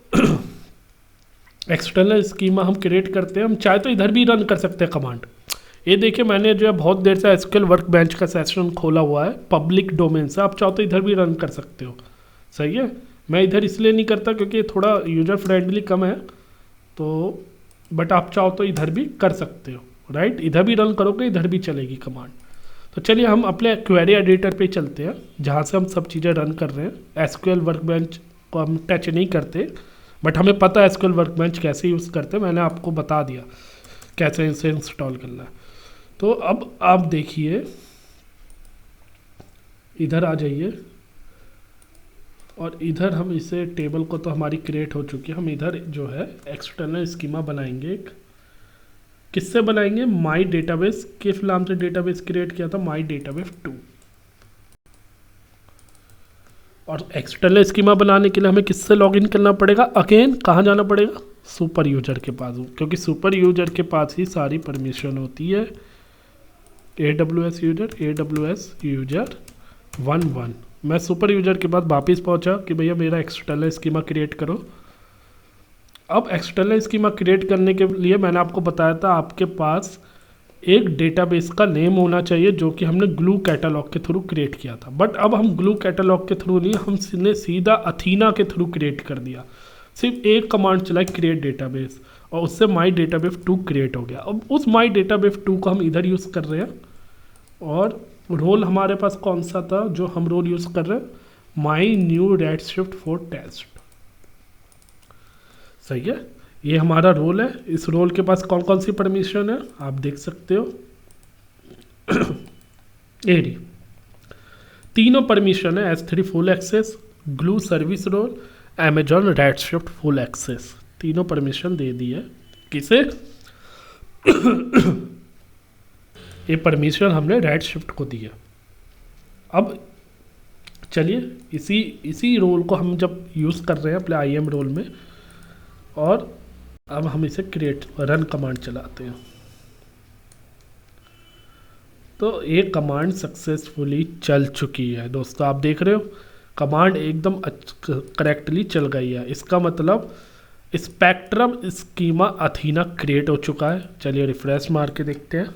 एक्सटर्नल स्कीमा हम क्रिएट करते हैं। हम चाहे तो इधर भी रन कर सकते हैं कमांड। ये देखिए, मैंने जो है बहुत देर से एसक्यूएल वर्कबेंच का सेशन खोला हुआ है पब्लिक डोमेन से, आप चाहो तो इधर भी रन कर सकते हो। सही है, मैं इधर इसलिए नहीं करता क्योंकि थोड़ा यूजर फ्रेंडली कम है, तो बट आप चाहो तो इधर भी कर सकते हो, राइट। इधर भी रन करोगे इधर भी चलेगी कमांड। तो चलिए हम अपने क्वेरी एडिटर पे चलते हैं जहाँ से हम सब चीज़ें रन कर रहे हैं। एसक्यूएल वर्कबेंच को हम टच नहीं करते, बट हमें पता है एसक्यूएल वर्कबेंच कैसे यूज़ करते हैं, मैंने आपको बता दिया कैसे इसे इंस्टॉल करना है। तो अब आप देखिए, इधर आ जाइए और इधर हम इसे टेबल को तो हमारी क्रिएट हो चुकी है, हम इधर जो है एक्सटर्नल स्कीमा बनाएंगे। एक किससे बनाएंगे? माई डेटाबेस, किस नाम से डेटाबेस क्रिएट किया था? माई डेटाबेस 2। और एक्सटर्नल स्कीमा बनाने के लिए हमें किससे लॉगिन करना पड़ेगा? अगेन कहाँ जाना पड़ेगा? सुपर यूजर के पास, क्योंकि सुपर यूजर के पास ही सारी परमिशन होती है। AWS यूजर 1 मैं सुपर यूजर के पास वापस पहुंचा कि भैया मेरा एक्सटर्नल स्कीमा क्रिएट करो। अब एक्सटर्नल स्कीमा क्रिएट करने के लिए मैंने आपको बताया था आपके पास एक डेटाबेस का नेम होना चाहिए जो कि हमने ग्लू कैटलॉग के थ्रू क्रिएट किया था। बट अब हम ग्लू कैटलॉग के थ्रू नहीं, हमने सीधा अथीना के थ्रू क्रिएट कर दिया। सिर्फ एक कमांड चलाई, क्रिएट डेटाबेस, और उससे माई डेटाबेस 2 क्रिएट हो गया। अब उस माई डेटाबेस 2 को हम इधर यूज़ कर रहे हैं, और रोल हमारे पास कौन सा था जो हम रोल यूज़ कर रहे हैं? My new Redshift for test. सही है, ये हमारा रोल है। इस रोल के पास कौन कौन सी परमिशन है आप देख सकते हो। एडी तीनों परमिशन है, S3 full access, glue service role, Amazon Redshift full access, तीनों परमिशन दे दी है। किसे? ये परमिशन हमने रेडशिफ्ट को दी है। अब चलिए इसी रोल को हम जब यूज़ कर रहे हैं अपने IAM रोल में, और अब हम इसे क्रिएट रन कमांड चलाते हैं। तो ये कमांड सक्सेसफुली चल चुकी है दोस्तों, आप देख रहे हो कमांड एकदम करेक्टली चल गई है। इसका मतलब स्पेक्ट्रम स्कीमा अथीना क्रिएट हो चुका है। चलिए रिफ्रेश मार के देखते हैं,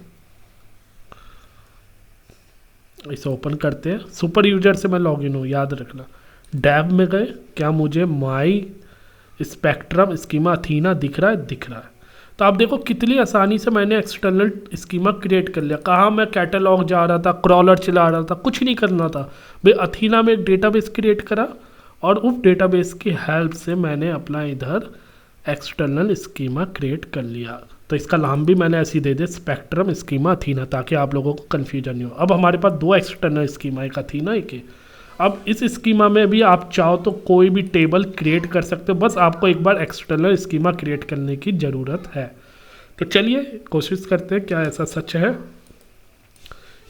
इसे ओपन करते हैं। सुपर यूजर से मैं लॉगिन हूँ, याद रखना। डैब में गए, क्या मुझे माई स्पेक्ट्रम स्कीमा अथीना दिख रहा है? दिख रहा है। तो आप देखो कितनी आसानी से मैंने एक्सटर्नल स्कीमा क्रिएट कर लिया। कहाँ मैं कैटलॉग जा रहा था, क्रॉलर चला रहा था, कुछ नहीं करना था भाई। अथीना में एक डेटाबेस क्रिएट करा और उस डेटाबेस की हेल्प से मैंने अपना इधर एक्सटर्नल स्कीमा क्रिएट कर लिया। तो इसका नाम भी मैंने ऐसे ही दे दिया, स्पेक्ट्रम स्कीमा अथीना, ताकि आप लोगों को कन्फ्यूजन नहीं हो। अब हमारे पास 2 एक्सटर्नल स्कीमा, एक अथीना एक है। अब इस स्कीमा में भी आप चाहो तो कोई भी टेबल क्रिएट कर सकते हो, बस आपको एक बार एक्सटर्नल स्कीमा क्रिएट करने की ज़रूरत है। तो चलिए कोशिश करते हैं क्या ऐसा सच है।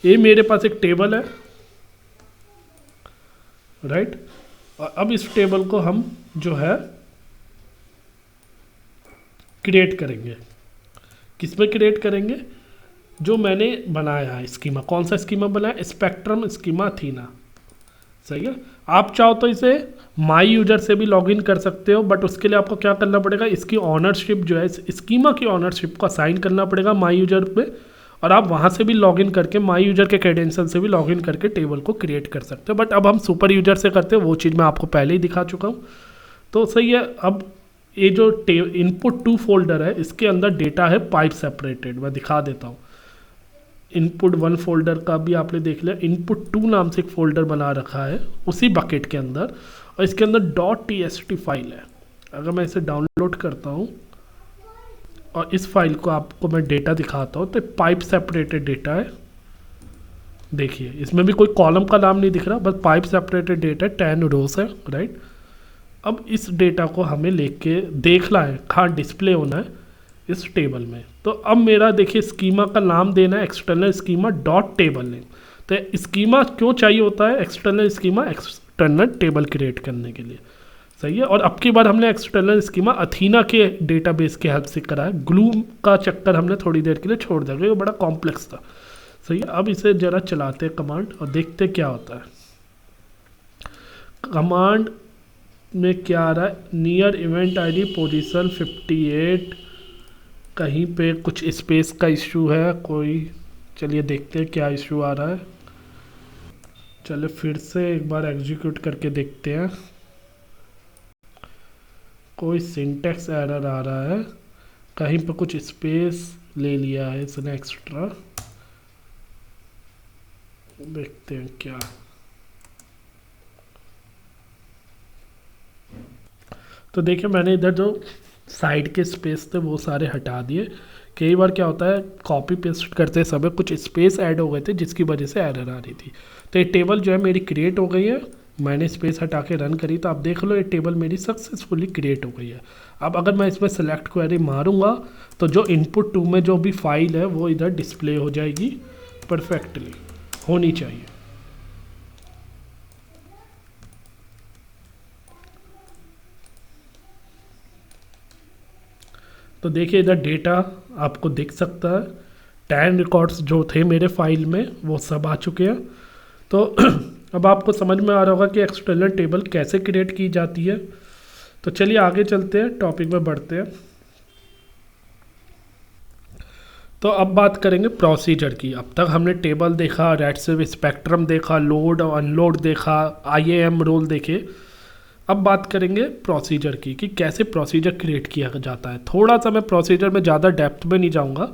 ये मेरे पास एक टेबल है, राइट। और अब इस टेबल को हम जो है क्रिएट करेंगे। किसमें क्रिएट करेंगे? जो मैंने बनाया है स्कीमा। कौन सा स्कीमा बनाया? Spectrum schema Athena. सही है। आप चाहो तो इसे माई यूजर से भी लॉगिन कर सकते हो, बट उसके लिए आपको क्या करना पड़ेगा? इसकी ऑनरशिप जो है, स्कीमा की ऑनरशिप को असाइन करना पड़ेगा माई यूजर पे, और आप वहाँ से भी लॉगिन करके माई यूजर के क्रेडेंशियल से भी लॉगिन करके टेबल को क्रिएट कर सकते हो। बट अब हम सुपर यूजर से करते हैं, वो चीज़ मैं आपको पहले ही दिखा चुका हूँ। तो सही है। अब ये जो इनपुट 2 फोल्डर है, इसके अंदर डेटा है पाइप सेपरेटेड, मैं दिखा देता हूँ। इनपुट 1 फोल्डर का भी आपने देख लिया, इनपुट 2 नाम से एक फोल्डर बना रखा है उसी बकेट के अंदर, और इसके अंदर .txt फाइल है। अगर मैं इसे डाउनलोड करता हूँ और इस फाइल को आपको मैं डेटा दिखाता हूँ, तो पाइप सेपरेटेड डेटा है। देखिए इसमें भी कोई कॉलम का नाम नहीं दिख रहा, बस पाइप सेपरेटेड डेटा है, 10 रोज है, राइट। अब इस डेटा को हमें लेके देखना है कहाँ डिस्प्ले होना है इस टेबल में। तो अब मेरा देखिए स्कीमा का नाम देना है external schema dot table name. तो स्कीमा क्यों चाहिए होता है, external schema external table create करने के लिए, सही है। और अब की बार हमने एक्सटर्नल स्कीमा अथीना के डेटाबेस की हेल्प से करा है, ग्लू का चक्कर हमने थोड़ी देर के लिए छोड़ दिया, ये बड़ा कॉम्प्लेक्स था, सही है। अब इसे ज़रा चलाते हैं कमांड और देखते क्या होता है। कमांड में क्या आ रहा है, नियर इवेंट आईडी पोजीशन 58, कहीं पे कुछ स्पेस का इशू है कोई, चलिए देखते हैं क्या इशू आ रहा है। चलिए फिर से एक बार एग्जीक्यूट करके देखते हैं, कोई सिंटेक्स एरर आ रहा है, कहीं पे कुछ स्पेस ले लिया है इसने एक्स्ट्रा, देखते हैं क्या। तो देखिए मैंने इधर जो साइड के स्पेस थे वो सारे हटा दिए। कई बार क्या होता है कॉपी पेस्ट करते समय कुछ स्पेस ऐड हो गए थे जिसकी वजह से एरर आ रही थी। तो ये टेबल जो है मेरी क्रिएट हो गई है, मैंने स्पेस हटा के रन करी तो आप देख लो ये टेबल मेरी सक्सेसफुली क्रिएट हो गई है। अब अगर मैं इसमें सेलेक्ट क्वेरी मारूंगा तो जो इनपुट 2 में जो भी फाइल है वो इधर डिस्प्ले हो जाएगी, परफेक्टली होनी चाहिए। तो देखिए इधर डेटा आपको दिख सकता है, 10 रिकॉर्ड्स जो थे मेरे फाइल में वो सब आ चुके हैं। तो अब आपको समझ में आ रहा होगा कि एक्सटर्नल टेबल कैसे क्रिएट की जाती है। तो चलिए आगे चलते हैं, टॉपिक में बढ़ते हैं। तो अब बात करेंगे प्रोसीजर की। अब तक हमने टेबल देखा, रेडसिफ स्पेक्ट्रम देखा, लोड और अनलोड देखा, IAM रोल देखे। अब बात करेंगे प्रोसीजर की कि कैसे प्रोसीजर क्रिएट किया जाता है। थोड़ा सा मैं प्रोसीजर में ज़्यादा डेप्थ में नहीं जाऊंगा,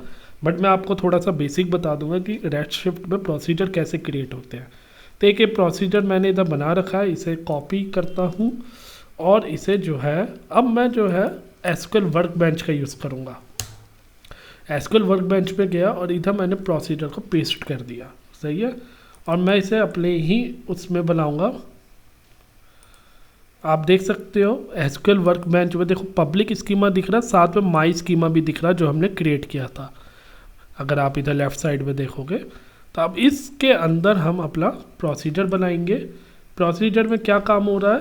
बट मैं आपको थोड़ा सा बेसिक बता दूंगा कि रेडशिफ्ट में प्रोसीजर कैसे क्रिएट होते हैं। तो एक प्रोसीजर मैंने इधर बना रखा है, इसे कॉपी करता हूँ और इसे जो है अब मैं जो है एसक्यूएल वर्कबेंच का यूज़ करूँगा। एसक्यूएल वर्कबेंच पे गया और इधर मैंने प्रोसीजर को पेस्ट कर दिया, सही है। और मैं इसे अपने ही उसमें बनाऊँगा। आप देख सकते हो एसक्यूएल वर्कबेंच में देखो पब्लिक स्कीमा दिख रहा है, साथ में माई स्कीमा भी दिख रहा है जो हमने क्रिएट किया था। अगर आप इधर लेफ़्ट साइड में देखोगे तो अब इसके अंदर हम अपना प्रोसीजर बनाएंगे। प्रोसीजर में क्या काम हो रहा है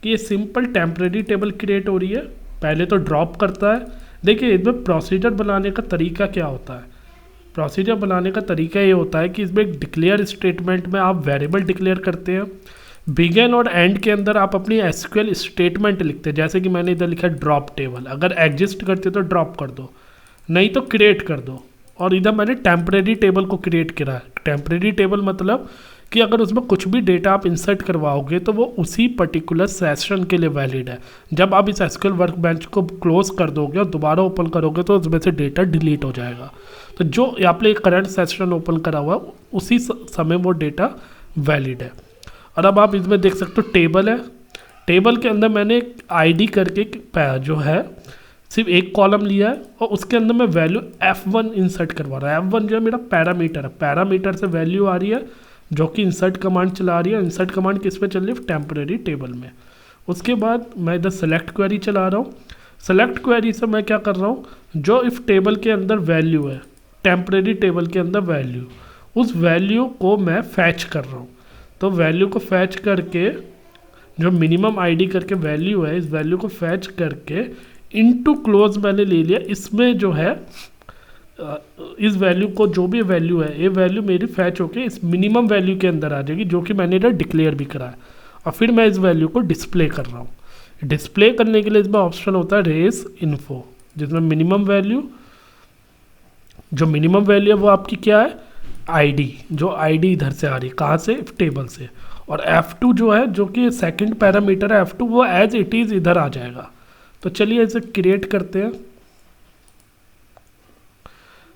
कि ये सिंपल टेम्परेरी टेबल क्रिएट हो रही है, पहले तो ड्रॉप करता है। देखिए इसमें प्रोसीजर बनाने का तरीका क्या होता है। प्रोसीजर बनाने का तरीका ये होता है कि इसमें एक डिक्लेयर स्टेटमेंट में आप वेरिएबल डिक्लेयर करते हैं, बिगिन और एंड के अंदर आप अपनी एसक्यूएल स्टेटमेंट लिखते हैं। जैसे कि मैंने इधर लिखा है ड्रॉप टेबल, अगर एग्जिस्ट करते तो ड्रॉप कर दो, नहीं तो क्रिएट कर दो। और इधर मैंने टेम्परेरी टेबल को क्रिएट करा है। टेम्परेरी टेबल मतलब कि अगर उसमें कुछ भी डेटा आप इंसर्ट करवाओगे तो वो उसी पर्टिकुलर सेशन के लिए वैलिड है। जब आप इस एसक्यूएल वर्कबेंच को क्लोज कर दोगे और दोबारा ओपन करोगे तो उसमें से डेटा डिलीट हो जाएगा। तो जो आपने करंट सेशन ओपन करा हुआ है उसी समय वो डेटा वैलिड है। और अब आप इसमें देख सकते हो टेबल है, टेबल के अंदर मैंने एक ID करके जो है सिर्फ एक कॉलम लिया है और उसके अंदर मैं वैल्यू F1 इंसर्ट करवा रहा है। F1 जो है मेरा पैरामीटर है, पैरामीटर से वैल्यू आ रही है जो कि इंसर्ट कमांड चला रही है। इंसर्ट कमांड किस पे चल रही है, टेम्परेरी टेबल में। उसके बाद मैं इधर सेलेक्ट क्वेरी चला रहा हूँ। सेलेक्ट क्वेरी से मैं क्या कर रहा हूँ, जो इफ टेबल के अंदर वैल्यू है, टेम्परेरी टेबल के अंदर वैल्यू, उस वैल्यू को मैं फैच कर रहा हूँ। तो वैल्यू को फैच करके जो मिनिमम ID करके वैल्यू है, इस वैल्यू को फैच करके इनटू क्लोज मैंने ले लिया। इसमें जो है इस वैल्यू को जो भी वैल्यू है ये वैल्यू मेरी फैच होके इस मिनिमम वैल्यू के अंदर आ जाएगी जो कि मैंने इधर डिक्लेयर भी करा है। और फिर मैं इस वैल्यू को डिस्प्ले कर रहा हूँ। डिस्प्ले करने के लिए इसमें ऑप्शन होता है रेज इन्फो, जिसमें मिनिमम वैल्यू, जो मिनिमम वैल्यू है वो आपकी क्या है, ID, जो ID इधर से आ रही है, कहाँ से, टेबल से। और F2 जो है जो कि सेकंड पैरामीटर है F2, वो एज इट इज़ इधर आ जाएगा। तो चलिए इसे क्रिएट करते हैं।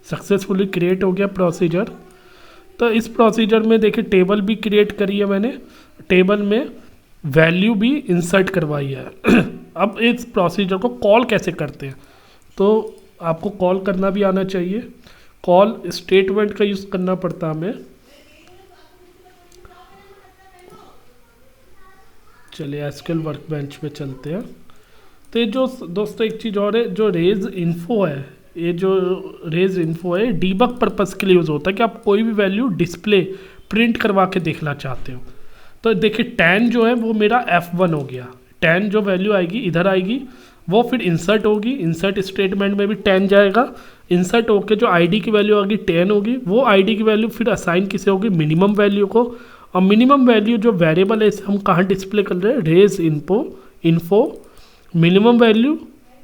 सक्सेसफुली क्रिएट हो गया प्रोसीजर। तो इस प्रोसीजर में देखिए टेबल भी क्रिएट करी है मैंने, टेबल में वैल्यू भी इंसर्ट करवाई है। अब इस प्रोसीजर को कॉल कैसे करते हैं, तो आपको कॉल करना भी आना चाहिए। कॉल स्टेटमेंट का यूज़ करना पड़ता हमें। चलिए एसक्यूएल वर्कबेंच पे चलते हैं। तो ये जो दोस्तों एक चीज़ और है, जो रेज इन्फो है, ये जो रेज इन्फो है डीबग पर्पस के लिए यूज़ होता है कि आप कोई भी वैल्यू डिस्प्ले प्रिंट करवा के देखना चाहते हो। तो देखिए tan जो है वो मेरा F1 हो गया, tan जो वैल्यू आएगी इधर आएगी, वो फिर इंसर्ट होगी, इंसर्ट स्टेटमेंट में भी tan जाएगा, इंसर्ट होके जो आईडी की वैल्यू होगी 10 होगी, वो आईडी की वैल्यू फिर असाइन किसे होगी, मिनिमम वैल्यू को। और मिनिमम वैल्यू जो वेरिएबल है इसे हम कहाँ डिस्प्ले कर रहे हैं, रेज इन्फो मिनिमम वैल्यू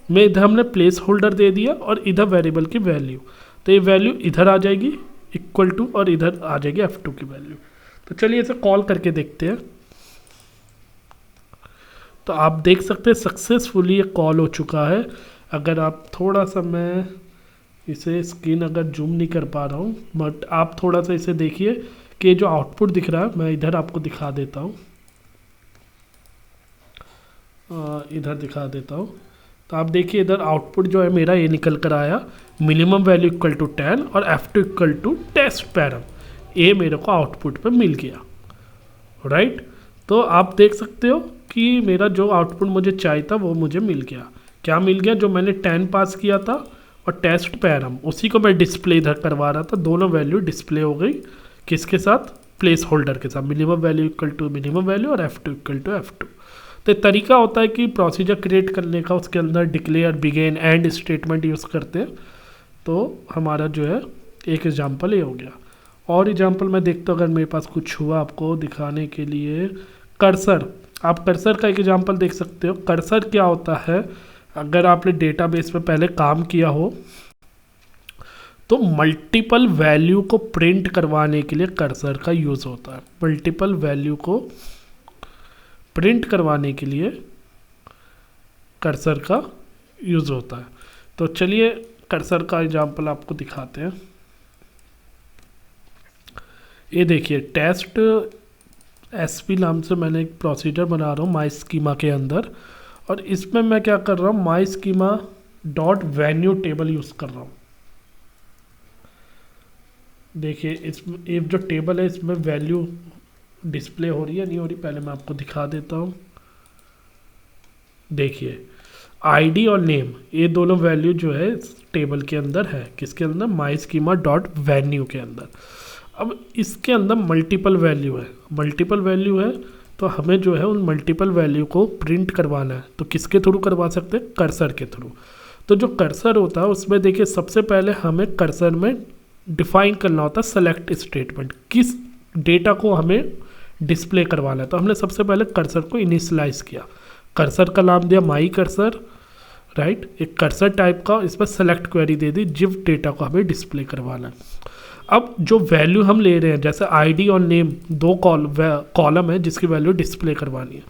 में इधर हमने प्लेस होल्डर दे दिया और इधर वेरिएबल की वैल्यू, तो ये वैल्यू इधर आ जाएगी इक्वल टू और इधर आ जाएगी F2 की वैल्यू। तो चलिए इसे कॉल करके देखते हैं। तो आप देख सकते हैं सक्सेसफुली ये कॉल हो चुका है। अगर आप थोड़ा सा, मैं इसे स्क्रीन अगर जूम नहीं कर पा रहा हूँ, बट आप थोड़ा सा इसे देखिए कि जो आउटपुट दिख रहा है, मैं इधर आपको दिखा देता हूँ, इधर दिखा देता हूँ। तो आप देखिए इधर आउटपुट जो है मेरा ये निकल कर आया, मिनिमम वैल्यू इक्वल टू 10 और F2 equal to test param, ये मेरे को आउटपुट पे मिल गया, राइट। तो आप देख सकते हो कि मेरा जो आउटपुट मुझे चाहिए था वो मुझे मिल गया। क्या मिल गया, जो मैंने 10 पास किया था और टेस्ट पैरम उसी को मैं डिस्प्ले इधर करवा रहा था, दोनों वैल्यू डिस्प्ले हो गई किसके साथ, प्लेस होल्डर के साथ, minimum value equal to minimum value और F2 इक्वल टू F2। तो तरीका होता है कि प्रोसीजर क्रिएट करने का, उसके अंदर declare, begin, and statement use करते हैं। तो हमारा जो है एक एग्जांपल ये हो गया। और एग्जांपल मैं देखता हूँ अगर मेरे पास कुछ हुआ आपको दिखाने के लिए। कर्सर, आप कर्सर का एक एग्जांपल देख सकते हो। कर्सर क्या होता है, अगर आपने डेटाबेस में पहले काम किया हो तो मल्टीपल वैल्यू को प्रिंट करवाने के लिए कर्सर का यूज़ होता है। मल्टीपल वैल्यू को प्रिंट करवाने के लिए कर्सर का यूज़ होता है। तो चलिए कर्सर का एग्जांपल आपको दिखाते हैं। ये देखिए टेस्ट एसपी नाम से मैंने एक प्रोसीजर बना रहा हूँ माई स्कीमा के अंदर, और इसमें मैं क्या कर रहा हूँ, my schema dot venue table use कर रहा हूँ। देखिए इसमें ये जो टेबल है इसमें वैल्यू डिस्प्ले हो रही है नहीं हो रही, पहले मैं आपको दिखा देता हूँ। देखिए आईडी और नेम ये दोनों वैल्यू जो है इस टेबल के अंदर है, किसके अंदर, माई स्कीमा डॉट वेन्यू के अंदर। अब इसके अंदर मल्टीपल वैल्यू है, मल्टीपल वैल्यू है तो हमें जो है उन मल्टीपल वैल्यू को प्रिंट करवाना है। तो किसके थ्रू करवा सकते हैं, कर्सर के थ्रू। तो जो कर्सर होता है उसमें देखिए सबसे पहले हमें कर्सर में डिफाइन करना होता है सेलेक्ट स्टेटमेंट, किस डेटा को हमें डिस्प्ले करवाना है। तो हमने सबसे पहले कर्सर को इनिशियलाइज किया, कर्सर का नाम दिया माई कर्सर, राइट। एक कर्सर टाइप का इस पर सेलेक्ट क्वेरी दे दी जिस डेटा को हमें डिस्प्ले करवाना है। अब जो वैल्यू हम ले रहे हैं, जैसे आईडी और नेम दो कॉलम है जिसकी वैल्यू डिस्प्ले करवानी है,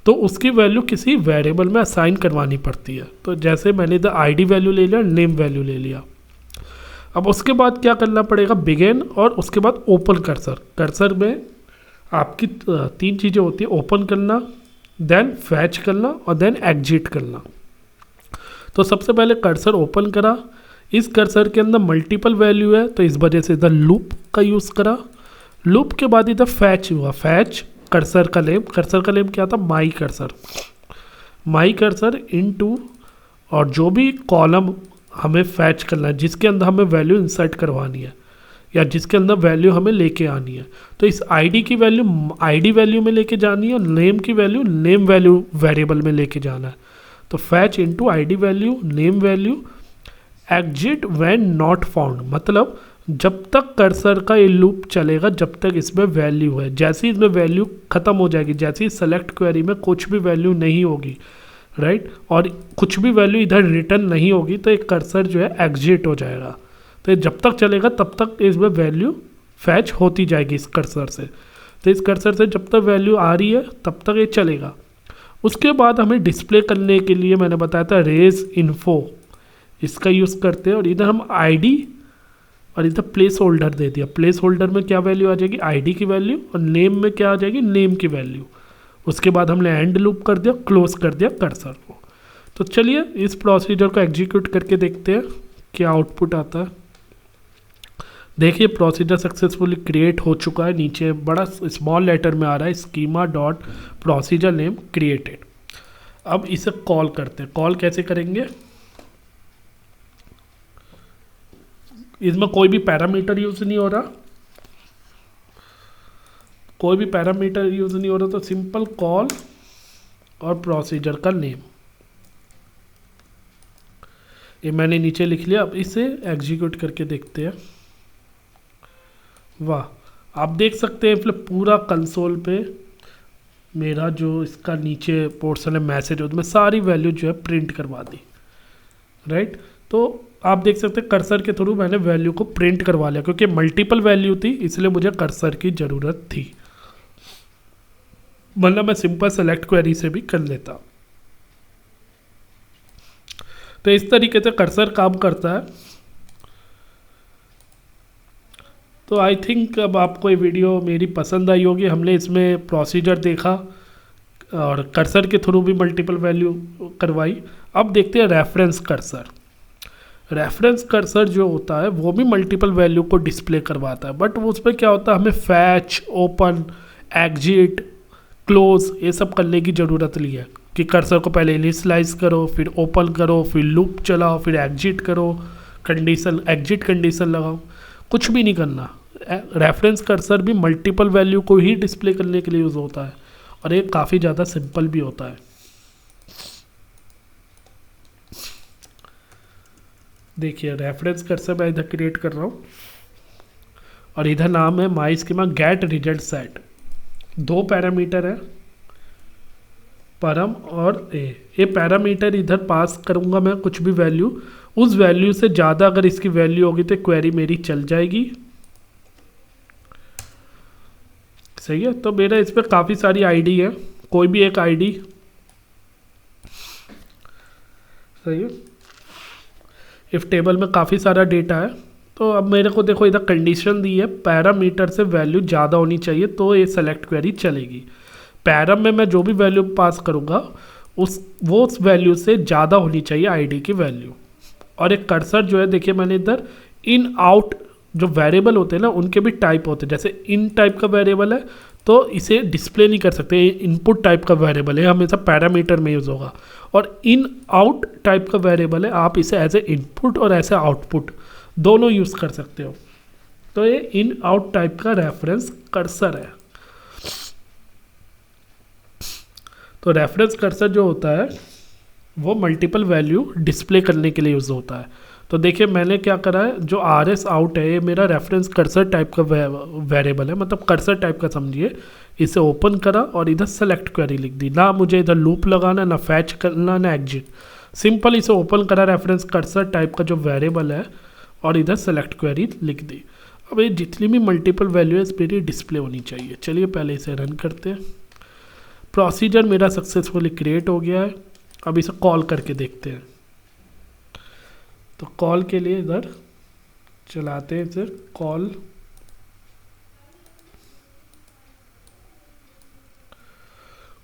तो उसकी वैल्यू किसी वेरिएबल में असाइन करवानी पड़ती है। तो जैसे मैंने इधर आईडी वैल्यू ले लिया, नेम वैल्यू ले लिया। अब उसके बाद क्या करना पड़ेगा, बिगिन और उसके बाद ओपन कर्सर। कर्सर में आपकी 3 चीज़ें होती है, ओपन करना, देन फैच करना और देन एग्जिट करना। तो सबसे पहले कर्सर ओपन करा, इस कर्सर के अंदर मल्टीपल वैल्यू है तो इस वजह से इधर लूप का यूज़ करा। लूप के बाद इधर फैच हुआ, फैच कर्सर का नेम, कर्सर का नेम क्या था, my cursor, my cursor into, और जो भी कॉलम हमें फैच करना है जिसके अंदर हमें वैल्यू इंसर्ट करवानी है या जिसके अंदर वैल्यू हमें लेके आनी है, तो इस आईडी की वैल्यू आईडी वैल्यू में लेके जानी है और नेम की वैल्यू नेम वैल्यू वेरिएबल में लेके जाना है। तो fetch into ID value name value, exit when not found, मतलब जब तक कर्सर का ये लूप चलेगा जब तक इसमें वैल्यू है। जैसे ही इसमें वैल्यू ख़त्म हो जाएगी, जैसे ही सेलेक्ट क्वेरी में कुछ भी वैल्यू नहीं होगी, राइट, और कुछ भी वैल्यू इधर रिटर्न नहीं होगी, तो एक कर्सर जो है एग्जिट हो जाएगा। तो जब तक चलेगा तब तक इसमें वैल्यू फैच होती जाएगी इस कर्सर से। तो इस कर्सर से जब तक वैल्यू आ रही है तब तक ये चलेगा। उसके बाद हमें डिस्प्ले करने के लिए मैंने बताया था रेज इन्फो, इसका यूज़ करते हैं। और इधर हम आईडी और इधर प्लेस होल्डर दे दिया। प्लेस होल्डर में क्या वैल्यू आ जाएगी, आईडी की वैल्यू, और नेम में क्या आ जाएगी, नेम की वैल्यू। उसके बाद हमने एंड लूप कर दिया, क्लोज कर दिया कर्सर को। तो चलिए इस प्रोसीजर को एग्जीक्यूट करके देखते हैं क्या आउटपुट आता है। देखिए प्रोसीजर सक्सेसफुली क्रिएट हो चुका है, नीचे बड़ा स्मॉल लेटर में आ रहा है schema dot procedure name created. अब इसे कॉल करते हैं। कॉल कैसे करेंगे, इसमें कोई भी पैरामीटर यूज़ नहीं हो रहा, कोई भी पैरामीटर यूज़ नहीं हो रहा तो सिंपल कॉल और प्रोसीजर का नेम, ये मैंने नीचे लिख लिया। अब इसे एग्जीक्यूट करके देखते हैं। वाह, आप देख सकते हैं मतलब पूरा कंसोल पे मेरा जो इसका नीचे पोर्शन है मैसेज, उसमें सारी वैल्यू जो है प्रिंट करवा दी, राइट। तो आप देख सकते हैं कर्सर के थ्रू मैंने वैल्यू को प्रिंट करवा लिया, क्योंकि मल्टीपल वैल्यू थी इसलिए मुझे कर्सर की ज़रूरत थी, मतलब मैं सिंपल सेलेक्ट क्वेरी से भी कर लेता। तो इस तरीके से कर्सर काम करता है। तो आई थिंक अब आपको ये वीडियो मेरी पसंद आई होगी। हमने इसमें प्रोसीजर देखा और कर्सर के थ्रू भी मल्टीपल वैल्यू करवाई। अब देखते हैं रेफरेंस कर्सर। रेफरेंस कर्सर जो होता है वो भी मल्टीपल वैल्यू को डिस्प्ले करवाता है, बट वो उसमें क्या होता है, हमें फैच, ओपन, एग्जिट, क्लोज ये सब करने की ज़रूरत नहीं है कि कर्सर को पहले इनिशियलाइज करो, फिर ओपन करो, फिर लूप चलाओ, फिर एग्जिट करो, कंडीशन एग्जिट कंडीशन लगाओ, कुछ भी नहीं करना। रेफरेंस कर्सर भी मल्टीपल वैल्यू को ही डिस्प्ले करने के लिए यूज़ होता है और ये काफ़ी ज़्यादा सिंपल भी होता है। देखिए रेफरेंस कर्सर मैं इधर क्रिएट कर रहा हूँ और इधर नाम है my schema get result set. 2 parameter है, परम और ए। ये पैरामीटर इधर पास करूँगा मैं कुछ भी वैल्यू, उस वैल्यू से ज़्यादा अगर इसकी वैल्यू होगी तो क्वेरी मेरी चल जाएगी, सही है। तो मेरा इस पर काफ़ी सारी आईडी है, कोई भी एक आईडी, सही है। इफ टेबल में काफ़ी सारा डेटा है, तो अब मेरे को देखो इधर कंडीशन दी है पैरामीटर से वैल्यू ज़्यादा होनी चाहिए तो ये सेलेक्ट क्वेरी चलेगी। पैरम में मैं जो भी वैल्यू पास करूँगा उस वैल्यू से ज़्यादा होनी चाहिए आईडी की वैल्यू। और एक कर्सर जो है देखिए मैंने इधर इन आउट जो वेरिएबल होते हैं ना उनके भी टाइप होते हैं। जैसे इन टाइप का वेरिएबल है तो इसे डिस्प्ले नहीं कर सकते, इनपुट टाइप का वेरिएबल है, हमेशा पैरामीटर में यूज़ होगा। और इन आउट टाइप का वेरिएबल है, आप इसे एज ए इनपुट और एज ए आउटपुट दोनों यूज़ कर सकते हो। तो ये इन आउट टाइप का रेफरेंस कर्सर है। तो रेफरेंस कर्सर जो होता है वो मल्टीपल वैल्यू डिस्प्ले करने के लिए यूज़ होता है। तो देखिए मैंने क्या करा है, जो आर एस आउट है ये मेरा रेफरेंस कर्सर टाइप का वेरिएबल है, मतलब कर्सर टाइप का समझिए। इसे ओपन करा और इधर सेलेक्ट क्वेरी लिख दी, ना मुझे इधर लूप लगाना, ना फैच करना, ना एग्जिट, सिंपल इसे ओपन करा रेफरेंस कर्सर टाइप का जो वेरिएबल है और इधर सेलेक्ट क्वेरी लिख दी। अब ये जितनी भी मल्टीपल वैल्यू है इस पर डिस्प्ले होनी चाहिए। चलिए पहले इसे रन करते हैं। प्रोसीजर मेरा सक्सेसफुली क्रिएट हो गया है। अब इसे कॉल करके देखते हैं। तो कॉल के लिए इधर चलाते हैं इसे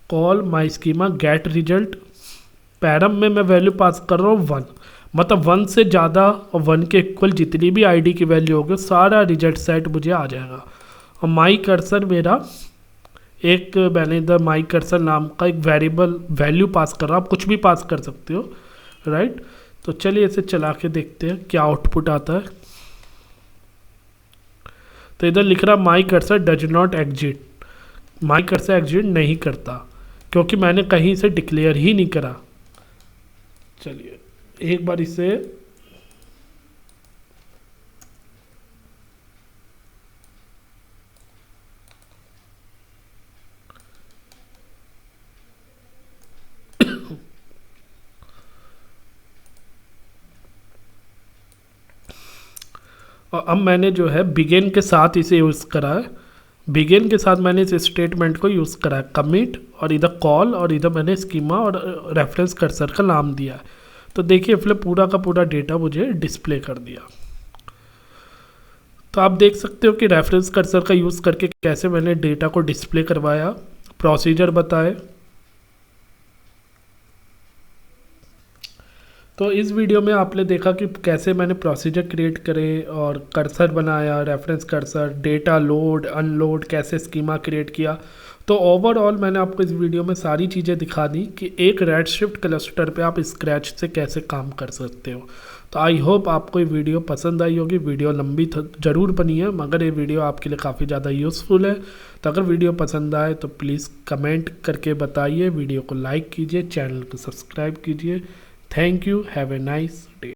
call my schema get result. Param में मैं वैल्यू पास कर रहा हूँ 1, मतलब 1 से ज़्यादा और 1 के इक्वल जितनी भी आईडी की वैल्यू होगी सारा रिजल्ट सेट मुझे आ जाएगा। और माई कर्सर मेरा एक, मैंने इधर माई कर्सर नाम का एक वेरिएबल वैल्यू पास कर रहा हूँ, आप कुछ भी पास कर सकते हो, राइट। तो चलिए इसे चला के देखते हैं क्या आउटपुट आता है। तो इधर लिख रहा my cursor does not exit, my cursor exit नहीं करता क्योंकि मैंने कहीं से डिक्लेयर ही नहीं करा। चलिए एक बार इसे और अब मैंने जो है बिगिन के साथ इसे यूज़ करा है, बिगिन के साथ मैंने इस स्टेटमेंट को यूज़ करा है, कमिट और इधर कॉल और इधर मैंने स्कीमा और रेफरेंस कर्सर का नाम दिया है। तो देखिए फिर पूरा का पूरा डेटा मुझे डिस्प्ले कर दिया। तो आप देख सकते हो कि रेफरेंस कर्सर का यूज़ करके कैसे मैंने डेटा को डिस्प्ले करवाया, प्रोसीजर बताए। तो इस वीडियो में आपने देखा कि कैसे मैंने प्रोसीजर क्रिएट करे और कर्सर बनाया, reference cursor, data load unload, कैसे स्कीमा क्रिएट किया। तो ओवरऑल मैंने आपको इस वीडियो में सारी चीज़ें दिखा दी कि एक रेडशिफ्ट क्लस्टर पे आप स्क्रैच से कैसे काम कर सकते हो। तो आई होप आपको ये वीडियो पसंद आई होगी। वीडियो लंबी ज़रूर बनी है, मगर ये वीडियो आपके लिए काफ़ी ज़्यादा यूज़फुल है। तो अगर वीडियो पसंद आए तो प्लीज़ कमेंट करके बताइए, वीडियो को लाइक कीजिए, चैनल को सब्सक्राइब कीजिए। Thank you, have a nice day.